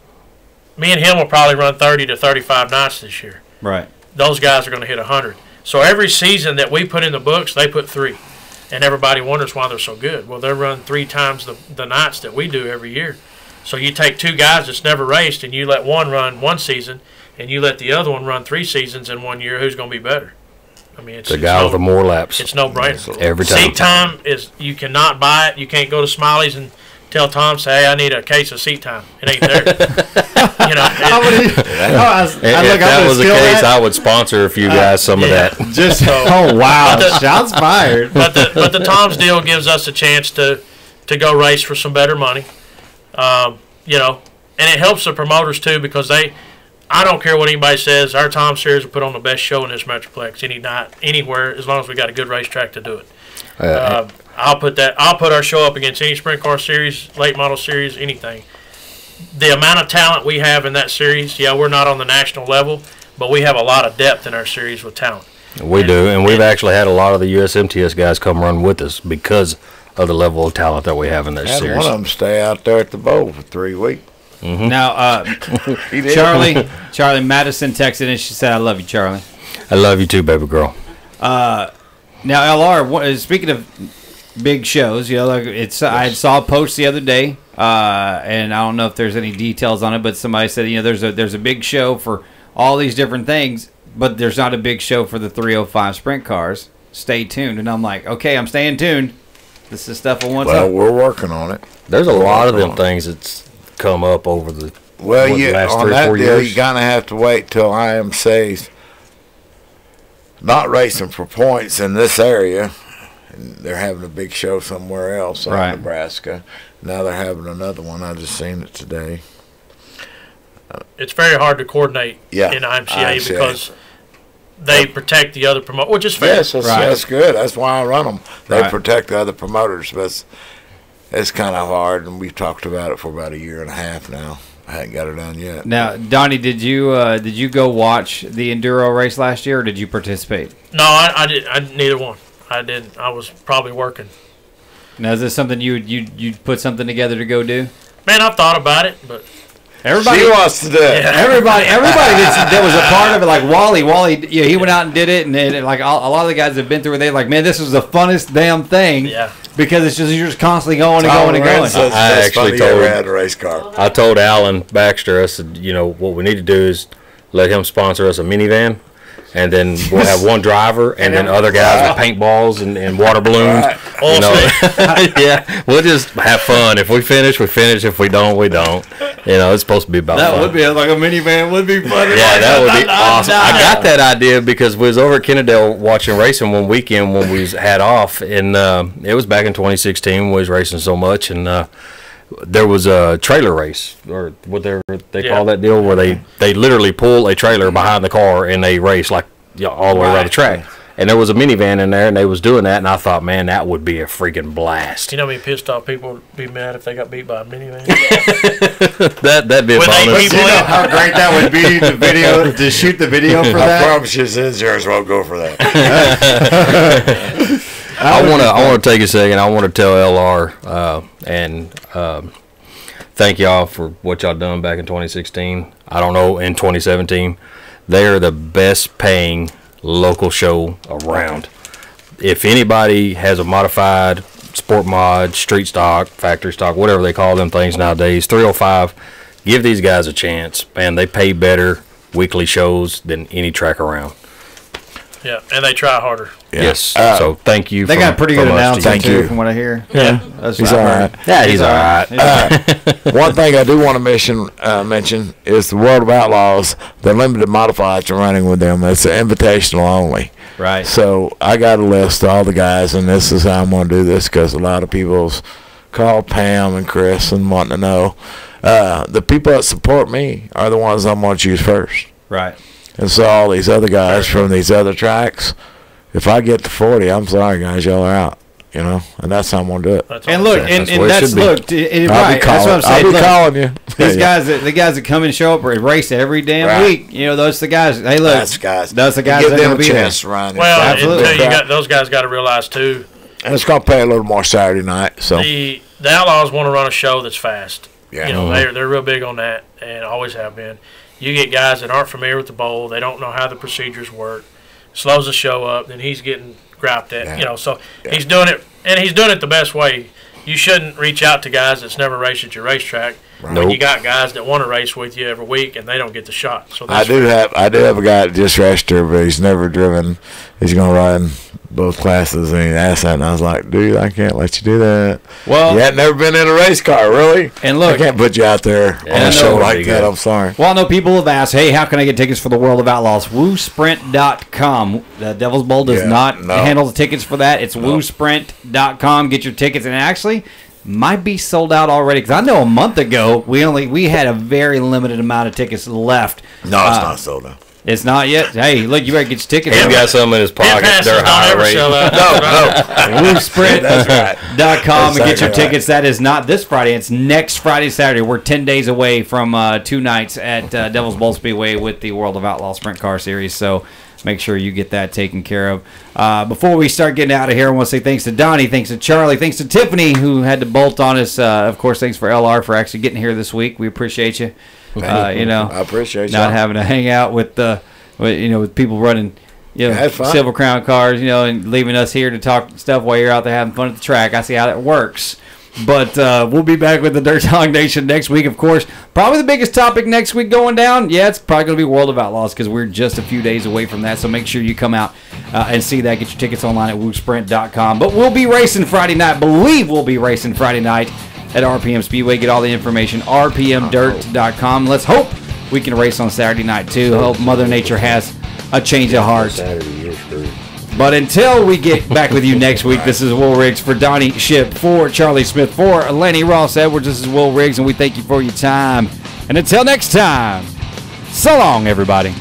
me and him will probably run 30 to 35 nights this year. Right. Those guys are going to hit 100. So every season that we put in the books, they put 3. And everybody wonders why they're so good. Well, they run 3 times the nights that we do every year. So you take 2 guys that's never raced and you let one run 1 season and you let the other one run 3 seasons in 1 year, who's going to be better? It's the guy with the more laps. It's no brainer. Every time. Seat time is, you cannot buy it. You can't go to Smiley's and tell Tom, say, hey, I need a case of seat time. It ain't there. If that was the case, I would sponsor a few guys some of that. Oh wow, shots fired. But the Tom's deal gives us a chance to go race for some better money, and it helps the promoters too because I don't care what anybody says. Our Tom Series will put on the best show in this Metroplex any night, anywhere, as long as we got a good racetrack to do it. I'll put our show up against any sprint car series, late model series, anything. The amount of talent we have in that series, we're not on the national level, but we have a lot of depth in our series with talent. We do, and we've actually had a lot of the USMTS guys come run with us because of the level of talent that we have in that series. One of them stay out there at the bowl for 3 weeks. Mm-hmm. Now, Charlie Madison texted and she said, I love you, Charlie. I love you too, baby girl. Now, LR, speaking of big shows, like I saw a post the other day, and I don't know if there's any details on it, but somebody said, there's a big show for all these different things, but there's not a big show for the 305 sprint cars. Stay tuned. And I'm like, okay, I'm staying tuned. This is stuff I want. Well, we're working on it. There's a lot of them things that's come up over the last on 3 or that 4 deal, years. you kind of have to wait till IMC's not racing for points in this area. And they're having a big show somewhere else in Nebraska. Now they're having another one. I just seen it today. It's very hard to coordinate in IMCA because they protect the other promoter, which is fair. Yes, that's good. That's why I run them. They protect the other promoters, but it's kind of hard, and we've talked about it for about a year and a half now. I hadn't got it done yet. Now, Donnie, did you go watch the enduro race last year, or did you participate? No, I did. Neither one. I didn't. I was probably working. Now, is this something you put something together to go do? Man, I've thought about it, but everybody wants to do it. Yeah. Everybody that was a part of it, like Wally, he went out and did it, and then, like a lot of the guys that have been through it, they're like, man, this was the funnest damn thing. Yeah. Because it's just you're just constantly going and going and going. I actually told had a race car. I told Alan Baxter, I said, what we need to do is let him sponsor us a minivan. And then we'll have one driver, and then other guys with paintballs and water balloons. Yeah, we'll just have fun. If we finish, we finish. If we don't, we don't. It's supposed to be about fun. That would be like a minivan. Would be fun. Yeah, that would be awesome. I got that idea because we was over at Kennedale watching racing one weekend when we had off, and it was back in 2016 when we was racing so much, and there was a trailer race, or what they call that deal, where they literally pull a trailer behind the car and they race like all the way around the track. And there was a minivan in there, and they was doing that, and I thought, man, that would be a freaking blast. You know how many pissed off people would be mad if they got beat by a minivan? That'd be a bonus. You know how great that would be to shoot the video for that? I promise you, insurance won't go for that. I want to take a second. I want to tell LR and thank y'all for what y'all done back in 2016. I don't know, in 2017, they are the best paying local show around. If anybody has a modified sport mod, street stock, factory stock, whatever they call them things nowadays, 305, give these guys a chance. Man, they pay better weekly shows than any track around. Yeah, and they try harder. Yeah. Yes. So thank you. They got pretty good announcing too, from what I hear. Yeah, he's all right. Yeah, he's all right. One thing I do want to mention is the World of Outlaws. The limited modifieds are running with them. It's an invitational only. Right. So I got a list of all the guys, and this is how I'm going to do this because a lot of people's called Pam and Chris and wanting to know. The people that support me are the ones I'm going to choose first. Right. And so all these other guys from these other tracks, if I get to 40, I'm sorry, guys, y'all are out. And that's how I'm going to do it. And look, and that's right. That's what I'm saying. I'll be calling you. These guys, the guys that come and show up and race every damn week, those are the guys. Hey, look, that's the guys that give are them going a to be chance there. to run. Well, absolutely. Those guys got to realize too. And it's going to pay a little more Saturday night. So the Outlaws want to run a show that's fast. Yeah. They're real big on that, and always have been. You get guys that aren't familiar with the bowl, they don't know how the procedures work, slows the show up, then he's getting griped at. So he's doing it, and he's doing it the best way. You shouldn't reach out to guys that's never raced at your racetrack. Right. When you got guys that want to race with you every week and they don't get the shot. So I do have a guy that just raced her, but he's never driven. He's going to run both classes, and he asked that, and I was like, dude, I can't let you do that. Well, you had never been in a race car, really? And look, I can't put you out there on a show like that. I'm sorry. Well, I know people have asked, hey, how can I get tickets for the World of Outlaws? WooSprint.com. The Devil's Bowl does not handle the tickets for that. It's WooSprint.com. Get your tickets, and actually might be sold out already, because I know a month ago we had a very limited amount of tickets left. No, it's not sold out. It's not yet. Hey, look, you better get your tickets. He's got some in his pocket. They're high rate. WooSprint.com and get your tickets. That is not this Friday. It's next Friday, Saturday. We're 10 days away from 2 nights at Devil's Bowl Speedway with the World of Outlaw Sprint Car Series. So make sure you get that taken care of. Before we start getting out of here, I want to say thanks to Donnie, thanks to Charlie, thanks to Tiffany, who had to bolt on us. Of course, thanks for LR for actually getting here this week. We appreciate you. I appreciate not having to hang out with with people running you know, That's fine. Silver Crown cars, you know, and leaving us here to talk stuff while you're out there having fun at the track. I see how that works. But we'll be back with the Dirt Dog Nation next week, of course. Probably the biggest topic next week going down. Yeah, it's probably going to be World of Outlaws because we're just a few days away from that. So make sure you come out and see that. Get your tickets online at woosprint.com. But we'll be racing Friday night. Believe we'll be racing Friday night at RPM Speedway. Get all the information, rpmdirt.com. Let's hope we can race on Saturday night, too. Hope Mother Nature has a change of heart. But until we get back with you next week, this is Will Riggs for Donnie Ship, for Charlie Smith, for Lenny Ross Edwards. This is Will Riggs, and we thank you for your time. And until next time, so long, everybody.